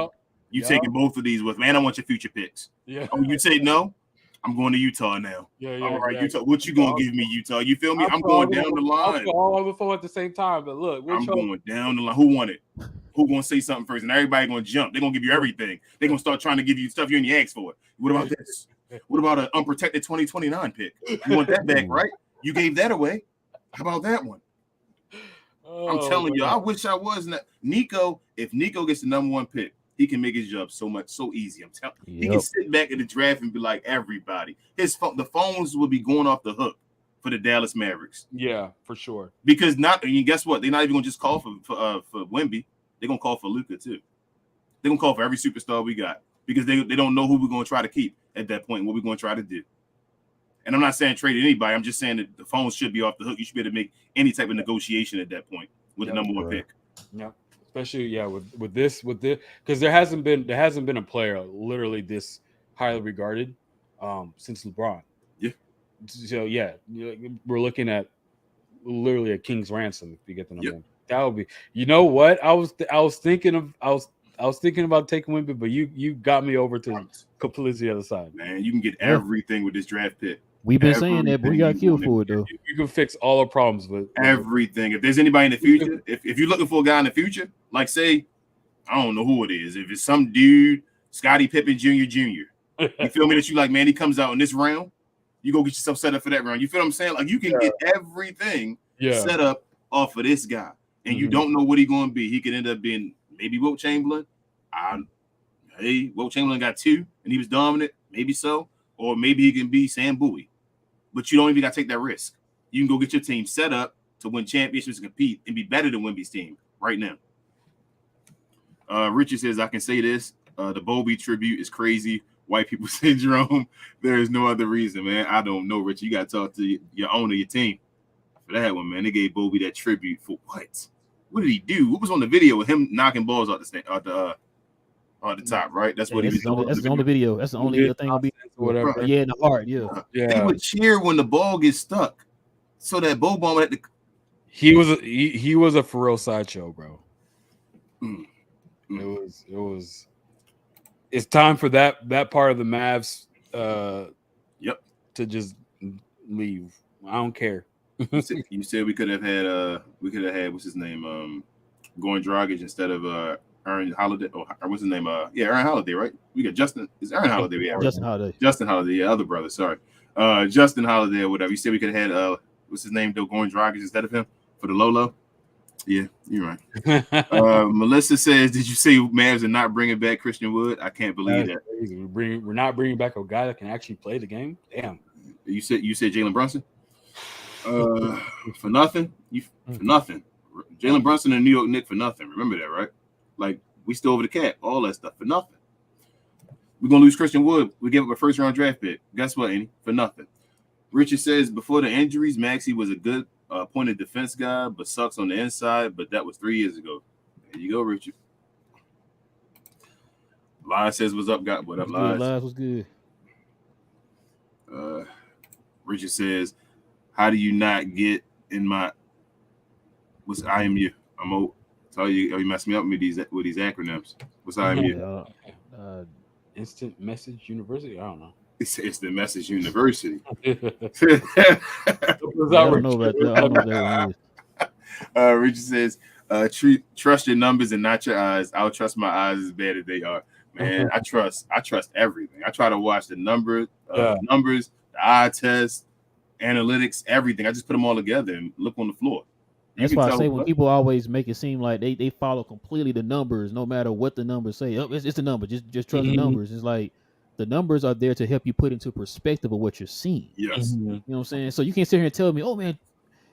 You taking both of these with me. And I want your future picks. Yeah. Oh, you say no? I'm going to Utah now. All right, exactly. Utah. What you gonna give me, Utah? You feel me? I'm going down the line. All over the phone at the same time. But look, I'm going down the line. Who won it? Who gonna say something first? And everybody gonna jump. They're gonna give you everything. They're gonna start trying to give you stuff you ain't asked for. What about this? What about an unprotected 2029 pick? You want that back, right? You gave that away. How about that one? I'm telling you, I wish I was not. Nico, if Nico gets the number 1 pick, he can make his job so easy. I'm telling you, he can sit back in the draft and be like everybody. The phones will be going off the hook for the Dallas Mavericks. Yeah, for sure. Because guess what? They're not even gonna just call for Wemby. They're gonna call for Luka too. They're gonna call for every superstar we got because they don't know who we're gonna try to keep at that point. What we're gonna try to do. And I'm not saying trade anybody. I'm just saying that the phones should be off the hook. You should be able to make any type of negotiation at that point with the number 1 pick. Yeah. Especially with this because there hasn't been a player literally this highly regarded since LeBron. Yeah. So we're looking at literally a king's ransom if you get the number 1. That would be. You know what? I was thinking about taking Wemby, but you got me over to completely the other side. Man, you can get everything with this draft pick. We've been saying that, but we got killed for it though. You can fix all our problems with everything. If there's anybody in the future, if you're looking for a guy in the future, like say, I don't know who it is. If it's some dude, Scottie Pippen Jr. You feel me? That you like, man, he comes out in this round, you go get yourself set up for that round. You feel what I'm saying? Like you can get everything set up off of this guy, and you don't know what he's going to be. He could end up being maybe Wilt Chamberlain. Wilt Chamberlain got 2, and he was dominant. Maybe so, or maybe he can be Sam Bowie. But you don't even got to take that risk. You can go get your team set up to win championships and compete and be better than Wemby's team right now. Richard says, I can say this. The Bobby tribute is crazy. White people syndrome. There is no other reason, man. I don't know, Richard. You got to talk to your owner, your team. For that one, man, they gave Bobby that tribute for what? What did he do? What was on the video with him knocking balls out the at the top, right? That's what he was doing. That's the only video. That's the only thing will be whatever. Yeah, in the heart. Yeah. They would cheer when the ball gets stuck, so that Boban had to. He was a for real sideshow, bro. It was. It's time for that part of the Mavs. To just leave. I don't care. You said we could have had what's his name Goran Dragic instead of Aaron Holiday. Or what's his name? Aaron Holiday, right? We got Justin. It's Aaron Holiday. We have Justin Holiday. Justin Holiday, yeah, other brother. Sorry, Justin Holiday or whatever. You said we could have had what's his name? Goran Dragic instead of him for the Lolo. Yeah, you're right. Melissa says, "Did you say Mavs are not bringing back Christian Wood? I can't believe that. We're not bringing back a guy that can actually play the game. Damn. You said Jalen Brunson. For nothing. For nothing. Jalen Brunson and New York Knicks for nothing. Remember that, right? Like we still over the cap, all that stuff for nothing. We're gonna lose Christian Wood. We gave up a first round draft pick. Guess what, Andy? For nothing. Richard says before the injuries, Maxey was a good pointed defense guy, but sucks on the inside. But that was 3 years ago. There you go, Richard. Lies says, "What's up, God? What up, Lies? Lies was good." Richard says, "How do you not get in my what's IMU? I'm old. Tell you messed me up with these acronyms. What's IMU? Instant Message University. I don't know. It's the Message University. I don't know about that. I don't know what that is. Richard says, trust your numbers and not your eyes. I'll trust my eyes as bad as they are. Man, I trust everything. I try to watch the numbers, the eye test, analytics, everything. I just put them all together and look on the floor. That's why I say when people always make it seem like they follow completely the numbers, no matter what the numbers say. Oh, it's the number. Just trust the numbers. It's like the numbers are there to help you put into perspective of what you're seeing. Yes. You know what I'm saying? So you can't sit here and tell me, oh man,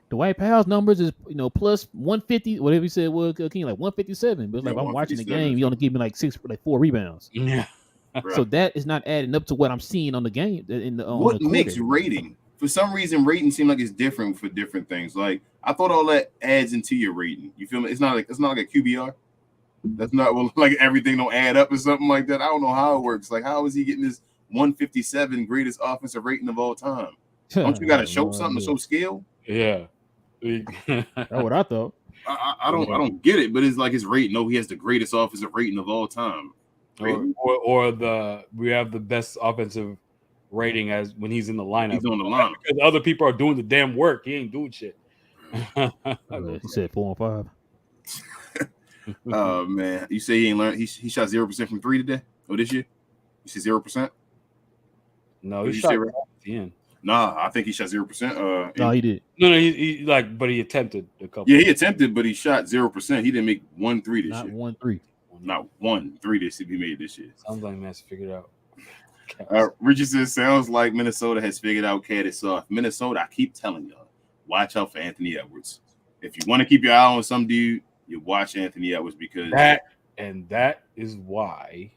Dwight Powell's numbers is plus 150, whatever you said was King, like 157. But it's like if I'm watching the game, you only give me like 4 rebounds. Yeah. Right. So that is not adding up to what I'm seeing on the game. What makes rating? For some reason, rating seems like it's different for different things. Like I thought all that adds into your rating. You feel me? It's not like a QBR. That's not like everything don't add up or something like that. I don't know how it works. Like how is he getting this 157 greatest offensive rating of all time? Don't you got to show something to show skill? Yeah. That's what I thought. I don't get it, but it's like his rating. No, he has the greatest offensive rating of all time. Or we have the best offensive rating as when he's in the lineup. He's on the line because other people are doing the damn work. He ain't doing shit. He said 4 and 5. Oh man, you say he ain't learned. He shot 0% from 3 today or this year. You said 0%? No, he shot right at the end. Nah, I think he shot 0%. No, he did. No, he but he attempted a couple. Yeah, he attempted, but he shot 0%. He didn't make 1 3 this year. Not 1 3. Not 1 3 this year he made this year. Sounds like Matt's figured out. Richardson sounds like Minnesota has figured out Cat is soft. Minnesota, I keep telling y'all, watch out for Anthony Edwards. If you want to keep your eye on some dude, you watch Anthony Edwards because that is why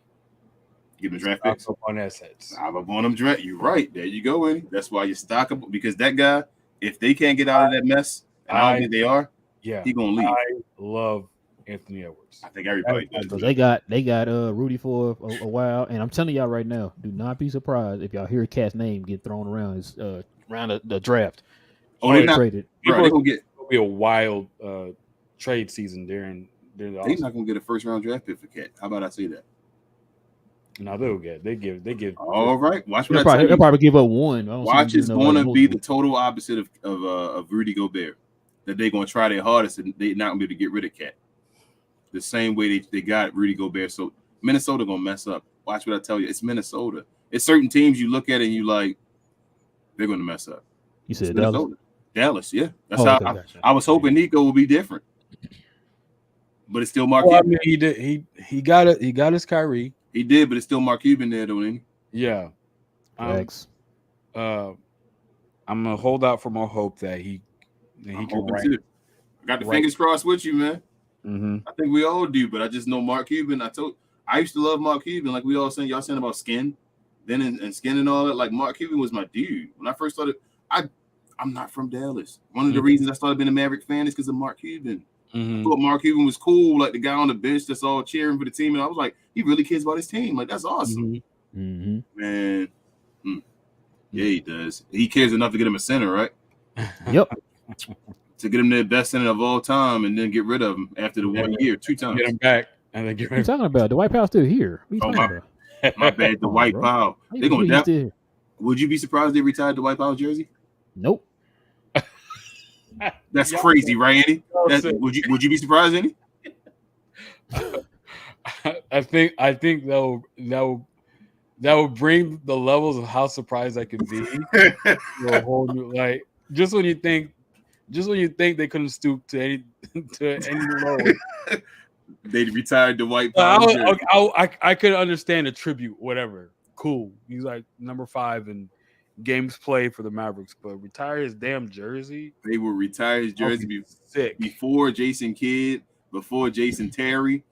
give him draft picks on assets. I'm up on him draft. You're right. There you go, Andy. That's why you stock up because that guy, if they can't get out of that mess, and I don't think they are, he gonna leave. I love Anthony Edwards. I think everybody does. They got Rudy for a while, and I'm telling y'all right now, do not be surprised if y'all hear Cat's name get thrown around around the draft. Oh, they're not traded. It'll be a wild trade season during the offseason. They're not gonna get a first round draft pick for Cat. How about I say that? No, they give. All right, watch what they'll probably give up one. Watch is going to be the total opposite of Rudy Gobert. That they're going to try their hardest and they're not going to be able to get rid of Cat. The same way they got Rudy Gobert. So Minnesota going to mess up. Watch what I tell you. It's Minnesota. It's certain teams you look at and you like, they're going to mess up. You said Dallas? Dallas, yeah. That's how I was hoping Nico would be different. But it's still Mark Cuban. I mean, he got it. He got his Kyrie. He did, but it's still Mark Cuban there, though, ain't he? Yeah. Thanks. I'm gonna hold out for more hope that he can write. I got the fingers crossed with you, man. Mm-hmm. I think we all do, but I just know Mark Cuban. I used to love Mark Cuban, like we all saying. Y'all saying about Skin, then and Skin and all that. Like Mark Cuban was my dude when I first started. I'm not from Dallas. One of the reasons I started being a Maverick fan is because of Mark Cuban. I thought Mark Cuban was cool, like the guy on the bench that's all cheering for the team. And I was like, he really cares about his team. Like, that's awesome. Man. Yeah, he does. He cares enough to get him a center, right? Yep. To get him the best center of all time and then get rid of him after the 1 year, 2 times. Get him back. And then What are you talking about? The White Powell's still here. What are you talking about? My bad, the White Powell. They gonna still... Would you be surprised they retired the White Powell jersey? Nope. That's crazy, right, Andy? Would you be surprised, Andy? I think that will bring the levels of how surprised I can be to a whole new, like, just when you think they couldn't stoop to any lower. They retired the White Powell. I could understand a tribute, whatever. Cool. He's like number 5 in games played for the Mavericks, but retire his damn jersey. They will retire his jersey before Jason Kidd, before Jason Terry,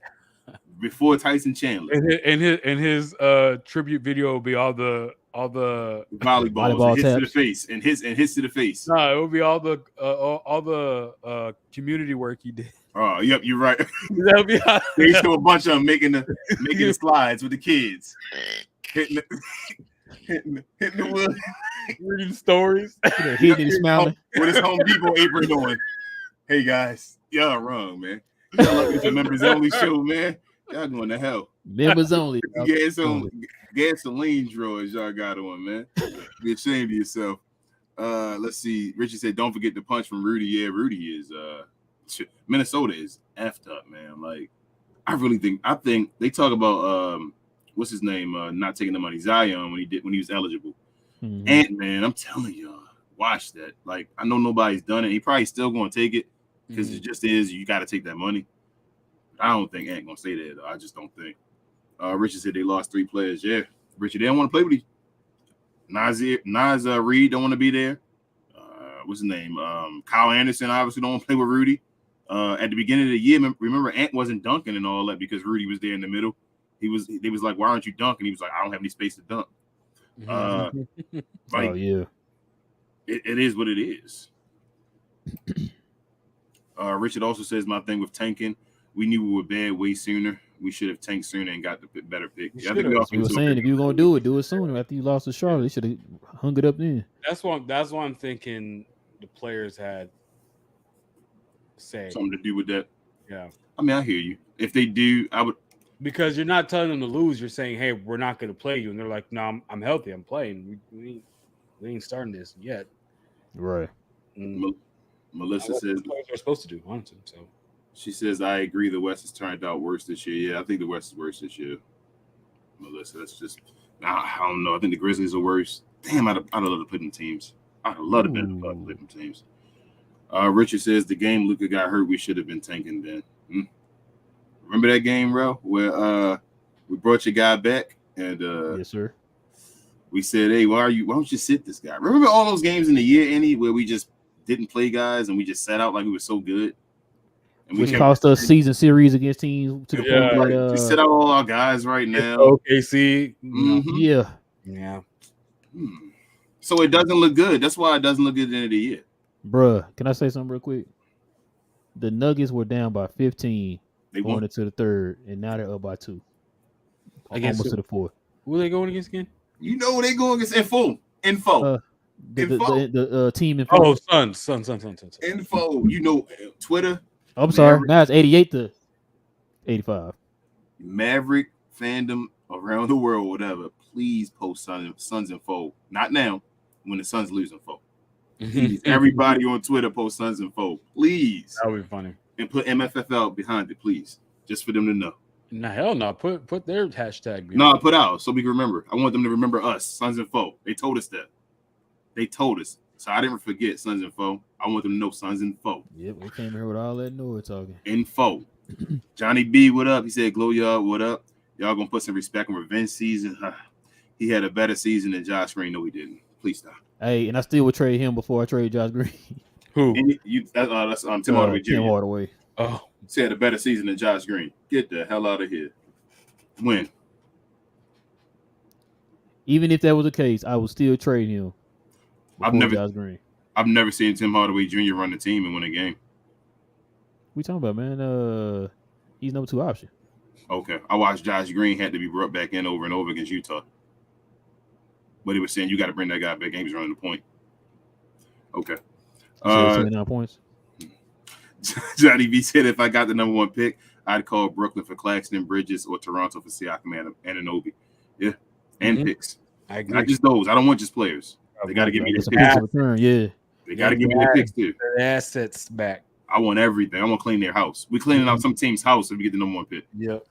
before Tyson Chandler. And his tribute video will be all the volleyballs hits to the face and hits to the face. No, it will be all the community work he did. Oh, yep, you're right. That'll be they show a bunch of them making the slides with the kids. Hitting the wood. Reading stories. Hitting smiling. With his Home Depot apron on. Hey guys, y'all wrong, man. Y'all look at the members only show, man. Y'all going to hell. Members only. Gasoline drawers y'all got on, man. Be ashamed of yourself. Let's see. Richard said, don't forget the punch from Rudy. Yeah, Rudy is Minnesota is effed up, man. Like, I think they talk about what's his name, not taking the money, Zion, when he was eligible. Ant-Man, I'm telling y'all, watch that. Like, I know nobody's done it. He probably still gonna take it because it just is, you gotta take that money. I don't think Ant gonna say that though. I just don't think. Richard said they lost 3 players. Yeah, Richard, they don't want to play with you. Nas Reed don't want to be there. What's his name? Kyle Anderson obviously don't want to play with Rudy. At the beginning of the year, remember Ant wasn't dunking and all that because Rudy was there in the middle. They was like, why aren't you dunking? He was like, I don't have any space to dunk. Oh yeah, it is what it is. Richard also says my thing with tanking. We knew we were bad way sooner. We should have tanked sooner and got the better pick. Yeah, I think we were saying if you were gonna do it sooner. After you lost to Charlotte, they should have hung it up then. That's why I'm thinking the players had something to do with that. Yeah, I mean, I hear you. If they do, I would. Because you're not telling them to lose. You're saying, hey, we're not going to play you. And they're like, no, I'm healthy. I'm playing. We ain't starting this yet. Right. Melissa says they're supposed to do, honestly. So she says, I agree. The West has turned out worse this year. Yeah, I think the West is worse this year. Melissa, that's just, I don't know. I think the Grizzlies are worse. Damn, I'd love to play them teams. I'd love to play them teams. Richard says the game Luka got hurt, we should have been tanking then. Remember that game, Ro, where we brought your guy back and yes, sir. We said, hey, why don't you sit this guy? Remember all those games in the year, Andy, where we just didn't play guys and we just sat out like we were so good? And which cost us season series against teams to the point that just sit out all our guys right now. OKC. Yeah. So it doesn't look good. That's why it doesn't look good at the end of the year. Bruh, can I say something real quick? The Nuggets were down by 15 going into the third, and now they're up by 2. Almost to the fourth. Who are they going against again? You know who they going against? Info. The team Info. Oh, Suns. Info. You know, Twitter. I'm sorry. Now it's 88 to 85. Maverick fandom around the world, whatever. Please post Suns Info. Not now, when the Suns lose Info. Please, everybody on Twitter post Suns Info. Please. That would be funny. And put MFFL behind it, please. Just for them to know. No, hell no. Put their hashtag. No, put out so we can remember. I want them to remember us, Suns Info. They told us that. They told us. So I didn't forget Suns Info. I want them to know Suns Info. Yep, we came here with all that noise talking. Info. Johnny B, what up? He said, Glow Yard, what up? Y'all gonna put some respect on revenge season. He had a better season than Josh Green. No, he didn't. Please stop. Hey, and I still would trade him before I trade Josh Green. Who? That's Tim Hardaway Jr. Tim Hardaway. Oh. He had a better season than Josh Green. Get the hell out of here. When? Even if that was the case, I would still trade him. Josh Green. I've never seen Tim Hardaway Jr. run the team and win a game. We talking about, man? He's number 2 option. Okay, I watched Josh Green had to be brought back in over and over against Utah, but he was saying you got to bring that guy back. He was running the point. Okay. 29 points. Johnny B said if I got the number 1 pick, I'd call Brooklyn for Claxton, Bridges, or Toronto for Siakam and Anunoby. Yeah, and picks. I agree. Not just those. I don't want just players. They got to give me the picks. Yeah. They got to give me the picks too. The assets back. I want everything. I want to clean their house. We're cleaning out some team's house if we get the number 1 pick. Yep.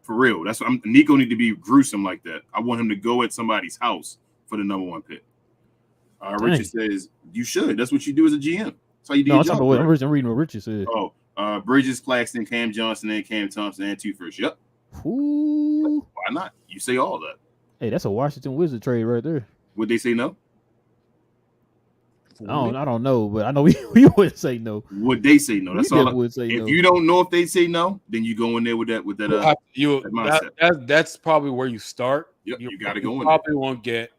For real. That's what Nico need to be gruesome like that. I want him to go at somebody's house for the number 1 pick. Richard says you should. That's what you do as a GM. That's how you do your job. I'm reading what Richard said. Oh, Bridges, Claxton, Cam Johnson, and Cam Thompson, and 2 firsts. Yep. Ooh. Why not? You say all that. Hey, that's a Washington Wizard trade right there. Would they say no? I don't know, but I know we would say no. Would they say no? That's all. Would say if no. you don't know if they say no, then you go in there with that mindset. That's probably where you start. Yep, you got to go in. Probably won't get.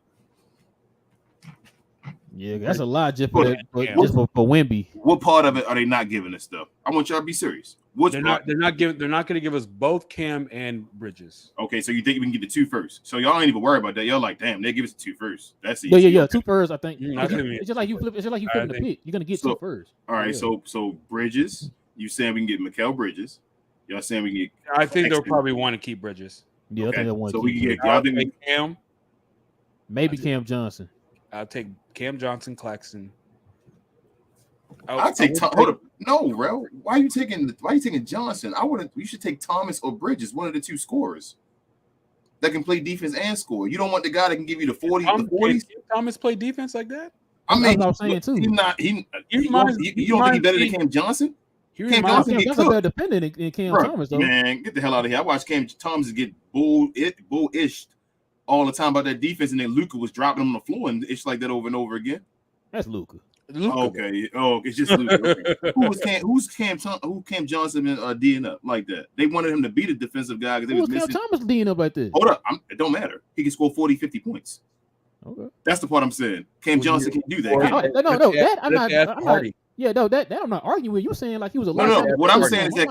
Yeah, that's a lot just for Wemby. What part of it are they not giving us though? I want y'all to be serious. They're not going to give us both Cam and Bridges. Okay, so you think we can get the 2 firsts? So y'all ain't even worried about that. Y'all like, damn, they give us the 2 firsts. That's easy. Yeah, 2 firsts. I think it's just like you flip. It's just like you flipping the pick. You're gonna get 2 firsts. All right, so Bridges. You saying we can get Mikal Bridges? Y'all saying we can get? I think they'll probably want to keep Bridges. Yeah, I think they'll want. So we can get. Y'all think Cam? Maybe Cam Johnson. I'll take Cam Johnson, Claxton. I'll take Tom. Hold up. No, bro. Why are you taking Johnson? You should take Thomas or Bridges, one of the 2 scorers that can play defense and score. You don't want the guy that can give you the 40s. Can Thomas play defense like that? I mean, that's what I'm saying too. You don't think he's better than Cam Johnson? Cam Johnson is better defending than Cam Thomas, though. Man, get the hell out of here. I watched Cam Thomas get bullish all the time about that defense, and then Luka was dropping him on the floor and it's like that over and over again. That's Luka. Okay. Oh, it's just Luka. Okay. Who's Cam Johnson been D'ing up like that? They wanted him to be the defensive guy because they was missing. Cam Thomas D'ing up like this? Hold up. It don't matter. He can score 40, 50 points. Okay. That's the part I'm saying. Cam Johnson can do that. I'm not arguing with you. Saying like he was a no. What I'm saying is that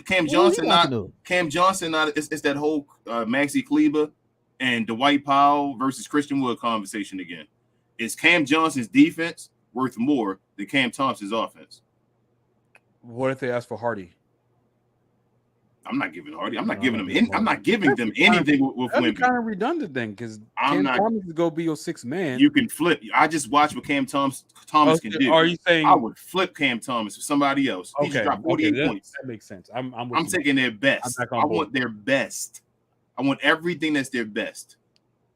Cam Johnson not. It's that whole Maxi Kleber and Dwight Powell versus Christian Wood conversation again. Is Cam Johnson's defense worth more than Cam Thompson's offense? What if they ask for Hardy? I'm not giving Hardy. I'm not giving them. I'm not giving them anything with Wemby. That's kind of redundant then, because Cam Thomas is gonna be your 6th man. You can flip. I just watched what Cam Thomas can do. Are you saying I would flip Cam Thomas for somebody else? He just dropped 48 points. That makes sense. I'm taking their best. I want their best. I want everything that's their best.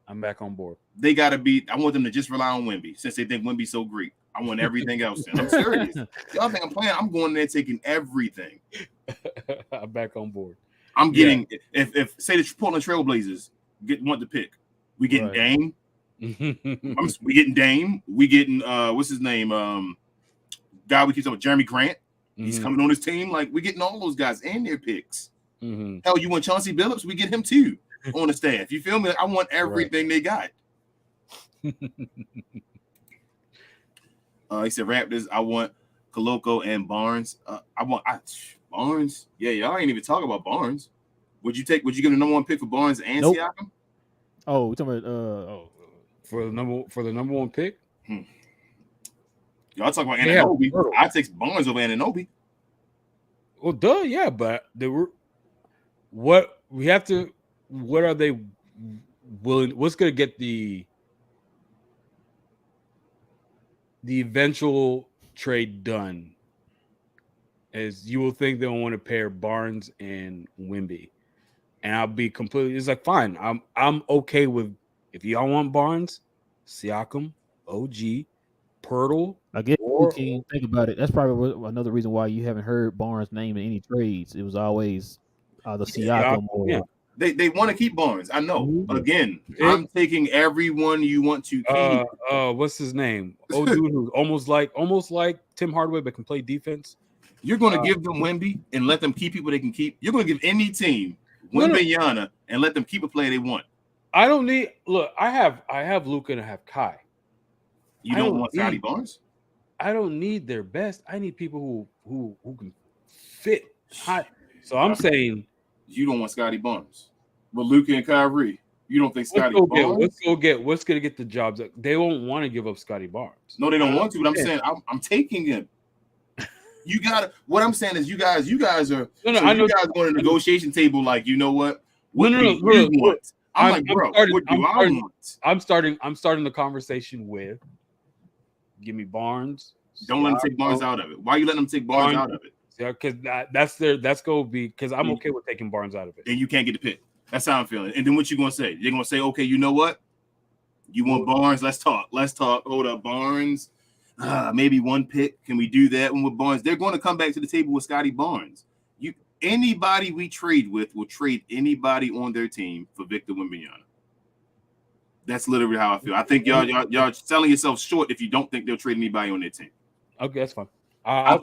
I'm back on board. They gotta be. I want them to just rely on Wemby since they think Wemby's so great. I want everything else. I'm serious. Y'all think I'm playing? I'm going there taking everything. I'm back on board. I'm getting if say the Portland Trailblazers want the pick, we getting Dame. We getting Dame. We getting what's his name? Guy we keep talking about, Jeremy Grant. He's coming on his team. Like we getting all those guys and their picks. Hell, you want Chauncey Billups? We get him too on the staff. You feel me? I want everything they got. He said Raptors. I want Koloko and Barnes. Barnes. Yeah, y'all ain't even talk about Barnes. Would you give the number 1 pick for Barnes and Siakam? Oh, we're talking about for the number 1 pick. Y'all talk about Anunoby. I take Barnes over Anunoby. Well, duh, yeah, but what are they willing? What's going to get the eventual trade done? As you will think they'll want to pair Barnes and Wemby, and I'll be completely. It's like fine. I'm okay with if y'all want Barnes, Siakam, OG, Pirtle. I guess you can think about it. That's probably another reason why you haven't heard Barnes' name in any trades. It was always the Siakam or. They want to keep Barnes. I know. Again, I'm taking everyone you want to keep. What's his name? Oh, dude, who's almost like Tim Hardaway, but can play defense. You're going to give them Wemby and let them keep people they can keep. You're going to give any team Wemby and let them keep a player they want. I don't need. Look, I have Luka and I have Kai. You don't want Scotty Barnes? I don't need their best. I need people who can fit. Hot. So I'm saying you don't want Scotty Barnes, but Luka and Kyrie. You don't think Scotty Barnes? What's gonna get the jobs? They won't want to give up Scotty Barnes. No, they don't want to. But I'm saying I'm taking him. You got what I'm saying is you guys are. I know you guys go to the negotiation table like, you know what? What do you want? I'm like, bro, what do I want? I'm starting the conversation with give me Barnes. Don't let them take Barnes out of it. Why are you letting them take Barnes out of it? Yeah, because that's gonna be because I'm okay with taking Barnes out of it. And you can't get the pick. That's how I'm feeling. And then what you gonna say? You're gonna say, okay, you know what? You want Barnes? Let's talk. Hold up, Barnes. Maybe one pick. Can we do that one with Barnes? They're going to come back to the table with Scotty Barnes. Anybody we trade with will trade anybody on their team for Victor Wembanyama. That's literally how I feel. I think y'all selling yourself short if you don't think they'll trade anybody on their team. Okay, that's fine. I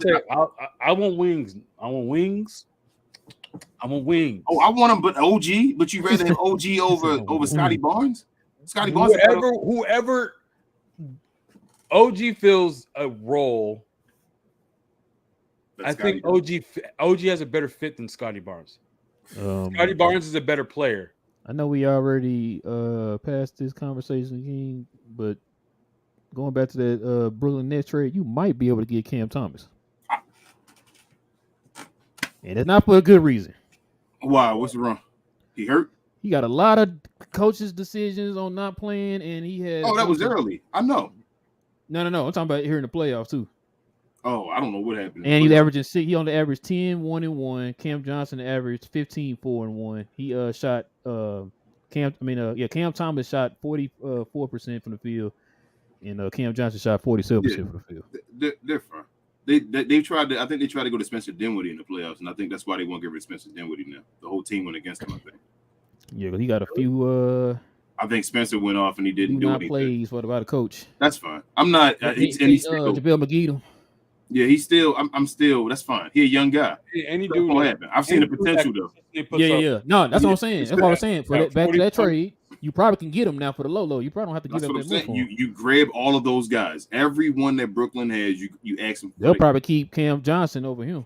want wings. I want wings. Oh, I want them, but OG. But you rather have OG over Scotty Barnes? Scotty Barnes. Whoever OG fills a role. I think OG has a better fit than Scotty Barnes. Scotty Barnes is a better player. I know we already passed this conversation again, but going back to that Brooklyn Nets trade, you might be able to get Cam Thomas. And it's not for a good reason. Why? What's wrong? He hurt? He got a lot of coaches' decisions on not playing, and he had. Oh, that was early. I know. No. I'm talking about here in the playoffs too. Oh, I don't know what happened. And he's averaging 6. He only averaged 10, 1 and 1. Cam Johnson averaged 15, 4 and 1. He shot Cam Thomas shot 44% from the field, and Cam Johnson shot 47% from the field. They're fine. They tried to. I think they tried to go to Spencer Dinwiddie in the playoffs, and I think that's why they won't get rid of Spencer Dinwiddie now. The whole team went against him, I think. Yeah, but he got a few. I think Spencer went off and he didn't do anything. Plays for the coach. That's fine. I'm not. He's still, JaVale McGee. Yeah, he's still. I'm still. That's fine. He's a young guy. Any dude won't happen. I've seen the potential though. Yeah. No, that's what I'm saying. That's what I'm saying. For that, back to that trade, you probably can get him now for the low. You probably don't have to give up that much. You grab all of those guys. Everyone that Brooklyn has, you ask them. They'll probably keep Cam Johnson over him.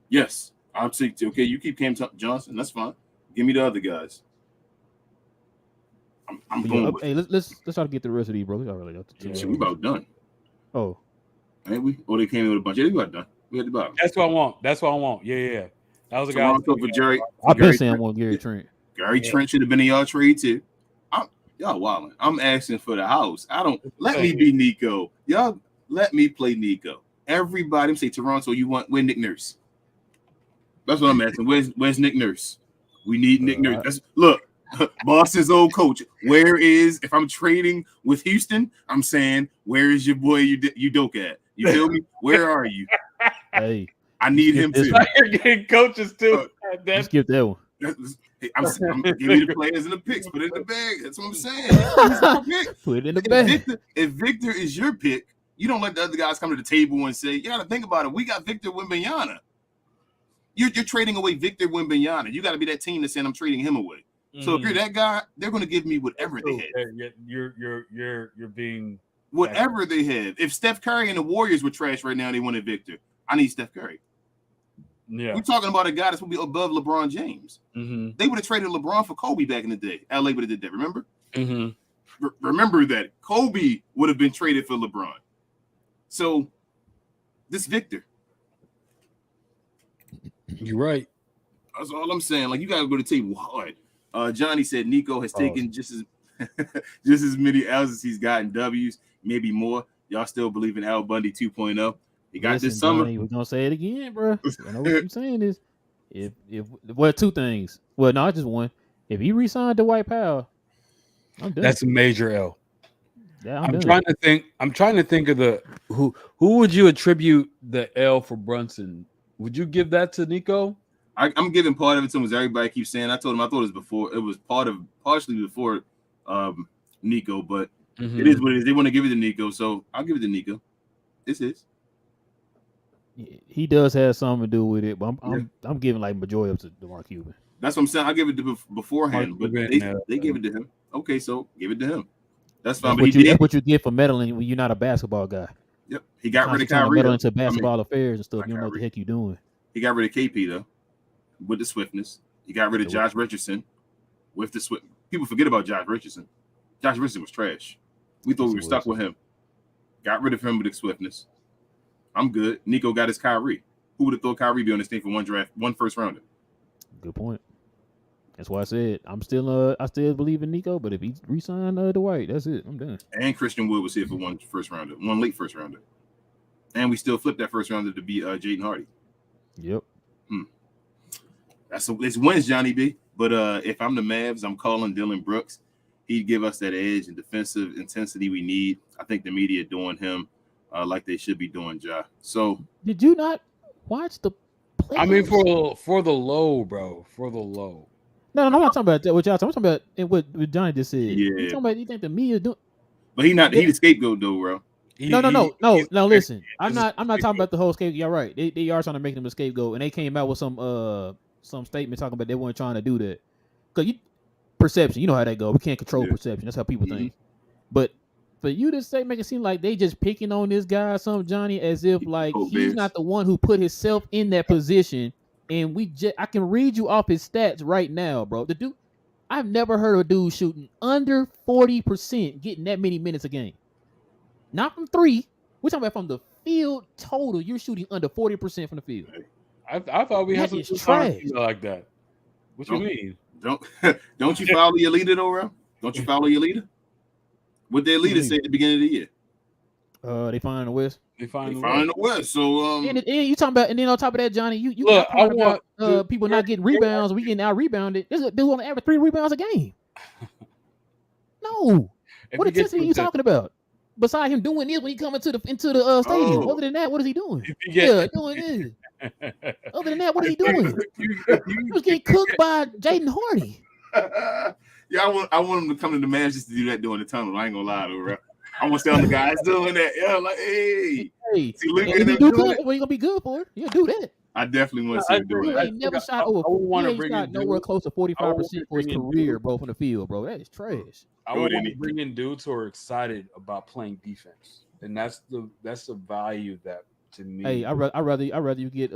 Yes, I'll take. Okay, you keep Cam Johnson. That's fine. Give me the other guys. I'm going. Hey, let's try to get the rest of these, bro. We about done. Oh, ain't we? Oh, they came in with a bunch. Yeah, we got done. We had the bottom. That's what I want. Yeah. That was a guy. For Jerry. I've been saying I want Gary Trent. Gary Trent should have been in y'all trade too. Y'all wilding. I'm asking for the house. Let me be Nico. Y'all let me play Nico. Everybody say Toronto. Where Nick Nurse? That's what I'm asking. Where's Nick Nurse? We need Nick Nurse. Look, Boston's old coach. If I'm trading with Houston, I'm saying, where is your boy Udoka at? You feel me? Where are you? Hey, I need him too. You're getting coaches too. Skip that one. I'm giving you the players and the picks. Put it in the bag. That's what I'm saying. Put it in the bag. If Victor is your pick, you don't let the other guys come to the table and say, you got to think about it. We got Victor Wembanyama. You're trading away Victor Wembanyama. You got to be that team that's saying I'm trading him away. So if you're that guy, they're going to give me whatever they have. You're being whatever they have. If Steph Curry and the Warriors were trash right now and they wanted Victor, I need Steph Curry. Yeah, we're talking about a guy that's going to be above LeBron James. Mm-hmm. They would have traded LeBron for Kobe back in the day. LA would have did that. Remember? Mm-hmm. Remember that Kobe would have been traded for LeBron. So this Victor. You're right. That's all I'm saying. Like, you got to go to the table hard. Johnny said Nico has taken just as many L's as he's gotten W's, maybe more. Y'all still believe in Al Bundy 2.0? He got this summer. Johnny, we're gonna say it again, bro. I know what I'm saying is, if two things. Well, no, just one. If he re-signed Dwight Powell, I'm done. That's a major L. Yeah, I'm trying to think of the who would you attribute the L for Brunson? Would you give that to Nico? I'm giving part of it to him, as everybody keeps saying. I told him I thought it was before. It was partially before Nico, but it is what it is. They want to give it to Nico, so I'll give it to Nico. It's his. He does have something to do with it, but I'm giving like majority up to DeMar Cuban. That's what I'm saying. I give it to beforehand, but they gave it to him. Okay, so give it to him. That's fine. That's what you get for meddling when you're not a basketball guy. Yep, he got rid of Kyrie. Meddling into basketball affairs and stuff. You don't know what the heck you're doing. He got rid of KP though, with the swiftness. He got rid of Josh Richardson with the swift. People forget about Josh Richardson. Josh Richardson was trash. We thought we were stuck with him. Got rid of him with the swiftness. I'm good. Nico got his Kyrie. Who would have thought Kyrie be on this team for one first rounder? Good point. That's why I said I still believe in Nico, but if he re-signed Dwight, that's it. I'm done. And Christian Wood was here for one late first rounder. And we still flipped that first rounder to be Jaden Hardy. Yep. It's wins, Johnny B. But if I'm the Mavs, I'm calling Dillon Brooks. He'd give us that edge and defensive intensity we need. I think the media doing him like they should be doing Ja. So did you not watch the playoffs? I mean, for the low, bro. For the low. No, I'm not talking about that. What y'all talking about? What Johnny just said. Yeah. You talking about? You think the media doing? But he the scapegoat though, bro. No. Listen, I'm not talking about the whole scapegoat. You're right. They are trying to make him a scapegoat, and they came out with some statement talking about they weren't trying to do that because perception. You know how that go. We can't control perception. That's how people think. But for you to make it seem like they just picking on this guy or something, Johnny, as if like he's not the one who put himself in that position. And I can read you off his stats right now, bro. The dude, I've never heard of a dude shooting under 40%, getting that many minutes a game. Not from three. We're talking about from the field total. You're shooting under 40% from the field. I thought we had some trash like that. What you mean? Don't you follow your leader though, bro? Don't you follow your leader? What their leader said at the beginning of the year? They find in the West. They find in the West. So and you talking about, and then on top of that, Johnny, you look, about people not getting rebounds. We getting out rebounded. This dude on average 3 rebounds a game. No, what intensity are you talking about? Besides him doing this when he come into the stadium. Other than that, what is he doing? Doing this. Other than that, what is he doing? He was getting cooked by Jaden Hardy. I want him to come to the Mavs just to do that during the tunnel. I ain't gonna lie to bro. I want to see all the guys doing that. Yeah, like, hey. See, look at him doing it. Well, you gonna be good for it. You do that. I definitely want to see him do it. He ain't never shot over. He ain't shot nowhere close to 45% for his career, bro, from the field, bro. That is trash. I want to bring in dudes who are excited about playing defense, and that's the value that to me. Hey, I'd rather you get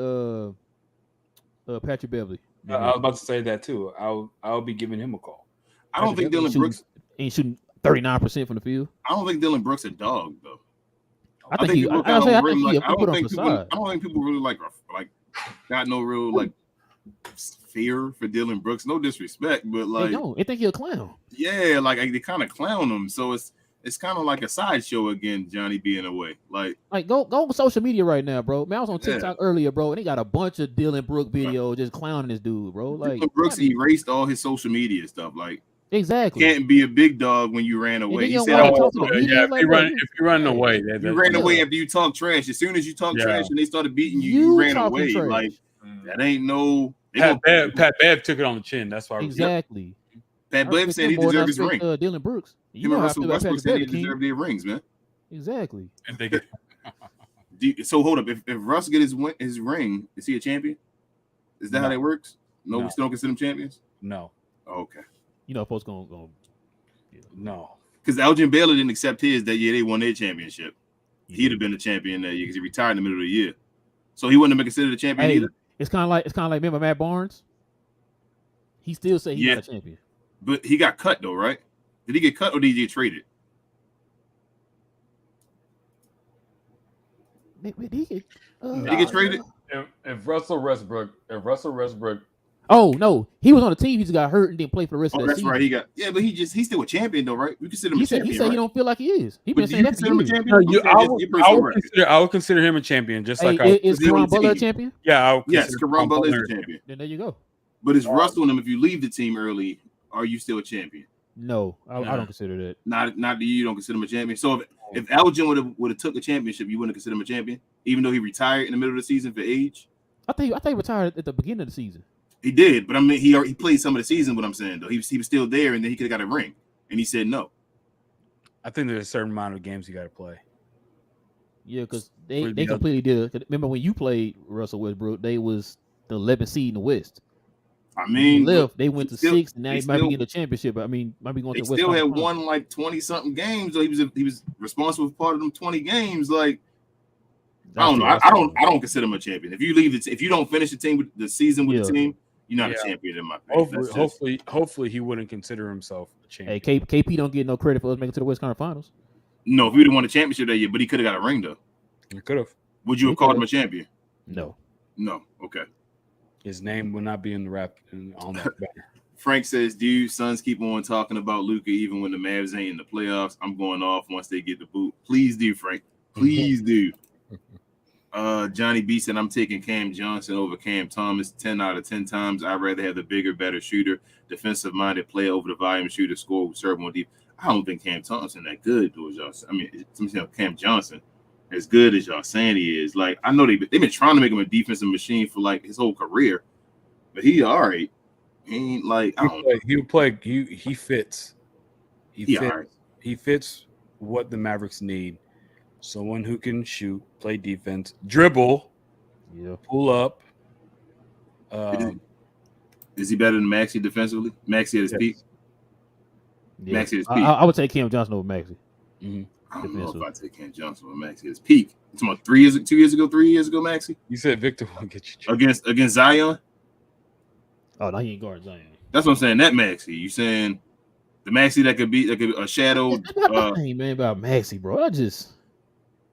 Patrick Beverly. I was about to say that too. I'll be giving him a call. I don't think Dillon Brooks ain't shooting 39% from the field. I don't think Dillon Brooks a dog though. I think he put on facade. I don't think people really like got no real like fear for Dillon Brooks. No disrespect, but like they think he's a clown. Yeah, like they kind of clown him. So it's kind of like a sideshow again, Johnny being away. Like go on social media right now, bro. Man, I was on TikTok earlier, bro, and they got a bunch of Dillon Brooks videos just clowning this dude, bro. Like Dillon Brooks erased all his social media stuff. Like exactly, can't be a big dog when you ran away. He said, if you run away, you ran away after you talk trash. As soon as you talk trash and they started beating you ran away. Trash. Like that ain't no. Pat Bev took it on the chin. That's why exactly. Pat Bev said he deserved his ring. Dillon Brooks. You know Russell Westbrook said he deserved their rings, man. Exactly. So hold up. If Russ get his ring, is he a champion? Is that how that works? No, we still don't consider them champions. No. Okay. You know, folks gonna no, because Elgin Baylor didn't accept his that year. They won their championship. He'd have been the champion that year because he retired in the middle of the year, so he wouldn't have been considered a champion either. It's kind of like remember Matt Barnes? He still say he's not a champion, but he got cut though, right? Did he get cut or did he get traded? Did he get traded? If Russell Westbrook. Oh no, he was on the team. He just got hurt and didn't play for the rest of the season. That's right. He got but he's still a champion though, right? We consider him a champion. He said he don't feel like he is. He been saying that for years. I would consider him a champion. Just like is Caron Butler a champion? Yeah, yes, Caron Butler is a champion. Then there you go. But is Russell and him? If you leave the team early, are you still a champion? No, I don't consider that. Not that you don't consider him a champion. So if Elgin would have took a championship, you wouldn't consider him a champion, even though he retired in the middle of the season for age. I think he retired at the beginning of the season. He did, but I mean, he played some of the season. What I'm saying though, he was still there, and then he could have got a ring, and he said no. I think there's a certain amount of games you got to play. Yeah, because they completely did. Remember when you played Russell Westbrook? They was the 11th seed in the West. I mean, they went to 6th, and now he might be getting a championship. But I mean, might be going to the West. Still had won like 20 something games. So he was responsible for part of them 20 games. Like I don't know. I don't consider him a champion. If you leave if you don't finish the season with the team, you're not a champion in my opinion. Hopefully he wouldn't consider himself a champion. Hey, KP don't get no credit for us making it to the West Conference Finals. No, if he would have won the championship that year, but he could have got a ring though. He could have. Would you have called him a champion? No. Okay. His name will not be in the rap on that banner. Frank says, dude, Suns keep on talking about Luka even when the Mavs ain't in the playoffs. I'm going off once they get the boot. Please do, Frank. Please do. Johnny B said, I'm taking Cam Johnson over Cam Thomas 10 out of 10 times. I'd rather have the bigger, better shooter, defensive-minded player over the volume shooter, score, serve more deep. I don't think Cam Thompson that good, though, y'all. I mean, Cam Johnson as good as y'all saying he is. Like, I know they've been trying to make him a defensive machine for, like, his whole career, but he all right. He ain't like he fits. He fits what the Mavericks need. Someone who can shoot, play defense, dribble, pull up. Is he better than Maxey defensively? Maxey at his peak? Yeah. Maxey at his peak. I would take Cam Johnson over Maxey. Mm-hmm. I don't know if I take Cam Johnson over Maxey at his peak. It's about 3 years ago, Maxey? You said Victor will get you against Zion? Oh, no, he ain't guarding Zion. That's what I'm saying. That Maxey. You saying the Maxey that could be a shadow? That's not my thing, man, about Maxey, bro.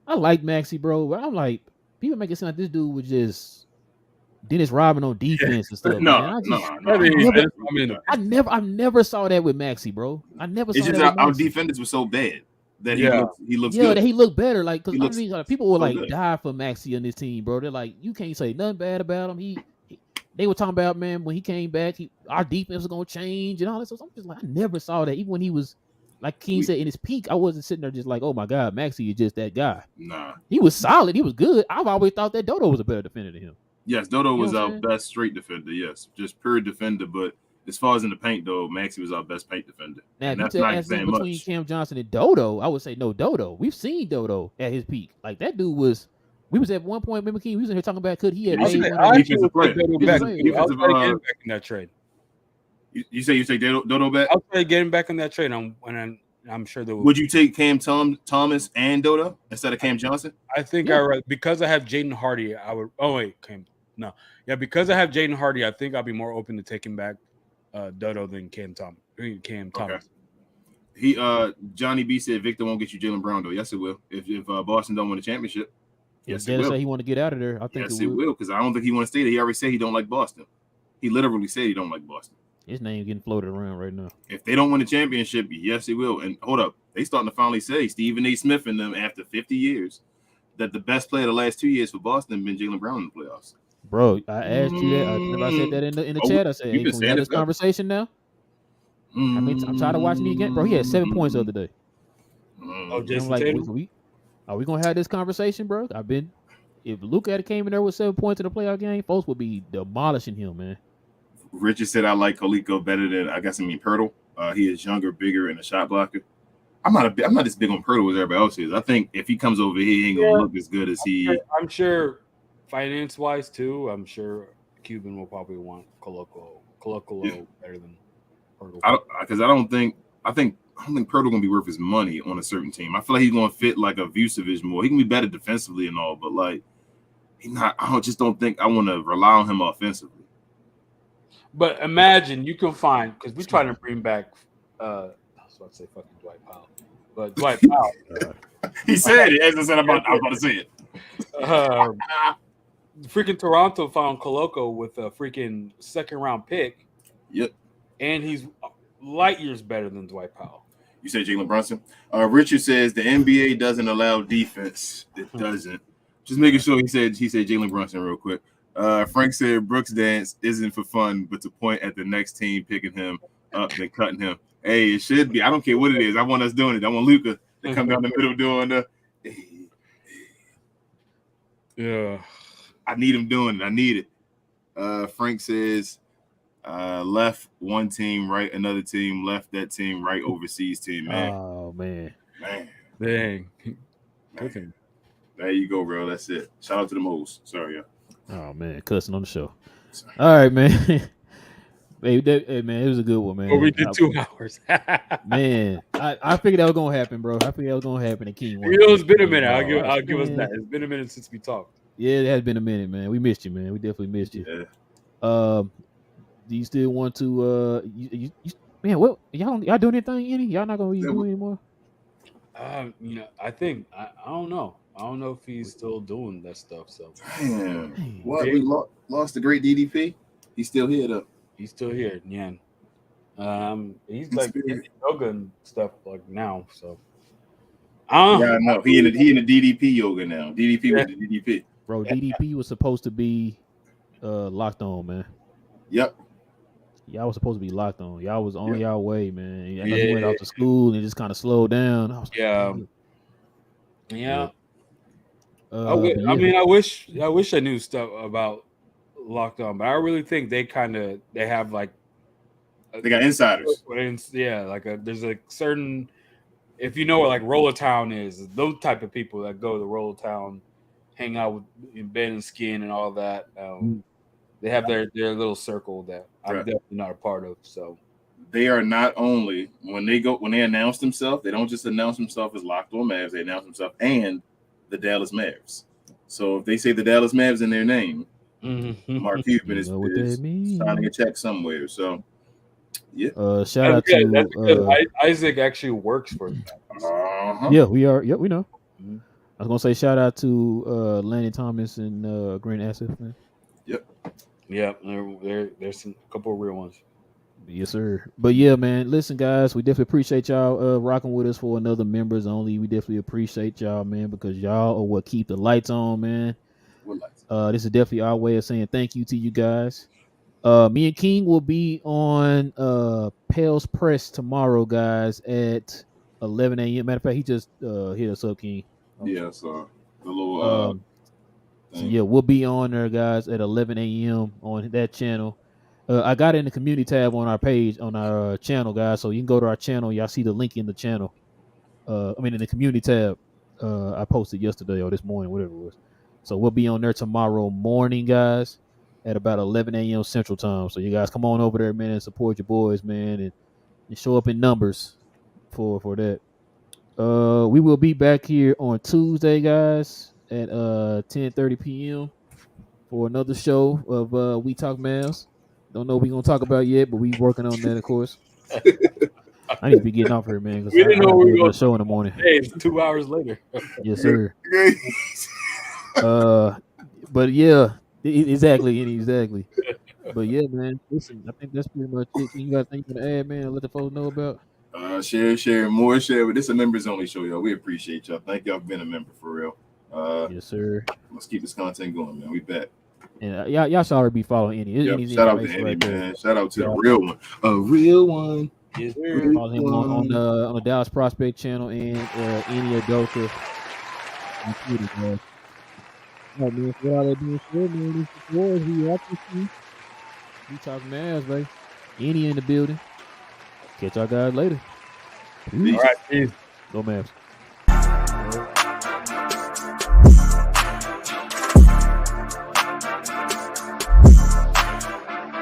I like Maxey, bro, but I'm like, people make it sound like this dude was just Dennis Rodman on defense and stuff. No. I never saw that with Maxey, bro. I never saw that. It's just our defenders were so bad that he looks good. That he looked better. Like, because people will like die for Maxey on this team, bro. They're like, you can't say nothing bad about him. They were talking about, man, when he came back, our defense was gonna change and all that. So I'm just like, I never saw that. Even when he was, like King said, in his peak, I wasn't sitting there just like, oh my God, Maxey is just that guy. Nah, he was solid. He was good. I've always thought that Dodo was a better defender than him. Yes, Dodo was our best straight defender. Yes, just pure defender. But as far as in the paint, though, Maxey was our best paint defender. Now, if you ask me between Cam Johnson and Dodo, I would say no, Dodo. We've seen Dodo at his peak. Like that dude was. We was at one point. Remember, King? We was in here talking about could he have made one? I actually would take Dodo back. I'll try to get him back in that trade. You say you take Dodo back? I'll try to get him back in that trade. I'm sure that would you take Cam Thomas and Dodo instead of Cam Johnson? I think because I have Jaden Hardy, I would. Oh wait, because I have Jaden Hardy, I think I'll be more open to taking back Dodo than Cam Thomas. Okay. Johnny B said Victor won't get you Jaylen Brown though. Yes, it will. If Boston don't win the championship. Yes, it will. Say he want to get out of there. I think it will because I don't think he want to stay there. He already said he don't like Boston. He literally said he don't like Boston. His name getting floated around right now. If they don't win the championship, yes, it will. And hold up, they starting to finally say Stephen A. Smith and them after 50 years that the best player the last 2 years for Boston been Jaylen Brown in the playoffs. Bro, I asked you that. I said that in the chat. I said, hey, can we have this conversation now? I mean, I'm tired of watching the game. Bro, he had 7 points the other day. Jason like, Tatum? Are we gonna have this conversation, bro? If Luka came in there with 7 points in the playoff game, folks would be demolishing him, man. Richard said I like Koliko better than Pirtle. He is younger, bigger, and a shot blocker. I'm not as big on Pirtle as everybody else is. I think if he comes over here, he ain't gonna look as good as I'm sure finance wise too. I'm sure Cuban will probably want Koloko better than Pirtle. I think Pirtle gonna be worth his money on a certain team. I feel like he's gonna fit like a Vucevic more. He can be better defensively and all, but like I just don't think I want to rely on him offensively. But imagine you can find because we're trying to bring back. I was about to say fucking Dwight Powell, but Dwight Powell. He said it. As I said, I was about to say it. Freaking Toronto found Koloko with a freaking second round pick. Yep. And he's light years better than Dwight Powell. You say Jalen Brunson? Richard says the NBA doesn't allow defense. It doesn't. Just making sure he said Jalen Brunson real quick. Frank said Brooks' dance isn't for fun, but to point at the next team picking him up and cutting him. Hey, it should be. I don't care what it is. I want us doing it. I want Luka to come down the middle doing the. Yeah. I need him doing it. I need it. Frank says left one team, right another team, left that team, right overseas team, man. Oh, man. Dang. Okay. There you go, bro. That's it. Shout out to the Moles. Sorry, y'all. Oh, man. Cussing on the show. All right, man. Hey, man, it was a good one, man. But we did 2 hours. Man, I figured that was gonna happen, bro. I figured that was gonna happen. And King won. It's been a minute. I'll give us that. It's been a minute since we talked. Yeah, it has been a minute, man. We missed you, man. We definitely missed you. Yeah. Do you still want to? Man, what y'all doing anything? Y'all not gonna be doing anymore? I think I don't know. I don't know if he's still doing that stuff. So, damn. What? We lost the great DDP. He's still here though. He's still here, Nyan. He's like in yoga and stuff like now. So, yeah, no, he in the DDP yoga now. DDP with the DDP. Bro, DDP was supposed to be locked on, man. Yep. Y'all was supposed to be locked on. Y'all was on y'all way, man. You went out to school and just kind of slowed down. I was I wish I knew stuff about Locked On, but I really think they have like they got insiders. There's a certain, if you know what like Roller Town is, those type of people that go to Roller Town, hang out with Ben and Skin and all that. They have their little circle that I'm definitely not a part of. So they are not only when they announce themselves, they don't just announce themselves as Locked On Mavs, they announce themselves and the Dallas Mavericks. So if they say the Dallas Mavs in their name, Mark Cuban is signing a check somewhere. So yeah. Shout out to Isaac actually works for them. Yeah, we are. Yeah, we know. I was gonna say shout out to Lanny Thomas and Grant Asif, man. Yep. There's a couple of real ones. Yes, sir. But yeah, man. Listen, guys, we definitely appreciate y'all rocking with us for another members only. We definitely appreciate y'all, man, because y'all are what keep the lights on, man. This is definitely our way of saying thank you to you guys. Me and King will be on Pale's Press tomorrow, guys, at 11 a.m. Matter of fact, he just hit us up, King. Yeah, so the little so yeah, we'll be on there, guys, at 11 a.m. on that channel. I got it in the community tab on our page, on our channel, guys. So you can go to our channel. Y'all see the link in the channel. In the community tab. I posted yesterday or this morning, whatever it was. So we'll be on there tomorrow morning, guys, at about 11 a.m. Central Time. So you guys come on over there, man, and support your boys, man, and show up in numbers for that. We will be back here on Tuesday, guys, at 10:30 p.m. for another show of We Talk Mavs. Don't know what we're gonna talk about yet, but we working on that, of course. I need to be getting off here, man. We didn't know we were going to show in the morning. Hey, it's 2 hours later. Yes, sir. But yeah, exactly. But yeah, man. Listen, I think that's pretty much it. You got anything to add, man? Let the folks know about. Share, more share. But this is a members only show, y'all. We appreciate y'all. Thank y'all for being a member for real. Yes, sir. Let's keep this content going, man. We back. And y'all should already be following Enyi. Shout out to Enyi, man. Shout out to the real one. A real one. Yes, follow him on the Dallas Prospect channel and Enyi Nduka on Twitter, man. All right, man. What all they doing for, man? This is boys. We out to see. We talk Mavs, baby. Enyi in the building. Catch y'all guys later. All right, peace. Go Mavs.